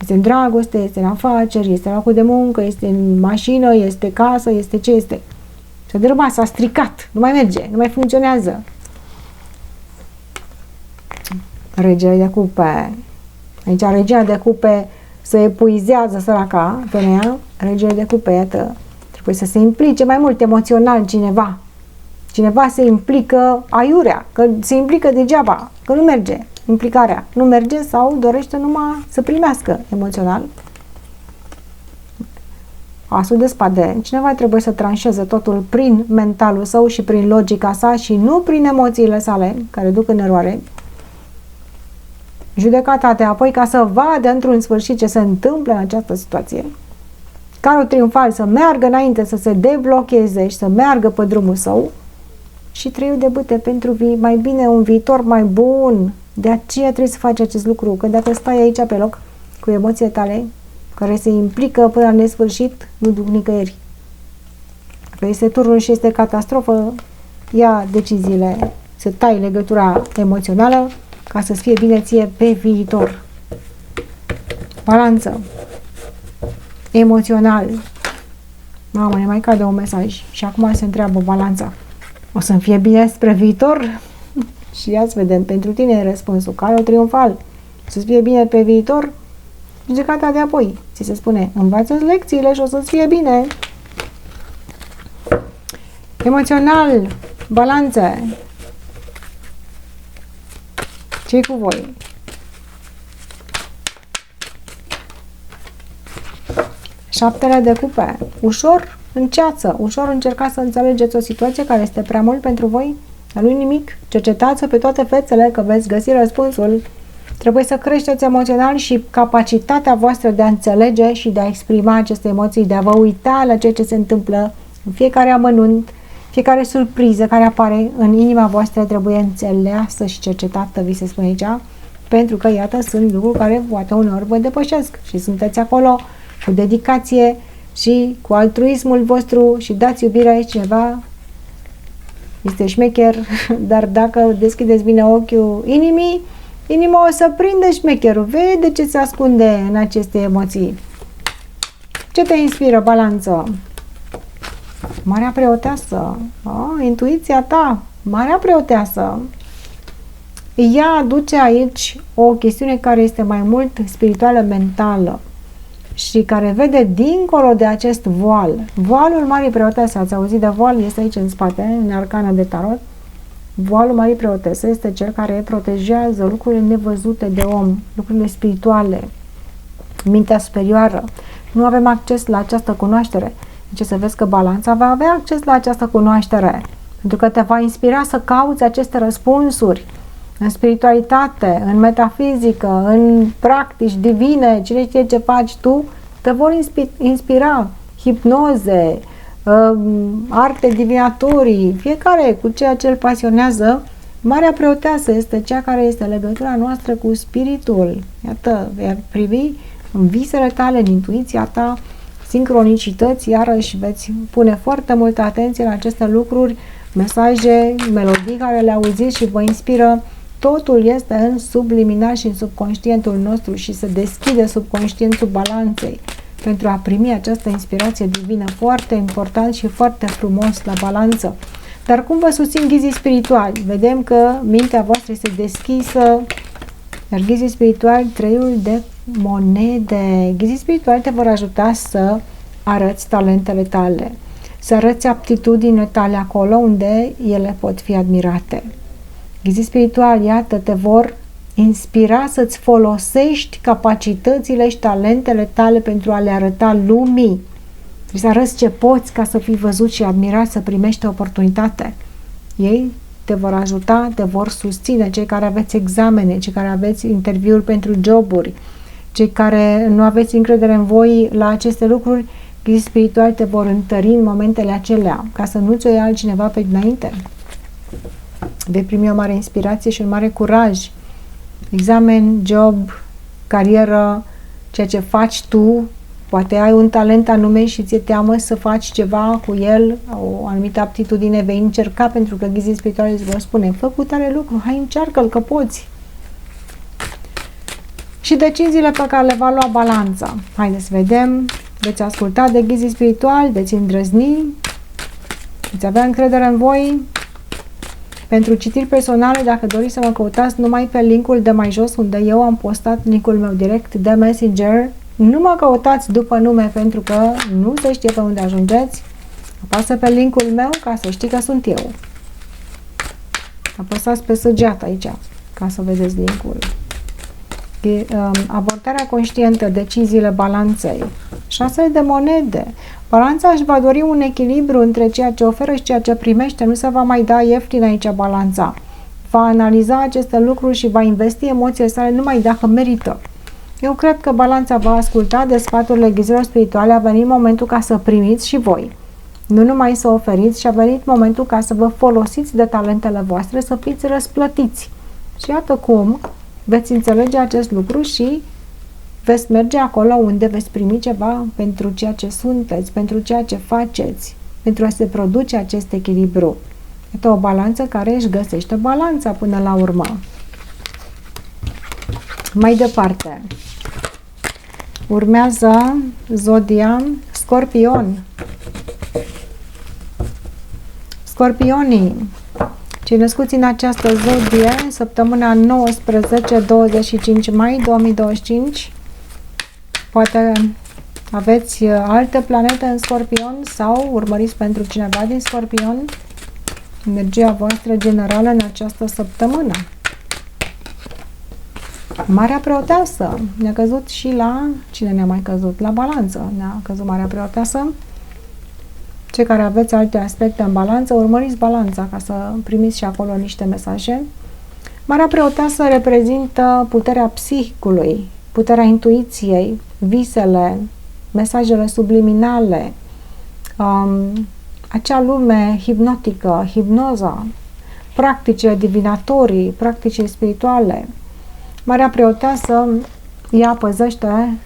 Este în dragoste, este în afaceri, este în locul de muncă, este în mașină, este casă, este ce este? S-a dărâmat, s-a stricat, nu mai merge, nu mai funcționează. Regele de cupe. Aici regina de cupe se epuizează săraca, femeia. Regele de cupe, iată, trebuie să se implice mai mult emoțional cineva. Cineva se implică aiurea, că se implică degeaba, că nu merge implicarea. Nu merge sau dorește numai să primească emoțional. Asul de spade. Cineva trebuie să tranșeze totul prin mentalul său și prin logica sa și nu prin emoțiile sale, care duc în eroare. Judecata apoi ca să vadă într-un sfârșit ce se întâmplă în această situație. Carul triumfal să meargă înainte, să se deblocheze și să meargă pe drumul său. Și treiul de bâte pentru mai bine, un viitor mai bun. De aceea trebuie să faci acest lucru, că dacă stai aici pe loc cu emoțiile tale, care se implică până la nesfârșit, nu duc nicăieri. Dacă este turnul și este catastrofă, ia deciziile, să tai legătura emoțională ca să-ți fie bine ție pe viitor. Balanță. Emoțional. Mamă, ne mai cade un mesaj. Și acum se întreabă balanța. O să-mi fie bine spre viitor? Și ia să vedem, pentru tine e răspunsul. Care o triumfal? Să-ți fie bine pe viitor? Judecata de apoi. Ți se spune, învață-ți lecțiile și o să-ți fie bine. Emoțional. Balanțe. Ce-i cu voi? Șaptele de cupe. Ușor în ceață. Ușor încercați să înțelegeți o situație care este prea mult pentru voi. Dar nu nimic. Cercetați-o pe toate fețele că veți găsi răspunsul. Trebuie să creșteți emoțional și capacitatea voastră de a înțelege și de a exprima aceste emoții, de a vă uita la ceea ce se întâmplă în fiecare amănunt, fiecare surpriză care apare în inima voastră trebuie înțeleasă și cercetată, vi se spune aici, pentru că, iată, sunt lucruri care poate uneori vă depășesc și sunteți acolo cu dedicație și cu altruismul vostru și dați iubire cineva este șmecher, dar dacă deschideți bine ochiul inimii, inima o să prinde șmecherul, vede ce se ascunde în aceste emoții. Ce te inspiră, balanță? Marea preoteasă, intuiția ta, Marea preoteasă. Ea aduce aici o chestiune care este mai mult spirituală, mentală și care vede dincolo de acest voal. Voalul Marii Preotese, ați auzit de voal, este aici în spate, în arcana de tarot. Voalul Marii Preotese este cel care protejează lucrurile nevăzute de om, lucrurile spirituale, mintea superioară. Nu avem acces la această cunoaștere. Deci să vezi că balanța va avea acces la această cunoaștere, pentru că te va inspira să cauți aceste răspunsuri în spiritualitate, în metafizică, în practici divine, cine știe ce faci tu, te vor inspira hipnoze, arte divinatorii, fiecare cu ceea ce îl pasionează. Marea preoteasă este cea care este legătura noastră cu spiritul. Iată, vei privi în visele tale, în intuiția ta, sincronicități, iarăși veți pune foarte multă atenție la aceste lucruri, mesaje, melodii care le auziți și vă inspiră. Totul este în subliminal și în subconștientul nostru și se deschide subconștientul balanței pentru a primi această inspirație divină, foarte important și foarte frumos la balanță. Dar cum vă susțin ghizii spirituali? Vedem că mintea voastră este deschisă, iar ghizii spirituali, treiul de monede. Ghizii spirituali te vor ajuta să arăți talentele tale, să arăți aptitudinile tale acolo unde ele pot fi admirate. Ghizii spirituali, iată, te vor inspira să-ți folosești capacitățile și talentele tale pentru a le arăta lumii. Trebuie să arăți ce poți ca să fii văzut și admirat, să primești o oportunitate. Ei te vor ajuta, te vor susține, cei care aveți examene, cei care aveți interviuri pentru joburi, cei care nu aveți încredere în voi la aceste lucruri, ghizii spirituali te vor întări în momentele acelea, ca să nu ți-o ia altcineva pe dinainte. Vei primi o mare inspirație și un mare curaj. Examen, job, carieră, ceea ce faci tu, poate ai un talent anume și ți-e teamă să faci ceva cu el, o anumită aptitudine, vei încerca, pentru că ghizii spirituali îți vor spune, fă cu tare lucru, hai încearcă-l că poți. Și deciziile pe care le va lua balanța. Haideți să vedem, veți asculta de ghizii spirituali, veți îndrăzni, veți avea încredere în voi. Pentru citiri personale, dacă doriți să mă căutați numai pe linkul de mai jos, unde eu am postat linkul meu direct de Messenger, nu mă căutați după nume, pentru că nu se știe pe unde ajungeți. Apasă pe linkul meu ca să știi că sunt eu. Apăsați pe săgeată aici ca să vedeți linkul. Abordarea conștientă, deciziile balanței. 6 de monede. Balanța își va dori un echilibru între ceea ce oferă și ceea ce primește. Nu se va mai da ieftin aici balanța. Va analiza aceste lucruri și va investi emoțiile sale numai dacă merită. Eu cred că balanța va asculta de sfaturile ghizilor spirituale. A venit momentul ca să primiți și voi. Nu numai să oferiți, și a venit momentul ca să vă folosiți de talentele voastre, să fiți răsplătiți. Și iată cum veți înțelege acest lucru și veți merge acolo unde veți primi ceva pentru ceea ce sunteți, pentru ceea ce faceți, pentru a se produce acest echilibru. Este o balanță care își găsește balanța până la urmă. Mai departe, Urmează zodia Scorpion. Scorpionii, cei născuți în această zodie, săptămâna 19-25 mai 2025, poate aveți alte planete în Scorpion sau urmăriți pentru cineva din Scorpion energia voastră generală în această săptămână. Marea Preoteasă ne-a căzut și la... Cine ne-a mai căzut? La Balanță ne-a căzut Marea Preoteasă. Cei care aveți alte aspecte în Balanță, urmăriți Balanța ca să primiți și acolo niște mesaje. Marea Preoteasă reprezintă puterea psihicului, puterea intuiției, visele, mesajele subliminale, acea lume hipnotică, hipnoza, practicile divinatorii, practicile spirituale. Marea Preoteasă ea păzește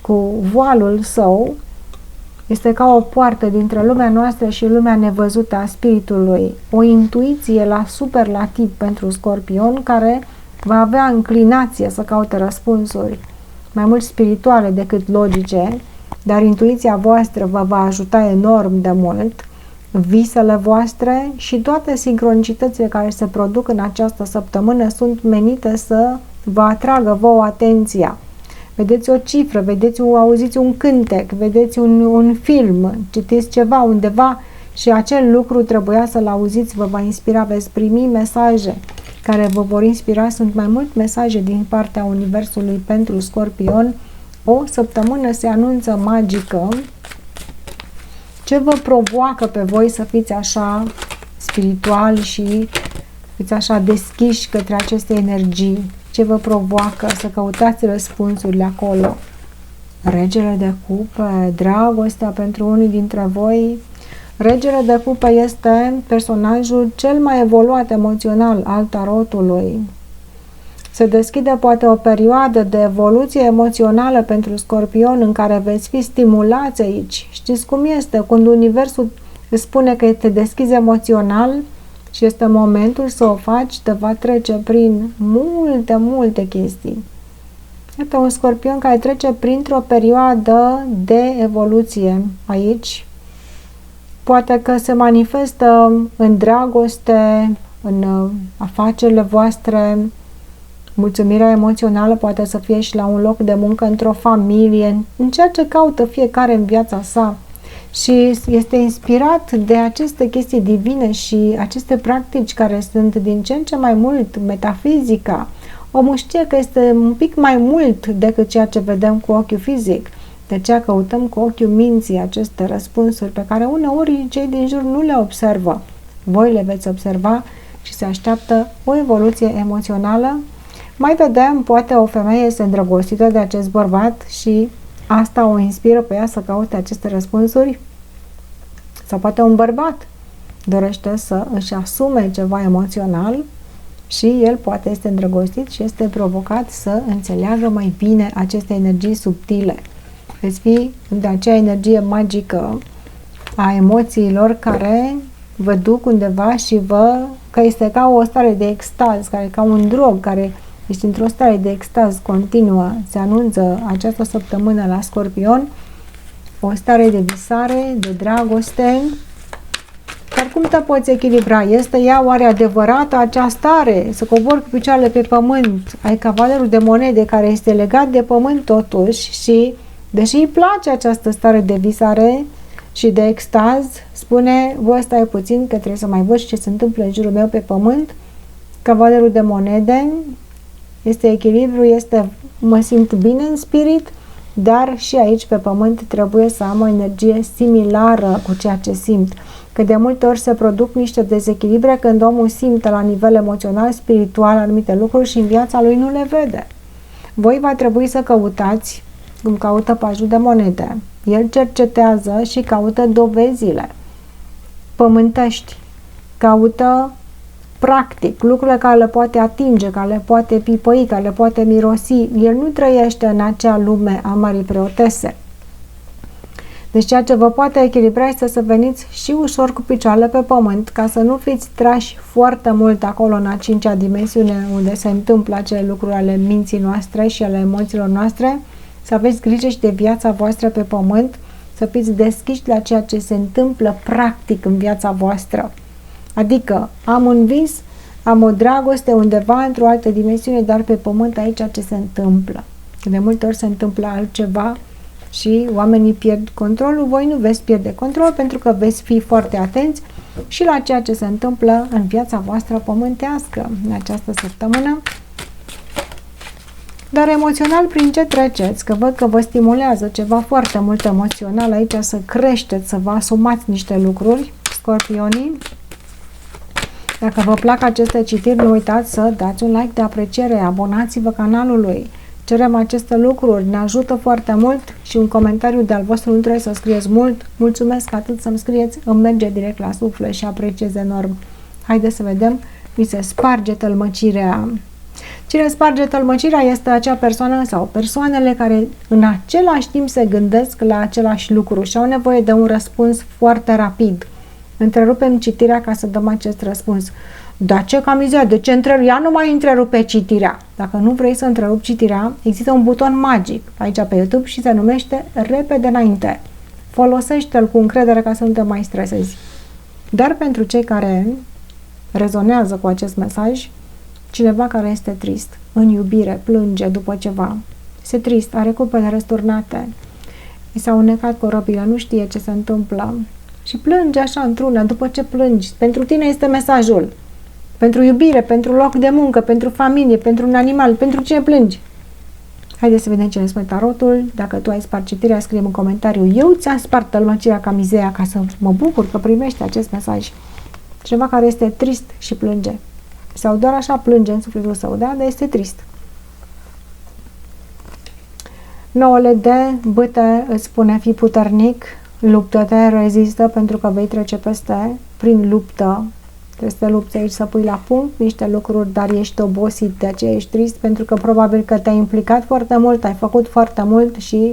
cu voalul său, este ca o poartă dintre lumea noastră și lumea nevăzută a spiritului, o intuiție la superlativ pentru Scorpion, care va avea înclinație să caute răspunsuri mai mult spirituale decât logice, dar intuiția voastră vă va ajuta enorm de mult, visele voastre și toate sincronicitățile care se produc în această săptămână sunt menite să vă atragă vouă atenția. Vedeți o cifră, auziți un cântec, vedeți un film, citiți ceva undeva și acel lucru trebuia să-l auziți, vă va inspira, veți primi mesaje care vă vor inspira. Sunt mai mult mesaje din partea Universului pentru Scorpion. O săptămână se anunță magică. Ce vă provoacă pe voi să fiți așa spirituali și fiți așa deschiși către aceste energii? Ce vă provoacă să căutați răspunsurile acolo? Regele de cupe, dragostea pentru unii dintre voi. Regele de cupe este personajul cel mai evoluat emoțional al tarotului. Se deschide poate o perioadă de evoluție emoțională pentru Scorpion în care veți fi stimulați aici. Știți cum este? Când Universul îți spune că te deschizi emoțional și este momentul să o faci, te va trece prin multe chestii. Iată un Scorpion care trece printr-o perioadă de evoluție aici. Poate că se manifestă în dragoste, în afacerile voastre, mulțumirea emoțională poate să fie și la un loc de muncă, într-o familie, în ceea ce caută fiecare în viața sa. Și este inspirat de aceste chestii divine și aceste practici care sunt din ce în ce mai mult metafizica. Omul știe că este un pic mai mult decât ceea ce vedem cu ochiul fizic. De aceea căutăm cu ochiul minții aceste răspunsuri pe care uneori cei din jur nu le observă. Voi le veți observa și se așteaptă o evoluție emoțională. Mai vedem, poate o femeie este îndrăgostită de acest bărbat și asta o inspiră pe ea să caute aceste răspunsuri. Sau poate un bărbat dorește să își asume ceva emoțional și el poate este îndrăgostit și este provocat să înțeleagă mai bine aceste energii subtile. Veți fi de acea energie magică a emoțiilor care vă duc undeva și că este ca o stare de extaz, care ca un drog, care ești într-o stare de extaz continuă. Se anunță această săptămână la Scorpion o stare de visare, de dragoste. Dar cum te poți echilibra? Este ea oare adevărată acea stare? Să cobori cu picioarele pe pământ. Ai cavalerul de monede care este legat de pământ totuși și deși îi place această stare de visare și de extaz, spune, voi stai puțin că trebuie să mai văd ce se întâmplă în jurul meu pe pământ. Cavalerul de monede este echilibru, mă simt bine în spirit, dar și aici pe pământ trebuie să am o energie similară cu ceea ce simt. Că de multe ori se produc niște dezechilibre când omul simte la nivel emoțional, spiritual anumite lucruri și în viața lui nu le vede. Voi va trebui să căutați cum caută pajul de monede. El cercetează și caută dovezile pământești, caută practic lucrurile care le poate atinge, care le poate pipăi, care le poate mirosi. El nu trăiește în acea lume a Marii Preotese. Deci ceea ce vă poate echilibra este să veniți și ușor cu picioarele pe pământ, ca să nu fiți trași foarte mult acolo în a cincea dimensiune, unde se întâmplă acele lucruri ale minții noastre și ale emoțiilor noastre, să aveți grijă și de viața voastră pe pământ, să fiți deschiși la ceea ce se întâmplă practic în viața voastră. Adică am un vis, am o dragoste undeva într-o altă dimensiune, dar pe pământ aici ce se întâmplă. De multe ori se întâmplă altceva și oamenii pierd controlul, voi nu veți pierde control pentru că veți fi foarte atenți și la ceea ce se întâmplă în viața voastră pământească în această săptămână. Dar emoțional prin ce treceți? Că văd că vă stimulează ceva foarte mult emoțional aici să creșteți, să vă asumați niște lucruri, scorpionii. Dacă vă plac aceste citiri, nu uitați să dați un like de apreciere, abonați-vă canalului. Cerem aceste lucruri, ne ajută foarte mult și un comentariu de-al vostru, nu trebuie să scrieți mult. Mulțumesc, atât să-mi scrieți, îmi merge direct la suflet și apreciez enorm. Haideți să vedem, mi se sparge tălmăcirea. Cine sparge tălmăcirea este acea persoană sau persoanele care în același timp se gândesc la același lucru și au nevoie de un răspuns foarte rapid. Întrerupem citirea ca să dăm acest răspuns. Dar ce camizea? De ce întrerup? Ea nu mai întrerupe citirea. Dacă nu vrei să întrerupi citirea, există un buton magic aici pe YouTube și se numește repede înainte. Folosește-l cu încredere ca să nu te mai stresezi. Dar pentru cei care rezonează cu acest mesaj, cineva care este trist, în iubire, plânge după ceva, este trist, are cupele răsturnate, i s-a unecat corăbile, nu știe ce se întâmplă și plânge așa într-una. După ce plângi, pentru tine este mesajul. Pentru iubire, pentru loc de muncă, pentru familie, pentru un animal, pentru cine plângi? Haideți să vedem ce ne spune tarotul. Dacă tu ai spart citirea, scrie în comentariu: eu ți-am spart tălmăcirea camizea, ca să mă bucur că primești acest mesaj. Cineva care este trist și plânge. Sau doar așa plânge în sufletul său, da? Dar este trist. Nouăle de bâte îți spune: fii puternic, luptă-te, rezistă, pentru că vei trece prin luptă. Trebuie să te lupți aici, să pui la punct niște lucruri, dar ești obosit, de aceea ești trist, pentru că probabil că te-ai implicat foarte mult, ai făcut foarte mult și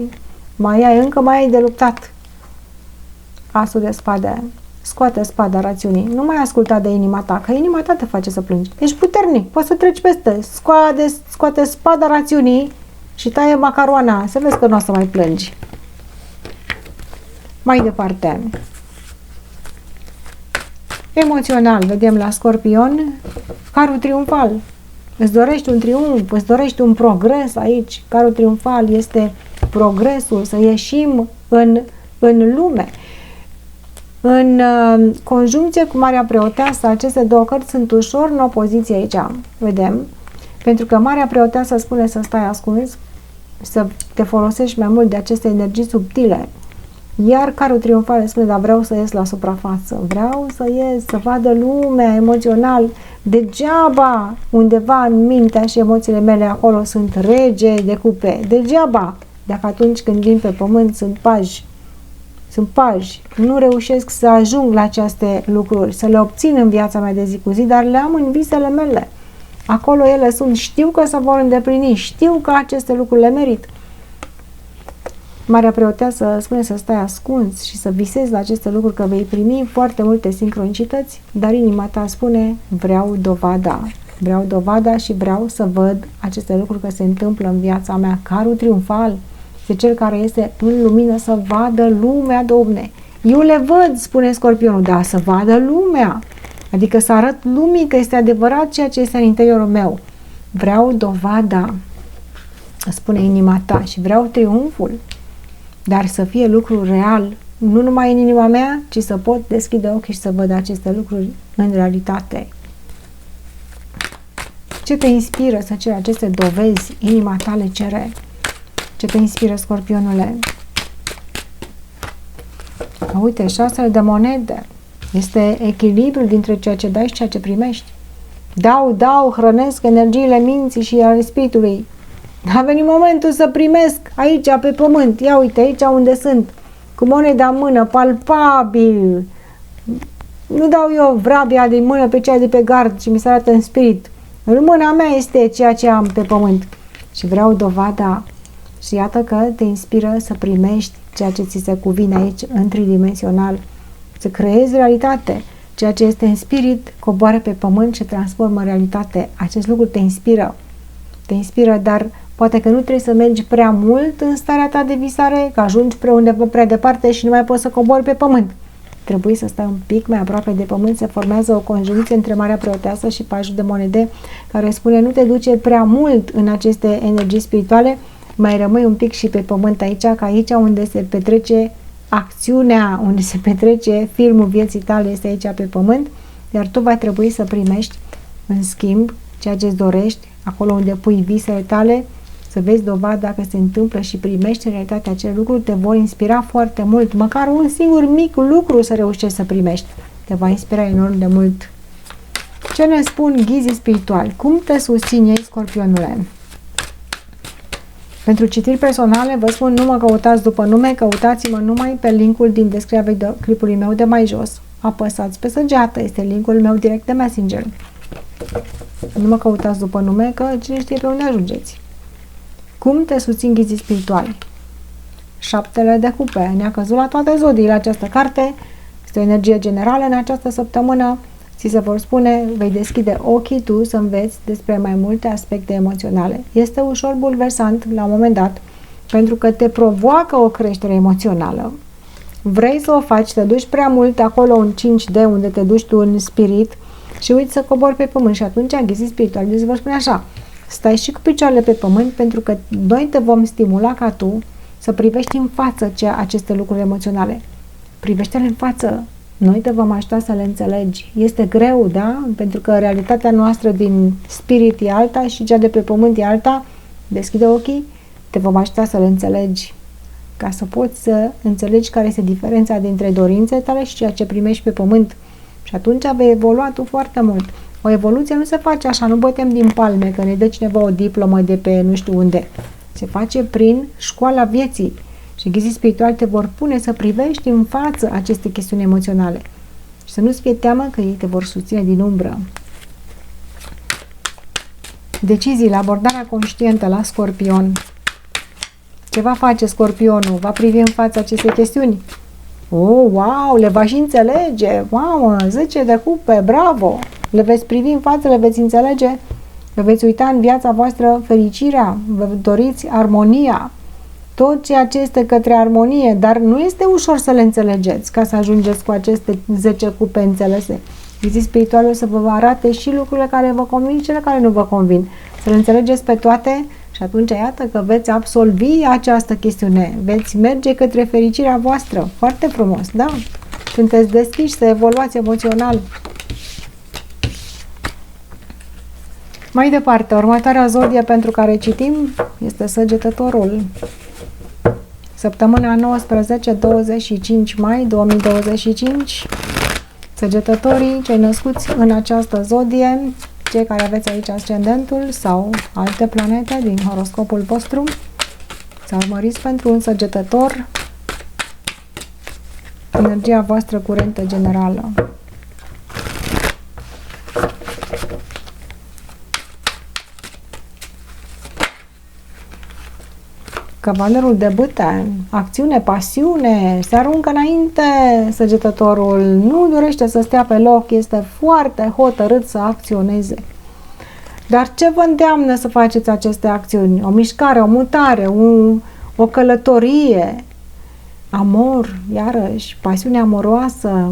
mai ai de luptat. Asul de spade. Scoate spada rațiunii. Nu mai asculta de inima ta, că inima ta te face să plângi. Ești puternic, poți să treci peste. Scoate spada rațiunii și taie macaroana. Să vezi că nu o să mai plângi. Mai departe. Emoțional, vedem la Scorpion, carul triumfal. Îți dorești un triumf, îți dorești un progres aici. Carul triumfal este progresul, să ieșim în lume. În conjuncție cu Marea Preoteasă, aceste două cărți sunt ușor în opoziție aici, vedem, pentru că Marea Preoteasă spune să stai ascuns, să te folosești mai mult de aceste energii subtile, iar carul triumfal spune: dar vreau să ies la suprafață, vreau să ies, să vadă lumea emoțional, degeaba undeva în mintea și emoțiile mele acolo sunt rege de cupe, degeaba, dacă atunci când vin pe pământ sunt paji, nu reușesc să ajung la aceste lucruri, să le obțin în viața mea de zi cu zi, dar le am în visele mele. Acolo ele sunt, știu că se vor îndeplini, știu că aceste lucruri le merit. Marea Preoteasă spune să stai ascuns și să visezi la aceste lucruri, că vei primi foarte multe sincronicități, dar inima ta spune: vreau dovada și vreau să văd aceste lucruri că se întâmplă în viața mea. Carul triumfal este cel care este în lumină, să vadă lumea, Domne. Eu le văd, spune Scorpionul, da, să vadă lumea. Adică să arăt lumii că este adevărat ceea ce este în interiorul meu. Vreau dovada, spune inima ta, și vreau triumful, dar să fie lucru real, nu numai în inima mea, ci să pot deschide ochii și să văd aceste lucruri în realitate. Ce te inspiră să ceri aceste dovezi? Inima ta le cere. Ce te inspiră, Scorpionule? Uite, 6 de monede. Este echilibrul dintre ceea ce dai și ceea ce primești. Dau, hrănesc energiile minții și ale spiritului. A venit momentul să primesc aici, pe pământ. Ia uite, aici unde sunt, cu moneda în mână, palpabil. Nu dau eu vrabia din mână pe cea de pe gard și mi se arată în spirit. În mâna mea este ceea ce am pe pământ. Și vreau dovada. Și iată că te inspiră să primești ceea ce ți se cuvine aici, în tridimensional. Să creezi realitate. Ceea ce este în spirit coboară pe pământ și transformă în realitate. Acest lucru te inspiră. Te inspiră, dar Poate că nu trebuie să mergi prea mult în starea ta de visare, că ajungi undeva prea departe și nu mai poți să cobori pe pământ. Trebuie să stai un pic mai aproape de pământ, se formează o conjuncție între Marea Preoteasă și Pajul de Monede, care spune nu te duce prea mult în aceste energii spirituale, mai rămâi un pic și pe pământ aici, că aici unde se petrece acțiunea, unde se petrece filmul vieții tale este aici pe pământ, iar tu va trebui să primești în schimb ceea ce îți dorești, acolo unde pui visele tale, să vezi dovadă dacă se întâmplă și primești în realitate acel lucru, te vor inspira foarte mult, măcar un singur mic lucru să reușești să primești, te va inspira enorm de mult. Ce ne spun ghizii spirituali? Cum te susțin ei, Scorpionule? Pentru citiri personale, vă spun, nu mă căutați după nume, căutați-mă numai pe linkul din descrierea clipului meu de mai jos. Apăsați pe săgeată, este linkul meu direct de Messenger. Nu mă căutați după nume, că cine știe pe unde ajungeți. Cum te susțin ghizii spirituali? Șaptele de cupe. Ne-a căzut la toate zodiile această carte. Este o energie generală în această săptămână. Ți se vor spune, vei deschide ochii tu să înveți despre mai multe aspecte emoționale. Este ușor bulversant la un moment dat, pentru că te provoacă o creștere emoțională. Vrei să o faci, te duci prea mult acolo în 5D, unde te duci tu în spirit și uiți să cobori pe pământ. Și atunci ghizii spirituali vă spune așa, stai și cu picioarele pe pământ, pentru că noi te vom stimula ca tu să privești în față aceste lucruri emoționale. Privește-le în față. Noi te vom ajuta să le înțelegi. Este greu, da? Pentru că realitatea noastră din spirit e alta și cea de pe pământ e alta. Deschide ochii, te vom ajuta să le înțelegi. Ca să poți să înțelegi care este diferența dintre dorințele tale și ceea ce primești pe pământ. Și atunci vei evolua tu foarte mult. O evoluție nu se face așa, nu bătem din palme, că ne dă cineva o diplomă de pe nu știu unde. Se face prin școala vieții. Și ghizii spirituali te vor pune să privești în față aceste chestiuni emoționale. Și să nu-ți fie teamă că ei te vor susține din umbră. Deciziile, abordarea conștientă la Scorpion. Ce va face Scorpionul? Va privi în față aceste chestiuni? Oh, wow, le va și înțelege. Mamă, 10 de cupe, bravo! Le veți privi în față, le veți înțelege? Le veți uita în viața voastră fericirea? Vă doriți armonia? Tot ceea ce este către armonie, dar nu este ușor să le înțelegeți ca să ajungeți cu aceste 10 cupe înțelese. Ghizii spirituale o să vă arate și lucrurile care vă convin și cele care nu vă convin. Să le înțelegeți pe toate și atunci iată că veți absolvi această chestiune. Veți merge către fericirea voastră. Foarte frumos, da? Sunteți deschiși să evoluați emoțional. Mai departe, următoarea zodie pentru care citim este Săgetătorul. Săptămâna 19-25 mai 2025. Săgetătorii, cei născuți în această zodie, cei care aveți aici ascendentul sau alte planete din horoscopul vostru, să urmăriți pentru un săgetător energia voastră curentă generală. Cavalerul de bâte, acțiune, pasiune, se aruncă înainte săgetătorul, nu dorește să stea pe loc, este foarte hotărât să acționeze. Dar ce vă îndeamnă să faceți aceste acțiuni? O mișcare, o mutare, o călătorie, amor, iarăși, pasiune amoroasă,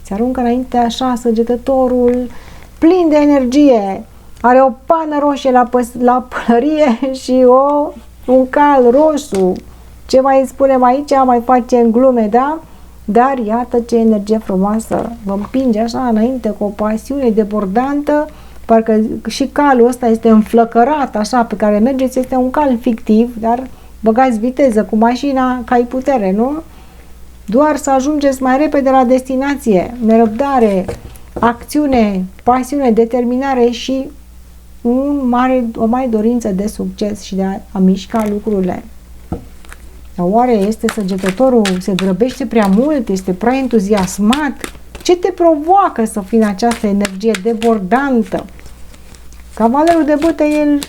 se aruncă înainte așa săgetătorul, plin de energie, are o pană roșie la pălărie și un cal roșu. Ce mai spunem aici, mai facem glume, da? Dar iată ce energie frumoasă. Vă împinge așa înainte cu o pasiune debordantă, parcă și calul ăsta este înflăcărat așa pe care mergeți, este un cal fictiv, dar băgați viteză cu mașina ca ai putere, nu? Doar să ajungeți mai repede la destinație, nerăbdare, acțiune, pasiune, determinare și o mare dorință de succes și de a mișca lucrurile. Dar oare este săgetătorul, se grăbește prea mult, este prea entuziasmat? Ce te provoacă să fii în această energie debordantă? Cavalerul de bâte, el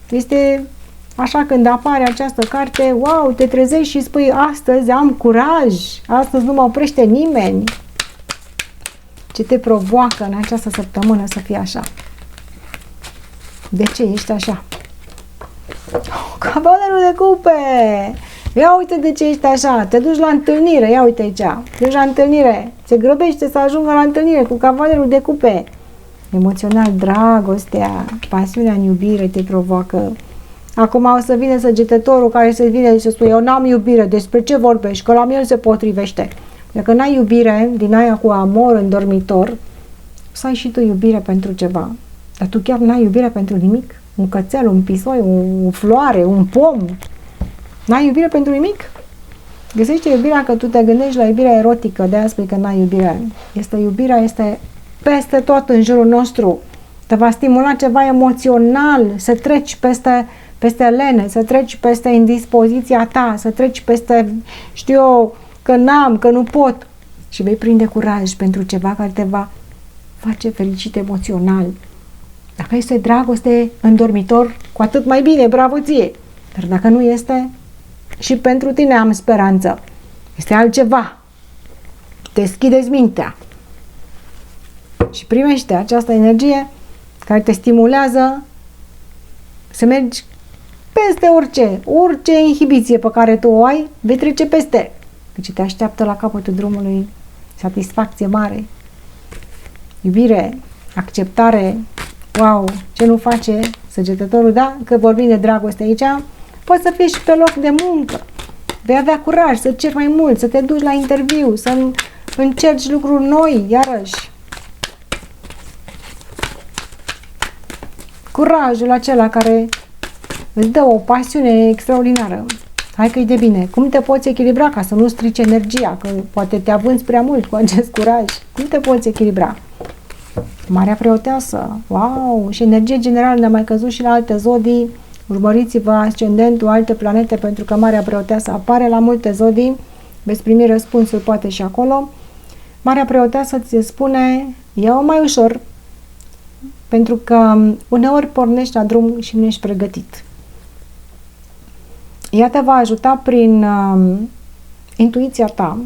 este așa, când apare această carte, wow, te trezești și spui, astăzi am curaj, astăzi nu mă oprește nimeni. Ce te provoacă în această săptămână să fii așa? De ce ești așa? Cavalerul de cupe! Ia uite de ce ești așa, te duci la întâlnire, ia uite aici, te duci la întâlnire, se grăbește să ajungă la întâlnire cu cavalerul de cupe. Emoțional, dragostea, pasiunea în iubire te provoacă. Acum o să vină săgetătorul care să vină și să spune, eu n-am iubire, despre ce vorbești, că la mine se potrivește. Dacă n-ai iubire din aia cu amor în dormitor, să ai și tu iubire pentru ceva. Dar tu chiar n-ai iubire pentru nimic? Un cățel, un pisoi, o floare, un pom. N-ai iubire pentru nimic? Găsește iubirea, că tu te gândești la iubirea erotică, de aia spui că n-ai iubire. Iubirea este peste tot în jurul nostru. Te va stimula ceva emoțional, să treci peste lene, să treci peste indispoziția ta, să treci peste, știu eu, că n-am, că nu pot. Și vei prinde curaj pentru ceva care te va face fericit emoțional. Dacă este dragoste în dormitor, cu atât mai bine, bravo ție! Dar dacă nu este, și pentru tine am speranță. Este altceva. Deschideți mintea și primește această energie care te stimulează să mergi peste orice inhibiție pe care tu o ai, vei trece peste. Deci te așteaptă la capătul drumului satisfacție mare, iubire, acceptare. Wow, ce nu face săgetătorul, da? Că vorbim de dragoste aici, poți să fii și pe loc de muncă. Vei avea curaj să ceri mai mult, să te duci la interviu, să încerci lucruri noi, iarăși. Curajul acela care îți dă o pasiune extraordinară. Hai că e de bine. Cum te poți echilibra ca să nu strici energia? Că poate te avânți prea mult cu acest curaj. Cum te poți echilibra? Marea Preoteasă. Wow! Și energie generală ne-a mai căzut și la alte zodii. Urmăriți-vă ascendentul, alte planete, pentru că Marea Preoteasă apare la multe zodii. Veți primi răspunsul poate și acolo. Marea Preoteasă ți spune, ia-o mai ușor, pentru că uneori pornești la drum și nu ești pregătit. Ea te va ajuta prin intuiția ta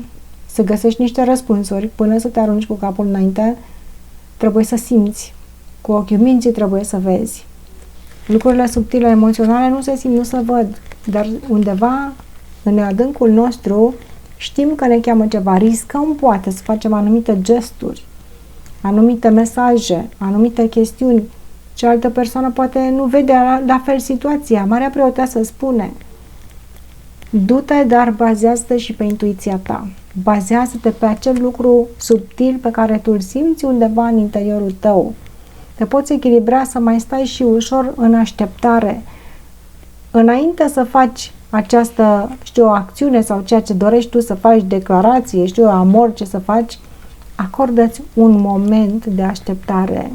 să găsești niște răspunsuri până să te arunci cu capul înainte. Trebuie să simți, cu ochiul minții trebuie să vezi. Lucrurile subtile, emoționale nu se simt, nu se văd, dar undeva în adâncul nostru știm că ne cheamă ceva, riscăm poate să facem anumite gesturi, anumite mesaje, anumite chestiuni. Cealaltă persoană poate nu vede la fel situația. Marea Preoteasă spune, du-te, dar bazează-te și pe intuiția ta. Bazează-te pe acel lucru subtil pe care tu îl simți undeva în interiorul tău. Te poți echilibra să mai stai și ușor în așteptare. Înainte să faci această, acțiune sau ceea ce dorești tu să faci, declarație, amor, ce să faci, acordă-ți un moment de așteptare.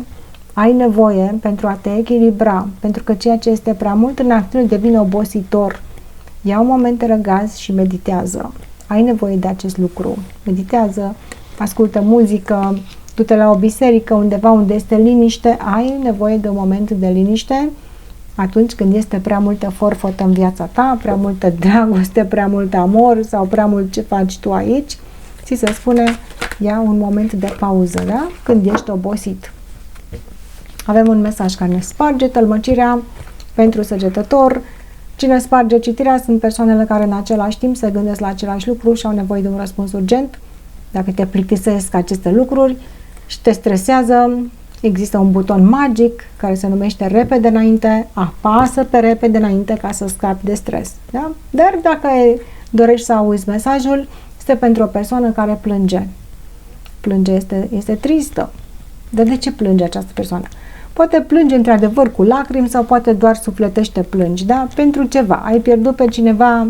Ai nevoie pentru a te echilibra, pentru că ceea ce este prea mult în acțiune devine obositor. Ia un moment de răgaz și meditează. Ai nevoie de acest lucru. Meditează, ascultă muzică, du-te la o biserică undeva unde este liniște. Ai nevoie de un moment de liniște atunci când este prea multă forfotă în viața ta, prea multă dragoste, prea mult amor sau prea mult ce faci tu aici. Ți se spune, ia un moment de pauză, da? Când ești obosit. Avem un mesaj care ne sparge tălmăcirea pentru săgetător. Cine sparge citirea sunt persoanele care în același timp se gândesc la același lucru și au nevoie de un răspuns urgent. Dacă te plictisesc aceste lucruri și te stresează, există un buton magic care se numește repede înainte, apasă pe repede înainte ca să scapi de stres. Da? Dar dacă dorești să auzi mesajul, este pentru o persoană care plânge. Plânge, este tristă. Dar de ce plânge această persoană? Poate plânge într-adevăr cu lacrimi sau poate doar sufletește plângi, da? Pentru ceva. Ai pierdut pe cineva,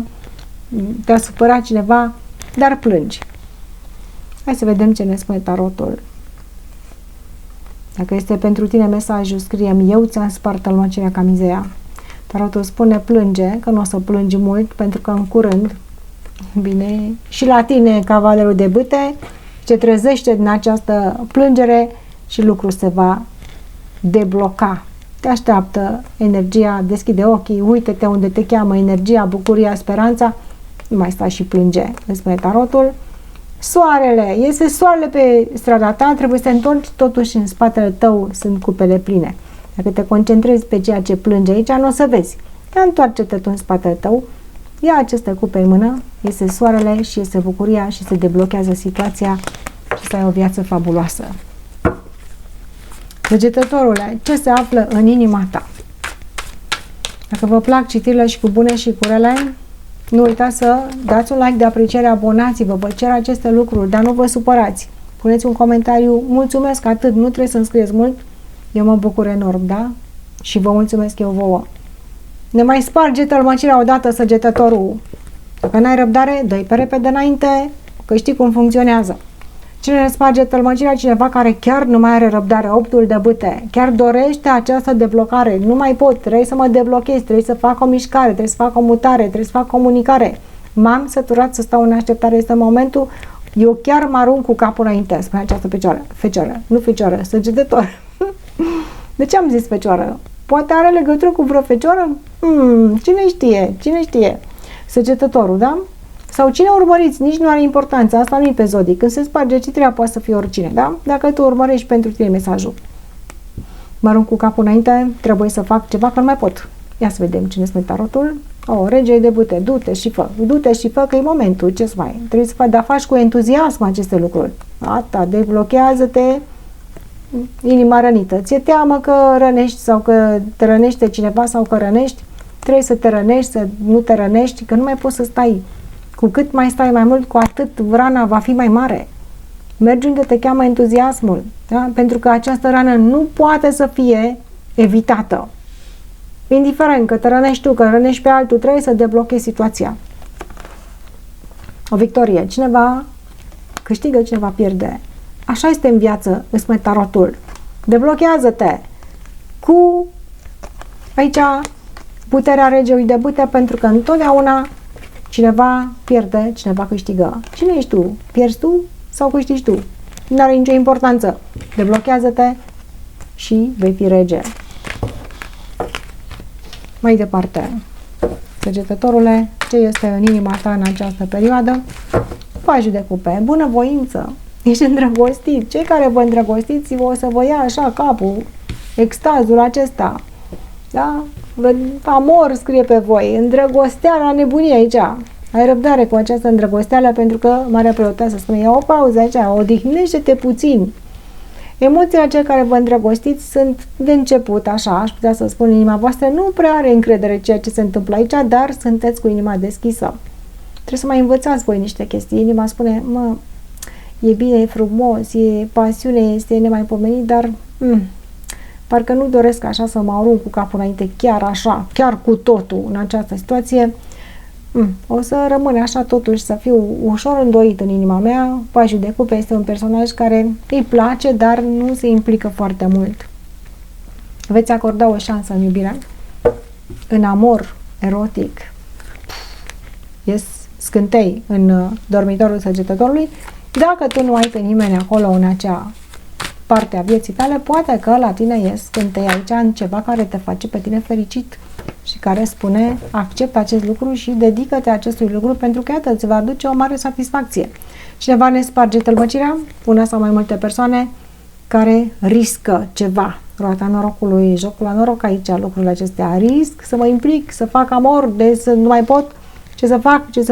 te-a supărat cineva, dar plângi. Hai să vedem ce ne spune tarotul. Dacă este pentru tine mesajul, scriem, eu ți-am spart tălmăcirea ca mizeria. Tarotul spune, plânge, că nu o să plângi mult, pentru că în curând, bine, și la tine, cavalerul de bâte, ce trezește din această plângere și lucrul se va debloca. Te așteaptă energia, deschide ochii, uite-te unde te cheamă energia, bucuria, speranța, nu mai sta și plânge, îți spune tarotul. Soarele, iese soarele pe strada ta, trebuie să te întorci, totuși în spatele tău sunt cupele pline. Dacă te concentrezi pe ceea ce plânge aici, nu o să vezi. întoarce-te tu în spatele tău, ia aceste cupe în mână, este soarele și este bucuria și se deblochează situația și să ai o viață fabuloasă. Săgetătorule, ce se află în inima ta? Dacă vă plac citirile și cu bune și cu rele, nu uitați să dați un like de apreciere, abonați-vă, vă cer aceste lucruri, dar nu vă supărați. Puneți un comentariu, mulțumesc, atât, nu trebuie să-mi scrieți mult, eu mă bucur enorm, da? Și vă mulțumesc eu vouă. Ne mai sparge tălmăcirea odată săgetătorul. Dacă n-ai răbdare, dă-i pe repede înainte, că știi cum funcționează. Cine ne sparge tălmăcirea? Cineva care chiar nu mai are răbdare, optul de bâte, chiar dorește această deblocare, nu mai pot, trebuie să mă deblochez, trebuie să fac o mișcare, trebuie să fac o mutare, trebuie să fac comunicare. M-am săturat să stau în așteptare, este momentul, eu chiar mă arunc cu capul înainte, spune această fecioară, nu fecioară, săgetător. De ce am zis fecioară? Poate are legătură cu vreo fecioară? Cine știe? Săgetătorul, da? Sau cine urmăriți, nici nu are importanță, asta nu e pe zodic. Când se sparge citirea, poate să fie oricine, da? Dacă tu urmărești pentru tine mesajul. Mă arunc cu capul înainte, trebuie să fac ceva, că nu mai pot. Ia să vedem cine spune tarotul. Rege de bâte, du-te și fă, că e momentul, ce-ți mai? Trebuie să faci, dar faci cu entuziasm aceste lucruri. Ata, deblochează-te, inima rănită. Ți-e teamă că rănești sau că te rănește cineva sau că rănești? Trebuie să te rănești, să nu te rănești, că nu mai poți să stai. Cu cât mai stai mai mult, cu atât rana va fi mai mare. Mergi unde te cheamă entuziasmul, da? Pentru că această rană nu poate să fie evitată. Indiferent că te rănești tu, că rănești pe altul, trebuie să deblochezi situația. O victorie. Cineva câștigă, cineva pierde. Așa este în viață, îți spune tarotul. Deblochează-te cu aici puterea regelui de bâte, pentru că întotdeauna cineva pierde, cineva câștigă. Cine ești tu? Pierzi tu sau câștigi tu? Nu are nicio importanță. Deblochează-te și vei fi rege. Mai departe, săgetătorule, ce este în inima ta în această perioadă? Pași de cupe, bunăvoință, ești îndrăgostit. Cei care vă îndrăgostiți o să vă ia așa capul, extazul acesta, da? Amor scrie pe voi, îndrăgosteala, nebunie aici. Ai răbdare cu această îndrăgosteală, pentru că Marea Preoteasă spune, ia o pauză aici, odihnește-te puțin. Emoțiile acelea care vă îndrăgostiți sunt de început, așa, aș putea să spun, inima voastră nu prea are încredere ceea ce se întâmplă aici, dar sunteți cu inima deschisă. Trebuie să mai învățați voi niște chestii. Inima spune, e bine, e frumos, e pasiune, este nemaipomenit, dar parcă nu doresc așa să mă arunc cu capul înainte, chiar așa, chiar cu totul în această situație. O să rămâne așa totuși, să fiu ușor îndoit în inima mea. Pașul de cupe este un personaj care îi place, dar nu se implică foarte mult. Veți acorda o șansă în iubire, în amor erotic. Ies scântei în dormitorul săgetătorului. Dacă tu nu ai pe nimeni acolo în acea parte a vieții tale, poate că la tine ies scântei aici în ceva care te face pe tine fericit și care spune, acceptă acest lucru și dedică-te acestui lucru, pentru că iată, îți va aduce o mare satisfacție. Cineva ne sparge tălmăcirea, una sau mai multe persoane care riscă ceva. Roata norocului, jocul la noroc aici, lucrurile acestea. Risc să mă implic, să fac amor, să nu mai pot, ce să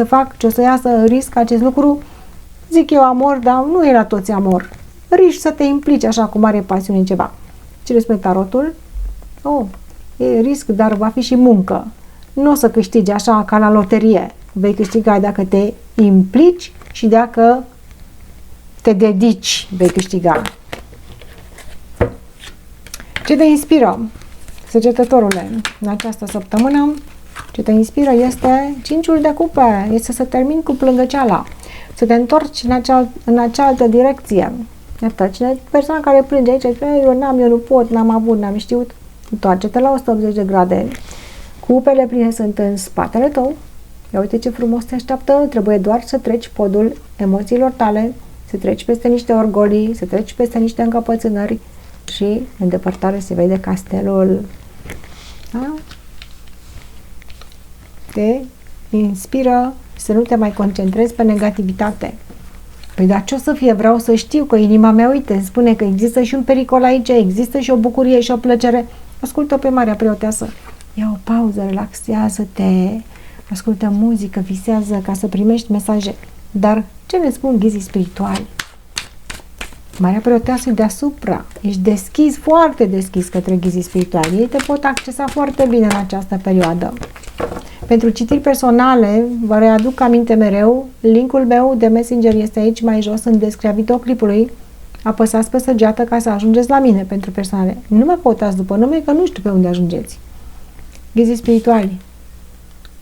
fac, ce o să iasă, risc acest lucru. Zic eu amor, dar nu e la toți amor. Riști să te implici așa cu mare pasiune în ceva. Ce spune tarotul? E risc, dar va fi și muncă. Nu o să câștigi așa ca la loterie. Vei câștiga dacă te implici și dacă te dedici, vei câștiga. Ce te inspiră, săgetătorule, în această săptămână? Ce te inspiră este 5-ul de cupe, este să termini cu plângăceala, să te întorci în acea altă direcție. Iată, persoana care plânge aici, eu nu pot, n-am avut, n-am știut, întoarce-te la 180 de grade. Cupele pline sunt în spatele tău. Ia uite ce frumos te așteaptă, trebuie doar să treci podul emoțiilor tale, să treci peste niște orgolii, să treci peste niște încăpățânări și în depărtare se vede castelul. Da? Te inspiră să nu te mai concentrezi pe negativitate. Păi dar ce o să fie? Vreau să știu că inima mea, uite, îmi spune că există și un pericol aici, există și o bucurie și o plăcere. Ascultă pe Marea Preoteasă. Ia o pauză, relaxează-te, ascultă muzică, visează ca să primești mesaje. Dar ce ne spun ghizii spirituali? Marea Preoteasă deasupra. Ești deschis, foarte deschis către ghizii spirituali. Ei te pot accesa foarte bine în această perioadă. Pentru citiri personale, vă readuc aminte mereu, linkul meu de Messenger este aici mai jos în descrierea videoclipului. Apăsați pe săgeată ca să ajungeți la mine pentru personale. Nu mă căutați după nume, că nu știu pe unde ajungeți. Ghizii spirituali.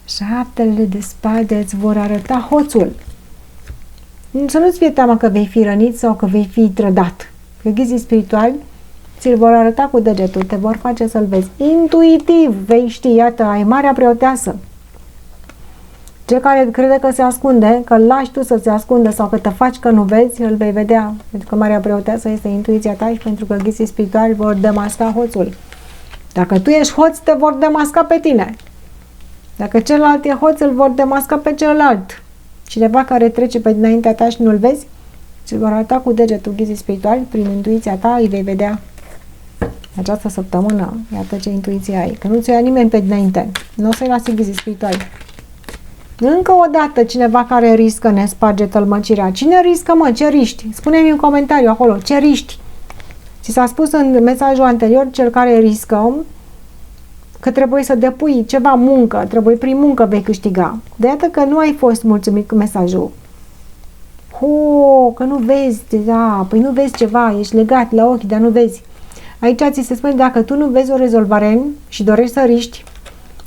7 de spade îți vor arăta hoțul. Să nu-ți fie teamă că vei fi rănit sau că vei fi trădat. Că ghizii spirituali ți-l vor arăta cu degetul, te vor face să-l vezi. Intuitiv vei ști, iată, ai Marea Preoteasă. Cel care crede că se ascunde, că îl lași tu să se ascundă sau că te faci că nu vezi, îl vei vedea. Pentru că Marea Preoteasă este intuiția ta și pentru că ghizii spirituali vor demasca hoțul. Dacă tu ești hoț, te vor demasca pe tine. Dacă celălalt e hoț, îl vor demasca pe celălalt. Cineva care trece pe dinaintea ta și nu-l vezi, ți-l vor arăta cu degetul ghizii spirituali, prin intuiția ta îi vei vedea. Această săptămână, iată ce intuiție ai, că nu ți-o ia nimeni pe dinainte, nu o să-i lasi ghizii spirituali. Încă o dată, cineva care riscă ne sparge tălmăcirea. Cine riscă, mă? Ce riști? Spune-mi în comentariu acolo, ce riști? Ți s-a spus în mesajul anterior, cel care riscă, că trebuie să depui ceva muncă, trebuie prin muncă vei câștiga. De iată că nu ai fost mulțumit cu mesajul. Că nu vezi, da, păi nu vezi ceva, ești legat la ochi, dar nu vezi. Aici ți se spune, dacă tu nu vezi o rezolvare și dorești să riști,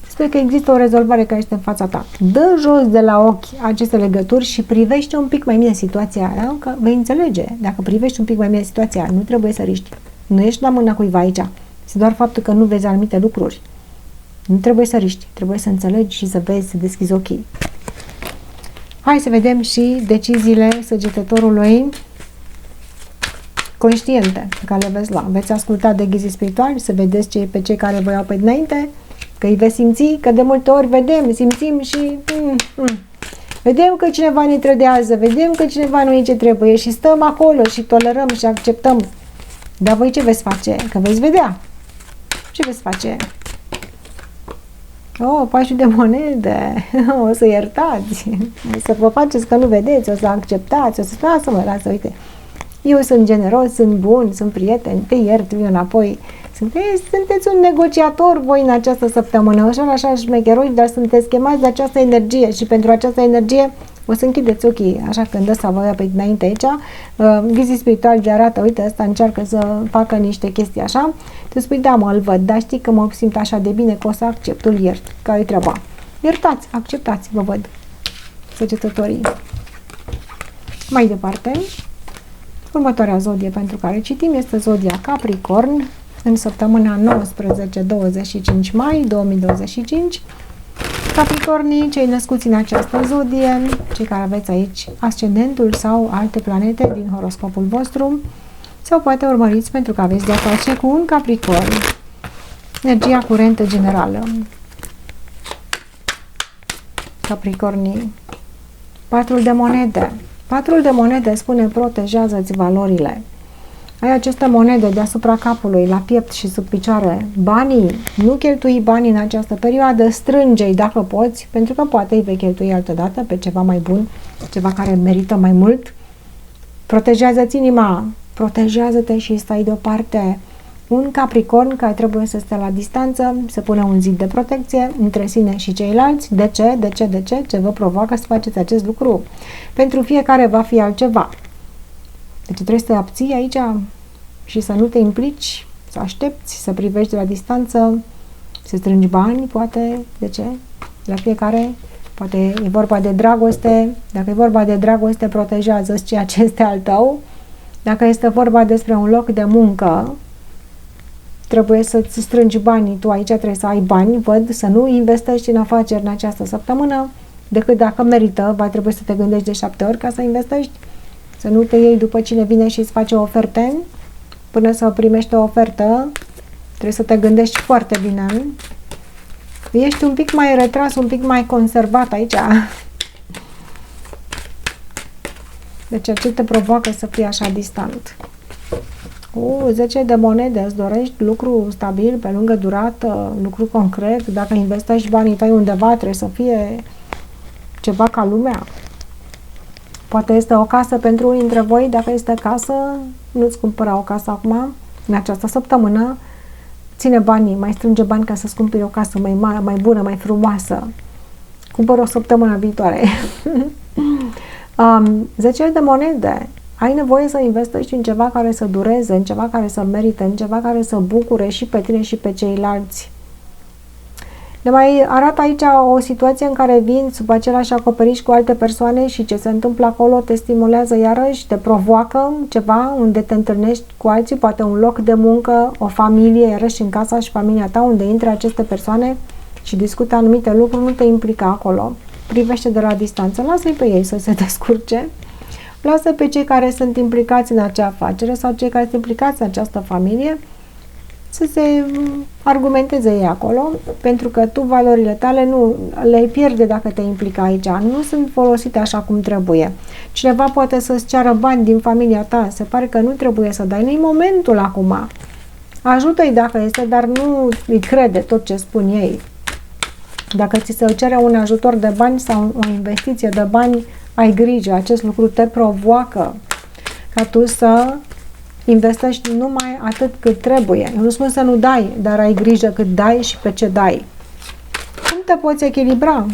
spune că există o rezolvare care este în fața ta. Dă jos de la ochi aceste legături și privește un pic mai bine situația, da? Că vei înțelege. Dacă privești un pic mai bine situația, nu trebuie să riști. Nu ești la mâna cuiva aici. Este doar faptul că nu vezi anumite lucruri. Nu trebuie să riști, trebuie să înțelegi și să vezi, să deschizi ochii. Hai să vedem și deciziile săgetătorului conștiente pe care le veți lua. Veți asculta de ghizii spirituali, să vedeți pe cei care vă iau pe dinainte, că îi veți simți, că de multe ori vedem, simțim și vedem că cineva ne trădează, vedem că cineva nu e ce trebuie și stăm acolo și tolerăm și acceptăm. Dar voi ce veți face? Că veți vedea. Ce veți face? Pașul de monede, o să iertați, o să vă faceți că nu vedeți, o să acceptați, o să lasă, uite, eu sunt generos, sunt bun, sunt prieten, te iert, vin înapoi. Sunteți un negociator voi în această săptămână, așa șmecheroi, dar sunteți chemați de această energie și pentru această energie o să închideți ochii, așa când ăsta vă ia pe dinainte aici, ghizii spirituali de arată, uite, ăsta încearcă să facă niște chestii așa, tu spui, da mă, îl văd, dar știi că mă simt așa de bine că o să accept, îl iert, care-i treaba? Iertați, acceptați, vă văd, săgetătorii. Mai departe, următoarea zodie pentru care citim este zodia Capricorn, în săptămâna 19-25 mai 2025. Capricornii, cei născuți în această zodie, cei care aveți aici ascendentul sau alte planete din horoscopul vostru, sau poate urmăriți pentru că aveți de-a face cu un Capricorn. Energia curentă generală. Capricornii. 4 de monede. 4 de monede spune protejează-ți valorile. Ai aceste monede deasupra capului, la piept și sub picioare. Banii, nu cheltui banii în această perioadă, strânge-i dacă poți, pentru că poate îi vei cheltui altădată pe ceva mai bun, ceva care merită mai mult. Protejează-ți inima, protejează-te și stai deoparte. Un Capricorn care trebuie să stea la distanță, să pune un zid de protecție între sine și ceilalți. De ce? De ce? De ce? Ce vă provoacă să faceți acest lucru? Pentru fiecare va fi altceva. Deci trebuie să te abții aici și să nu te implici, să aștepți, să privești de la distanță, să strângi bani, poate, de ce? La fiecare, poate e vorba de dragoste, dacă e vorba de dragoste, protejează-ți ceea ce este al tău. Dacă este vorba despre un loc de muncă, trebuie să-ți strângi banii, tu aici trebuie să ai bani, văd, să nu investești în afaceri în această săptămână, decât dacă merită, va trebui să te gândești de 7 ori ca să investești. Să nu te iei după cine vine și îți face oferte. Până să primești o ofertă, trebuie să te gândești foarte bine. Ești un pic mai retras, un pic mai conservat aici. Deci ce te provoacă să fii așa distant? 10 de monede, îți dorești lucru stabil, pe lungă durată, lucru concret. Dacă investești banii tăi undeva, trebuie să fie ceva ca lumea. Poate este o casă pentru unii dintre voi. Dacă este casă, nu-ți cumpăra o casă acum, în această săptămână. Ține banii, mai strânge bani ca să-ți cumperi o casă mai mare, mai bună, mai frumoasă. Cumpăr o săptămână viitoare. 10 de monede. Ai nevoie să investești în ceva care să dureze, în ceva care să merite, în ceva care să bucure și pe tine și pe ceilalți. Ne mai arată aici o situație în care vin sub același acoperiș cu alte persoane și ce se întâmplă acolo te stimulează iarăși, te provoacă ceva unde te întâlnești cu alții, poate un loc de muncă, o familie, iarăși în casa și familia ta, unde intră aceste persoane și discută anumite lucruri, nu te implica acolo. Privește de la distanță, lasă-i pe ei să se descurce. Lasă pe cei care sunt implicați în acea afacere sau cei care sunt implicați în această familie să se argumenteze ei acolo, pentru că tu valorile tale nu le pierde dacă te implica aici. Nu sunt folosite așa cum trebuie. Cineva poate să-ți ceară bani din familia ta, se pare că nu trebuie să dai, nu-i momentul acum. Ajută-i dacă este, dar nu îi crede tot ce spun ei. Dacă ți se cere un ajutor de bani sau o investiție de bani, ai grijă, acest lucru te provoacă ca tu să investești numai atât cât trebuie. Eu nu spun să nu dai, dar ai grijă cât dai și pe ce dai. Cum te poți echilibra?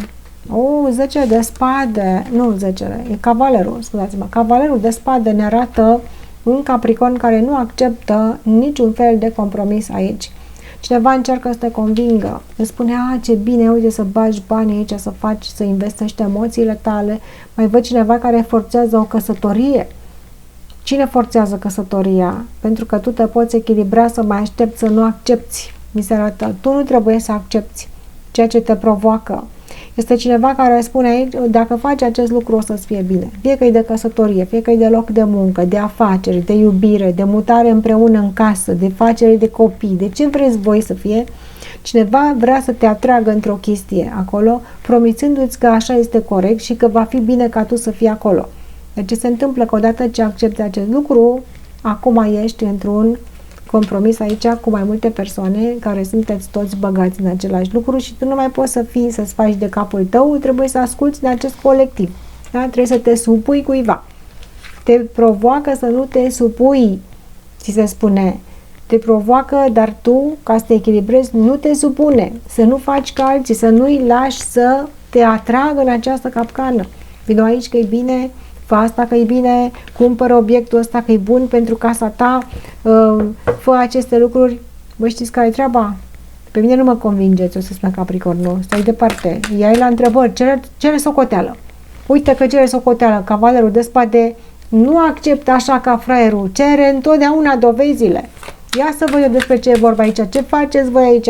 10 de spade, nu 10, e cavalerul, scuzați-mă. Cavalerul de spade ne arată un Capricorn care nu acceptă niciun fel de compromis aici. Cineva încearcă să te convingă, îți spune, ce bine, uite să bagi bani aici, să faci, să investești emoțiile tale. Mai văd cineva care forțează o căsătorie. Cine forțează căsătoria? Pentru că tu te poți echilibra să mai aștepți, să nu accepti. Mi se arată, tu nu trebuie să accepti ceea ce te provoacă. Este cineva care spune aici, dacă faci acest lucru o să-ți fie bine. Fie că e de căsătorie, fie că e de loc de muncă, de afaceri, de iubire, de mutare împreună în casă, de facere de copii, de ce vreți voi să fie, cineva vrea să te atragă într-o chestie acolo, promițându-ți că așa este corect și că va fi bine ca tu să fii acolo. Deci ce se întâmplă că odată ce accepti acest lucru, acum ești într-un compromis aici cu mai multe persoane care sunteți toți băgați în același lucru și tu nu mai poți să-ți faci de capul tău, trebuie să asculți de acest colectiv. Da? Trebuie să te supui cuiva. Te provoacă să nu te supui, ți se spune. Te provoacă, dar tu, ca să te echilibrezi, nu te supune. Să nu faci ca alții, să nu-i lași să te atragă în această capcană. Vino aici că e bine, fă asta că e bine, cumpără obiectul ăsta că e bun pentru casa ta, fă aceste lucruri. Bă, știți care e treaba? Pe mine nu mă convingeți, o să spun Capricornul. Stai departe, ia-i la întrebări, cere socoteală. Uite că cere socoteală, cavalerul de spade nu acceptă așa ca fraierul, cere întotdeauna dovezile. Ia să văd eu despre ce e vorba aici, ce faceți voi aici?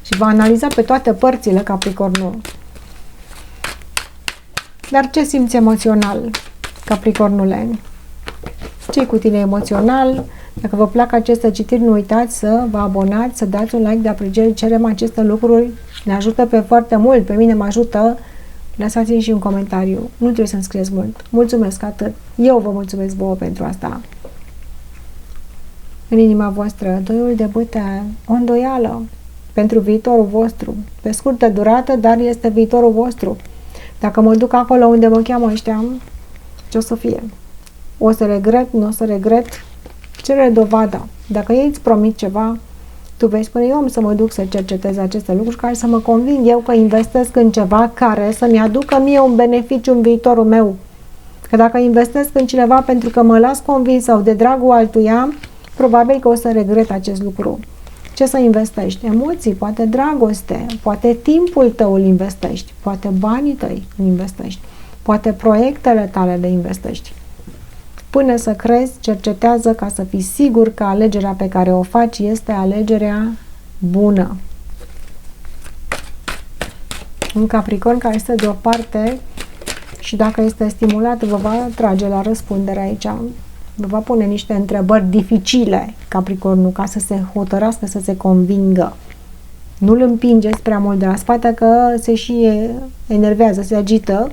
Și va analiza pe toate părțile Capricornul. Dar ce simți emoțional, Capricornule? Ce-i cu tine emoțional? Dacă vă plac aceste citiri, nu uitați să vă abonați, să dați un like de apreciere, cerem aceste lucruri, ne ajută pe foarte mult, pe mine mă ajută. Lăsați-mi și un comentariu, nu trebuie să-mi scrieți mult. Mulțumesc atât, eu vă mulțumesc vouă pentru asta. În inima voastră, doiul de bâte, o îndoială pentru viitorul vostru, pe scurtă durată, dar este viitorul vostru. Dacă mă duc acolo unde mă cheamă ăștia, ce o să fie? O să regret, nu o să regret? Cere dovada. Dacă ei îți promit ceva, tu vei spune, eu am să mă duc să cercetez aceste lucruri care să mă conving eu că investesc în ceva care să-mi aducă mie un beneficiu în viitorul meu. Că dacă investesc în cineva pentru că mă las convins sau de dragul altuia, probabil că o să regret acest lucru. Ce să investești? Emoții, poate dragoste, poate timpul tău îl investești, poate banii tăi îl investești, poate proiectele tale le investești. Până să crezi, cercetează ca să fii sigur că alegerea pe care o faci este alegerea bună. Un Capricorn care este deoparte și dacă este stimulat, vă va trage la răspundere aici. Vă va pune niște întrebări dificile, Capricornul, ca să se hotărască, să se convingă. Nu-l împingeți prea mult de la spate, că se și enervează, se agită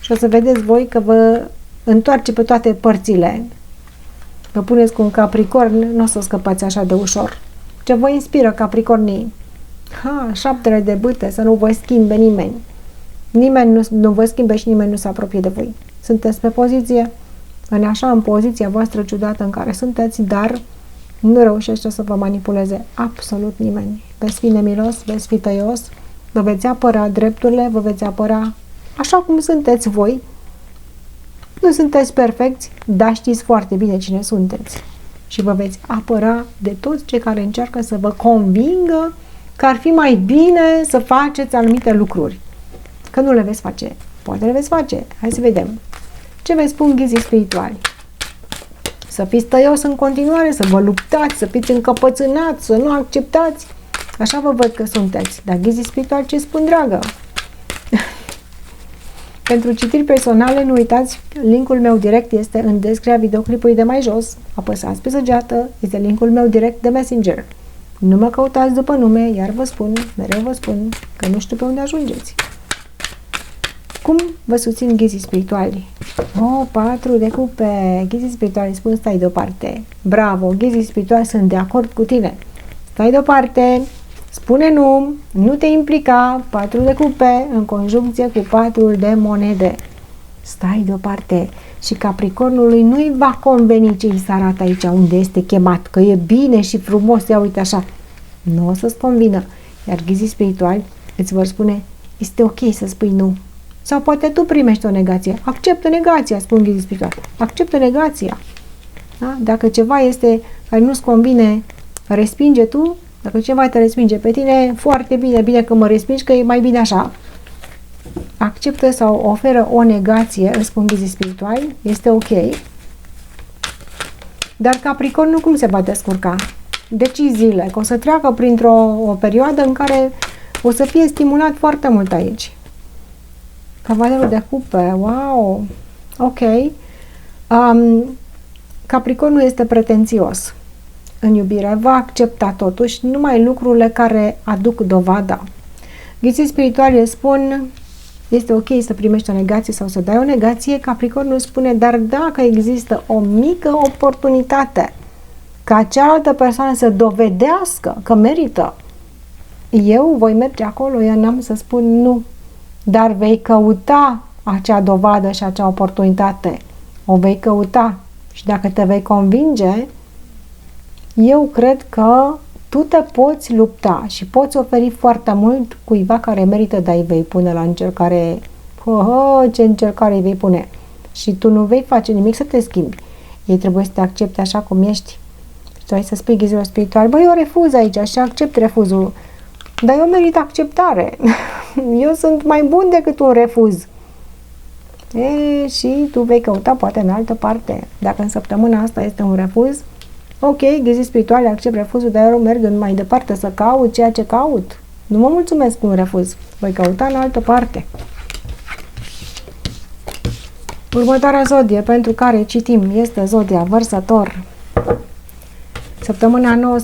și o să vedeți voi că vă întoarce pe toate părțile. vă puneți cu un Capricorn, nu o să scăpați așa de ușor. Ce vă inspiră Capricornii? Șaptele de bâte, să nu vă schimbe nimeni. Nimeni nu vă schimbe și nimeni nu se apropie de voi. Sunteți pe poziție, în poziția voastră ciudată în care sunteți, dar nu reușește să vă manipuleze absolut nimeni. Veți fi nemilos, veți fi tăios, vă veți apăra drepturile, vă veți apăra așa cum sunteți voi. Nu sunteți perfecți, dar știți foarte bine cine sunteți. Și vă veți apăra de toți cei care încearcă să vă convingă că ar fi mai bine să faceți anumite lucruri. Că nu le veți face. Poate le veți face. Hai să vedem. Ce vă spun ghizii spirituali? Să fiți tăios în continuare, să vă luptați, să fiți încăpățânați, să nu acceptați. Așa vă văd că sunteți. Dar ghizii spirituali ce spun, dragă? Pentru citiri personale, nu uitați, linkul meu direct este în descrierea videoclipului de mai jos. Apăsați pe săgeată, este linkul meu direct de Messenger. Nu mă căutați după nume, iar vă spun, mereu vă spun, că nu știu pe unde ajungeți. Cum vă susțin ghizii spirituali? 4 de cupe. Ghizii spirituali spun stai deoparte. Bravo, ghizii spirituali sunt de acord cu tine. Stai deoparte, spune nu te implica. 4 de cupe în conjuncție cu 4 de monede. Stai deoparte. Și Capricornului nu-i va conveni ce îi se arată aici unde este chemat, că e bine și frumos, ia uite așa. Nu o să-ți convină. Iar ghizii spirituali îți vor spune, este ok să spui nu. Sau poate tu primești o negație. Acceptă negația, spun ghizii spirituali. Acceptă negația. Da? Dacă ceva este care nu-ți convine, respinge tu. Dacă ceva te respinge pe tine, foarte bine, bine că mă respingi, că e mai bine așa. Acceptă sau oferă o negație, îți spun ghizii spirituali, este ok. Dar Capricornul cum se va descurca? Deciziile, că o să treacă printr-o perioadă în care o să fie stimulat foarte mult aici. Cavalerul de cupe, wow, ok. Capricornul este pretențios în iubire, va accepta totuși numai lucrurile care aduc dovada. Ghizii spirituali spun, este ok să primești o negație sau să dai o negație. Capricornul spune, dar dacă există o mică oportunitate ca cealaltă persoană să dovedească că merită, eu voi merge acolo, eu n-am să spun nu. Dar vei căuta acea dovadă și acea oportunitate. O vei căuta. Și dacă te vei convinge, eu cred că tu te poți lupta și poți oferi foarte mult cuiva care merită, dar îi vei pune la încercare. Ce încercare îi vei pune. Și tu nu vei face nimic să te schimbi. Ei trebuie să te accepte așa cum ești. Și tu ai să spui ghizilor spirituali, băi, eu refuz aici și accept refuzul. Dar eu merit acceptare. Eu sunt mai bun decât un refuz. Și tu vei căuta poate în altă parte. Dacă în săptămâna asta este un refuz, ok, ghizii spirituale, accept refuzul, dar eu merg mai departe să caut ceea ce caut. Nu mă mulțumesc cu un refuz. Voi căuta în altă parte. Următoarea zodie pentru care citim este zodia Vărsător. Săptămâna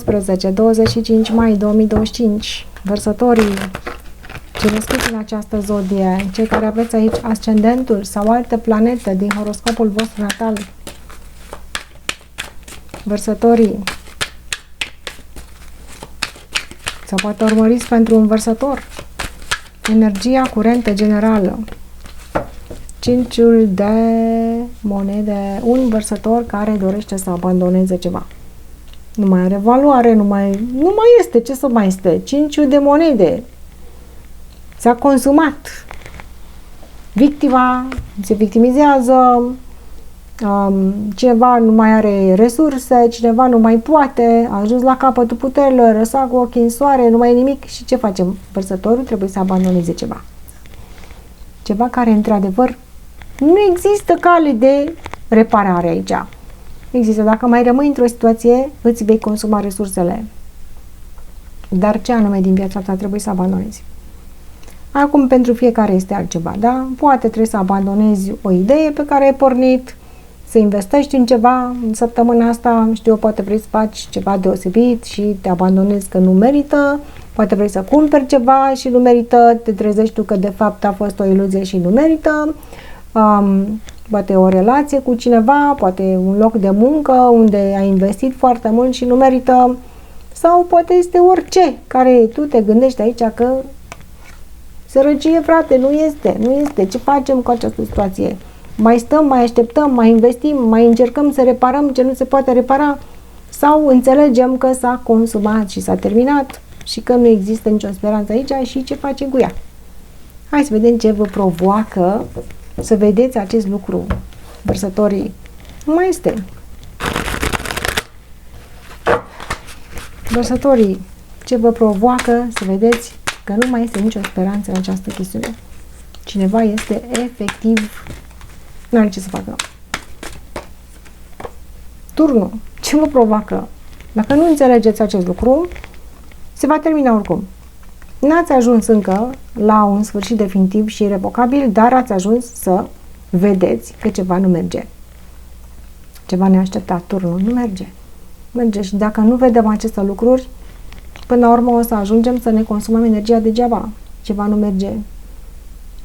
19-25 mai 2025. Vărsătorii, cei născuți în această zodie, cei care aveți aici ascendentul sau alte planete din horoscopul vostru natal. Vărsătorii. Sau poate urmăriți pentru un vărsător. Energia curentă generală. 5-ul de monede. Un vărsător care dorește să abandoneze ceva. Nu mai are valoare, nu mai este. Ce să mai este? 5-ul de monede. S-a consumat. Victima se victimizează, cineva nu mai are resurse, cineva nu mai poate, a ajuns la capătul puterilor, răsa cu ochii în soare, nu mai e nimic. Și ce facem? Vărsătorul trebuie să abandoneze ceva. Ceva care, într-adevăr, nu există cale de reparare aici. Există. Dacă mai rămâi într-o situație, îți vei consuma resursele. Dar ce anume din viața ta trebuie să abandonezi? Acum, pentru fiecare este altceva, da? Poate trebuie să abandonezi o idee pe care ai pornit, să investești în ceva în săptămâna asta, știu eu, poate vrei să faci ceva deosebit și te abandonezi că nu merită, poate vrei să cumperi ceva și nu merită, te trezești tu că de fapt a fost o iluzie și nu merită. Poate o relație cu cineva, poate un loc de muncă unde ai investit foarte mult și nu merită, sau poate este orice care tu te gândești aici că sărăcie, frate, nu este. Ce facem cu această situație? Mai stăm, mai așteptăm, mai investim, mai încercăm să reparăm ce nu se poate repara, sau înțelegem că s-a consumat și s-a terminat și că nu există nicio speranță aici și ce facem cu ea? Hai să vedem ce vă provoacă să vedeți acest lucru, vărsătorii. Nu mai este. Vărsătorii, ce vă provoacă să vedeți că nu mai este nicio speranță în această chestiune? Cineva este efectiv, nu are ce să facă. Turnul, ce vă provoacă? Dacă nu înțelegeți acest lucru, se va termina oricum. N-ați ajuns încă la un sfârșit definitiv și irrevocabil, dar ați ajuns să vedeți că ceva nu merge. Ceva neașteptat, turnul nu merge. Merge și dacă nu vedem aceste lucruri, până la urmă o să ajungem să ne consumăm energia degeaba. Ceva nu merge.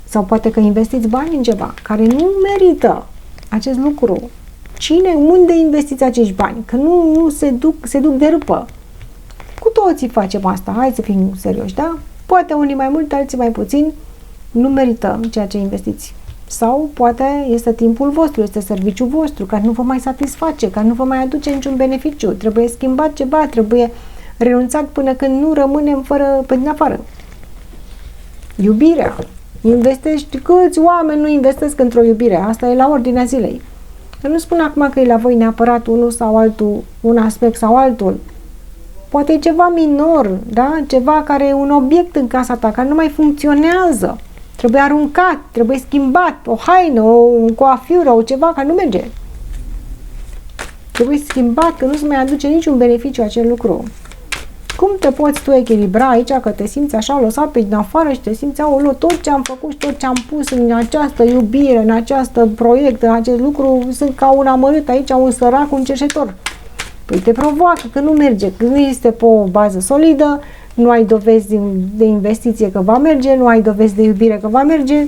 Sau poate că investiți bani în ceva care nu merită acest lucru. Cine, unde investiți acești bani? Că nu se duc de râpă. Cu toții facem asta, hai să fim serioși, da? Poate unii mai mult, alții mai puțin, nu merită ceea ce investiți. Sau poate este timpul vostru, este serviciul vostru, care nu vă mai satisface, care nu vă mai aduce niciun beneficiu, trebuie schimbat ceva, trebuie renunțat până când nu rămânem pe din afară. Iubirea. Investești, câți oameni nu investesc într-o iubire? Asta e la ordinea zilei. Eu nu spun acum că e la voi neapărat unul sau altul, un aspect sau altul. Poate e ceva minor, da? Ceva care e un obiect în casa ta, care nu mai funcționează. Trebuie aruncat, trebuie schimbat, o haină, o coafiură, o ceva care nu merge. Trebuie schimbat, că nu se mai aduce niciun beneficiu acel lucru. Cum te poți tu echilibra aici, că te simți așa lăsat pe din afară și te simți, aoleu, tot ce am făcut și tot ce am pus în această iubire, în această proiect, în acest lucru, sunt ca un amărât aici, un sărac, un cerșetor. Păi te provoacă că nu merge, că nu este pe o bază solidă, nu ai dovezi de investiție că va merge, nu ai dovezi de iubire că va merge.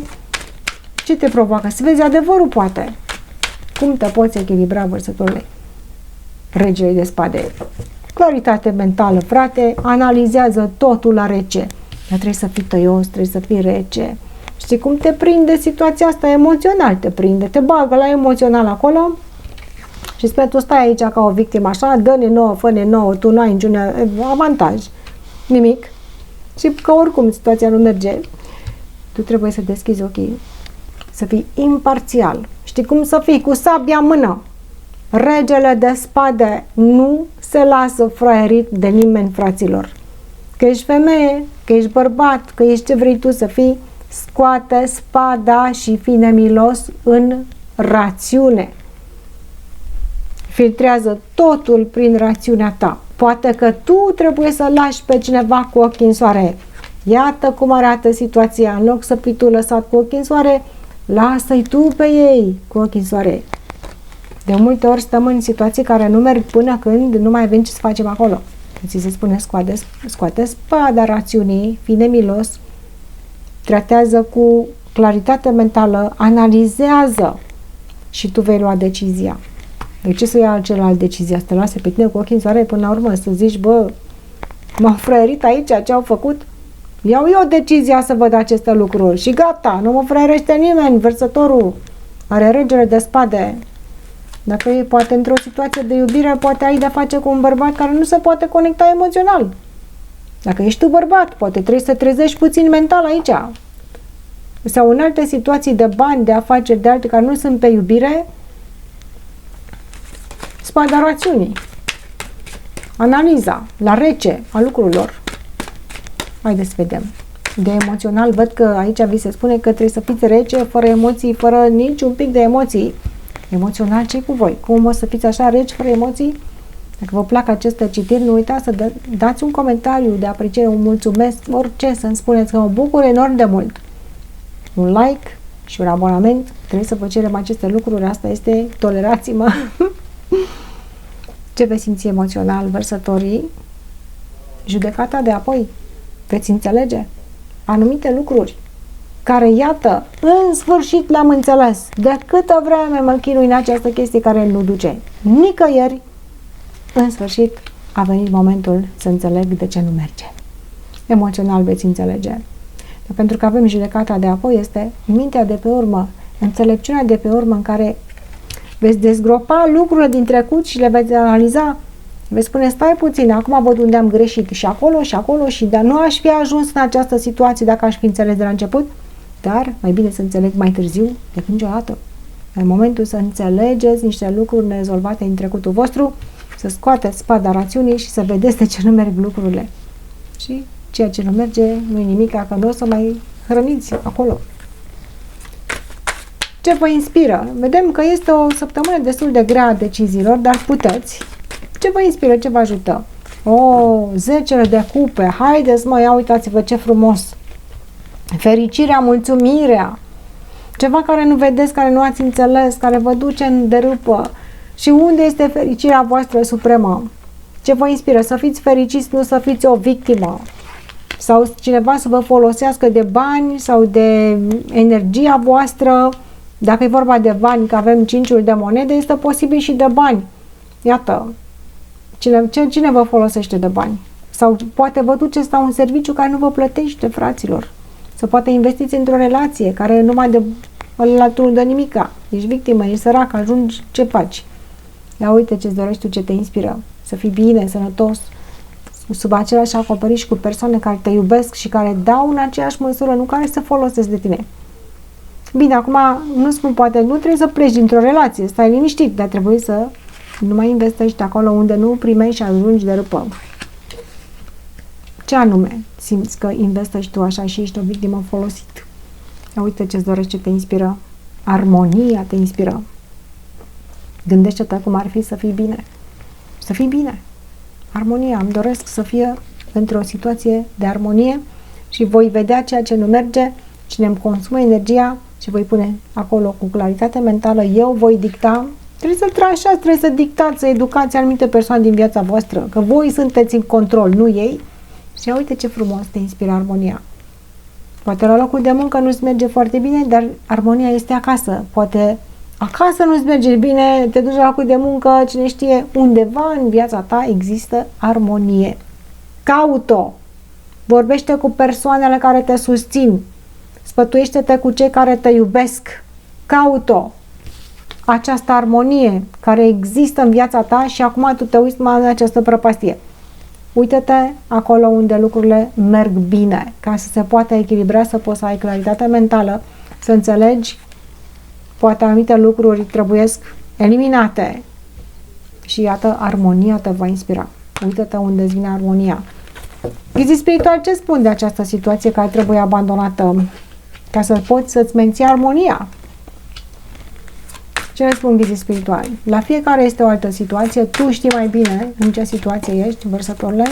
Ce te provoacă? Să vezi adevărul, poate. Cum te poți echilibra, vărsătorule? Regele de spade. Claritate mentală, frate, analizează totul la rece. Dar trebuie să fii tăios, trebuie să fii rece. Știi cum te prinde situația asta? Emoțional te prinde, te bagă la emoțional acolo și spune, tu stai aici ca o victimă așa, dă-ne nouă, fă-ne nouă, tu nu ai niciun avantaj, nimic. Și că oricum situația nu merge, tu trebuie să deschizi ochii, să fii imparțial. Știi cum să fii? Cu sabia în mână. Regele de spade nu se lasă fraierit de nimeni, fraților. Că ești femeie, că ești bărbat, că ești ce vrei tu să fii, scoate spada și fii nemilos în rațiune. Filtrează totul prin rațiunea ta. Poate că tu trebuie să lași pe cineva cu ochii în soare. Iată cum arată situația. În loc să fii tu lăsat cu ochii în soare, lasă-i tu pe ei cu ochii în soare. De multe ori stăm în situații care nu merg până când nu mai avem ce să facem acolo. Ți se spune, scoate spada rațiunii, fii nemilos, tratează cu claritate mentală, analizează și tu vei lua decizia. De ce să ia celălalt decizia? Să te lase pe tine cu ochii în soare până la urmă, să zici, bă, m-au fraierit aici, ce au făcut? Iau eu decizia să văd aceste lucruri și gata, nu mă fraierește nimeni, vărsătorul are regele de spade. Dacă e poate într-o situație de iubire, poate ai de-a face cu un bărbat care nu se poate conecta emoțional. Dacă ești tu bărbat, poate trebuie să trezești puțin mental aici. Sau în alte situații de bani, de afaceri, de alte care nu sunt pe iubire, spada rațiunii. Analiza, la rece, a lucrurilor. Haideți să vedem. De emoțional, văd că aici vi se spune că trebuie să fiți rece, fără emoții, fără niciun pic de emoții. Emoțional, ce cu voi? Cum o să fiți așa reci, fără emoții? Dacă vă plac aceste citiri, nu uitați să dați un comentariu de apreciere, un mulțumesc, orice, să-mi spuneți că mă bucur enorm de mult. Un like și un abonament. Trebuie să vă cerem aceste lucruri, asta este, tolerați-mă. Ce veți simți emoțional, vărsătorii? Judecata de apoi. Veți înțelege anumite lucruri. care, iată, în sfârșit l-am înțeles. De câtă vreme mă chinui în această chestie care nu duce nicăieri, în sfârșit a venit momentul să înțeleg de ce nu merge. Emoțional veți înțelege. Dar pentru că avem judecata de apoi, este mintea de pe urmă, înțelepciunea de pe urmă în care veți dezgropa lucrurile din trecut și le veți analiza. Veți spune, stai puțin, acum văd unde am greșit și acolo și dar nu aș fi ajuns în această situație dacă aș fi înțeles de la început, dar mai bine să înțeleg mai târziu decât niciodată. În momentul să înțelegeți niște lucruri nerezolvate în trecutul vostru, să scoateți spada rațiunii și să vedeți de ce nu merg lucrurile. Și ceea ce nu merge nu e nimic, că nu o să mai hrăniți acolo. Ce vă inspiră? Vedem că este o săptămână destul de grea a deciziilor, dar puteți. Ce vă inspiră? Ce vă ajută? O, 10 de cupe. Haideți, mă, ia uitați-vă ce frumos. Fericirea, mulțumirea. Ceva care nu vedeți, care nu ați înțeles, care vă duce în derâpă. Și unde este fericirea voastră supremă? Ce vă inspiră? Să fiți fericiți, nu să fiți o victimă. Sau cineva să vă folosească de bani sau de energia voastră. Dacă e vorba de bani, că avem 5 de monede, este posibil și de bani. Iată, cine vă folosește de bani? Sau poate vă duceți la un serviciu care nu vă plătește, fraților. Sau poate investiți într-o relație care numai de ăla tu nu dă nimica. Ești victimă, ești sărac, ajungi, ce faci? Ia uite ce-ți dorești tu, ce te inspiră. Să fii bine, sănătos, sub același acoperiș cu persoane care te iubesc și care dau în aceeași măsură, nu care se folosesc de tine. Bine, acum nu spun, poate nu trebuie să pleci dintr-o relație, stai liniștit, dar trebuie să nu mai investești acolo unde nu primești și ajungi de râpă. Ce anume simți că investești tu așa și ești o victimă folosit? Ia uite ce-ți dorești, ce te inspiră. Armonia te inspiră. Gândește-te cum ar fi să fii bine. Să fii bine. Armonia. Îmi doresc să fie într-o situație de armonie și voi vedea ceea ce nu merge, cine îmi consumă energia și voi pune acolo cu claritate mentală. Eu voi dicta. Trebuie să tranșați, trebuie să dictați, să educați anumite persoane din viața voastră, că voi sunteți în control, nu ei. Și uite ce frumos te inspiră armonia. Poate la locul de muncă nu-ți merge foarte bine, dar armonia este acasă. Poate acasă nu-ți merge bine, te duci la locul de muncă, cine știe, undeva în viața ta există armonie. Caut-o! Vorbește cu persoanele care te susțin. Sfătuiește-te cu cei care te iubesc. Caut-o! Această armonie care există în viața ta și acum tu te uiți mai în această prăpastie. Uită-te acolo unde lucrurile merg bine, ca să se poată echilibra, să poți să ai claritate mentală, să înțelegi, poate anumite lucruri trebuiesc eliminate și iată, armonia te va inspira. Uită-te unde îți vine armonia. Ghizii spiritual, ce spun de această situație care trebuie abandonată ca să poți să-ți menții armonia? Ce răspund ghizii spirituali? La fiecare este o altă situație, tu știi mai bine în ce situație ești, vărsătorule.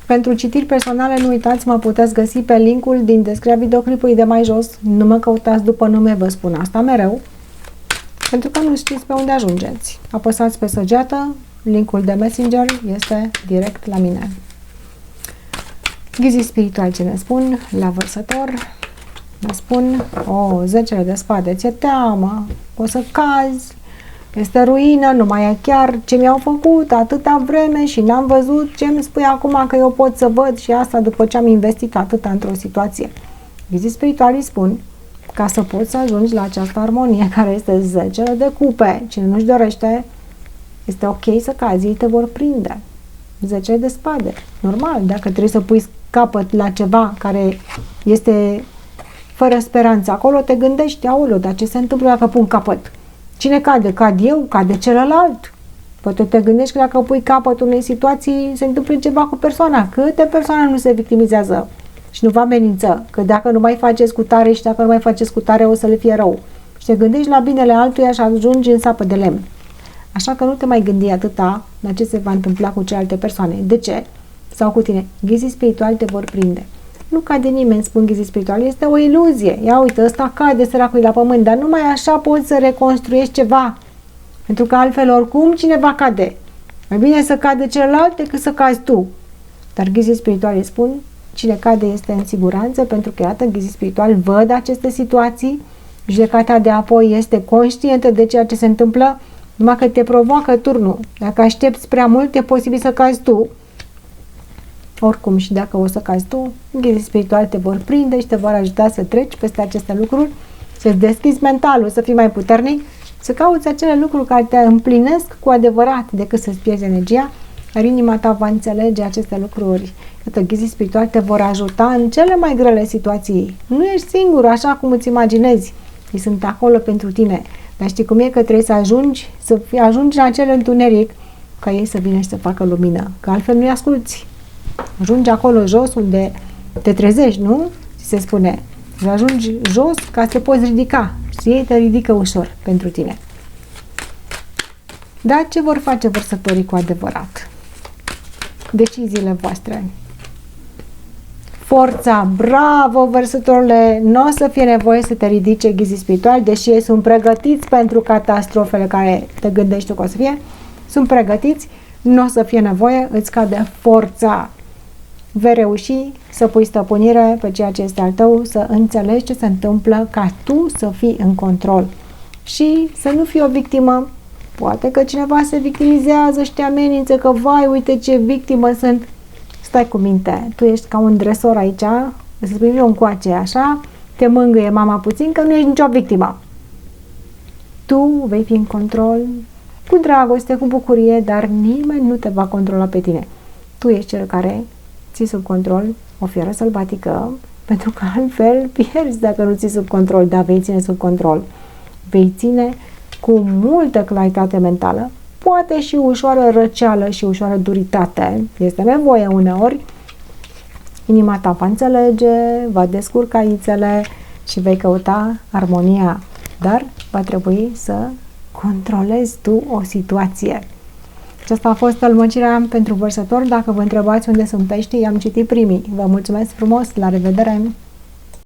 Pentru citiri personale, nu uitați, mă puteți găsi pe linkul din descrierea videoclipului de mai jos. Nu mă căutați după nume, vă spun asta mereu, pentru că nu știți pe unde ajungeți. Apăsați pe săgeată, linkul de Messenger este direct la mine. Ghizii spirituali ce ne spun la vărsător? Ne spun, 10 de spade, ți-e teamă, o să cazi, este ruină, nu mai e chiar ce mi-au făcut atâta vreme și n-am văzut, ce îmi spui acum că eu pot să văd și asta după ce am investit atâta într-o situație. Ghizii spiritualii spun, ca să poți să ajungi la această armonie care este 10 de cupe, cine nu-și dorește, este ok să cazi, ei te vor prinde. 10 de spade, normal, dacă trebuie să pui capăt la ceva care este fără speranță. Acolo te gândești, aoleu, dar ce se întâmplă dacă pun capăt? Cine cade? Cad eu? Cade celălalt? Poate te gândești că dacă pui capăt unei situații, se întâmplă ceva cu persoana. Câte persoane nu se victimizează și nu vă amenință? Că dacă nu mai faceți cu tare și dacă nu mai faceți cu tare, o să le fie rău. Și te gândești la binele altuia și ajungi în sapă de lemn. Așa că nu te mai gândi atâta la ce se va întâmpla cu celelalte persoane. De ce? Sau cu tine. Ghizii spirituali te vor prinde. Nu cade nimeni, spun ghizii spirituali, este o iluzie. Ia uite, ăsta cade, săracul la pământ, dar numai așa poți să reconstruiești ceva. Pentru că altfel, oricum, cineva cade. Mai bine să cadă celălalt decât să cazi tu. Dar ghizii spirituali spun, cine cade este în siguranță, pentru că, iată, ghizii spiritual văd aceste situații, judecata de apoi este conștientă de ceea ce se întâmplă, numai că te provoacă turnul. Dacă aștepți prea mult, e posibil să cazi tu. Oricum, și dacă o să cazi tu, ghizii spiritual te vor prinde și te vor ajuta să treci peste aceste lucruri, să-ți deschizi mentalul, să fii mai puternic, să cauți acele lucruri care te împlinesc cu adevărat decât să-ți pierzi energia, iar inima ta va înțelege aceste lucruri. Iată, ghizii spirituali te vor ajuta în cele mai grele situații. Nu ești singur, așa cum îți imaginezi. Ei sunt acolo pentru tine. Dar știi cum e? Că trebuie să ajungi în acel întuneric ca ei să vină și să facă lumină. Că altfel nu-i asculți. Ajungi acolo jos unde te trezești, nu? Ți se spune. Și ajungi jos ca să te poți ridica. Și ei te ridică ușor pentru tine. Dar ce vor face vărsătorii cu adevărat? Deciziile voastre. Forța, bravo vărsătorile, nu o să fie nevoie să te ridice ghizii spirituali, deși ei sunt pregătiți pentru catastrofele care te gândești tu că o să fie, sunt pregătiți, nu o să fie nevoie, îți cade forța. Vei reuși să pui stăpânire pe ceea ce este al tău, să înțelegi ce se întâmplă, ca tu să fii în control și să nu fii o victimă. Poate că cineva se victimizează și te amenință că, vai, uite ce victimă sunt. Stai cu minte, tu ești ca un dresor aici, să privi un coace așa, te mângâie mama puțin că nu ești nicio victimă. Tu vei fi în control, cu dragoste, cu bucurie, dar nimeni nu te va controla pe tine. Tu ești cel care ții sub control o fiară sălbatică, pentru că altfel pierzi dacă nu ții sub control, dar vei ține sub control. Vei ține cu multă claritate mentală, poate și ușoară răceală și ușoară duritate. Este nevoie uneori. Inima ta va înțelege, va descurca ițele și vei căuta armonia. Dar va trebui să controlezi tu o situație. Aceasta a fost tălmăcirea pentru vărsători. Dacă vă întrebați unde sunt peștii, i-am citit primii. Vă mulțumesc frumos, la revedere!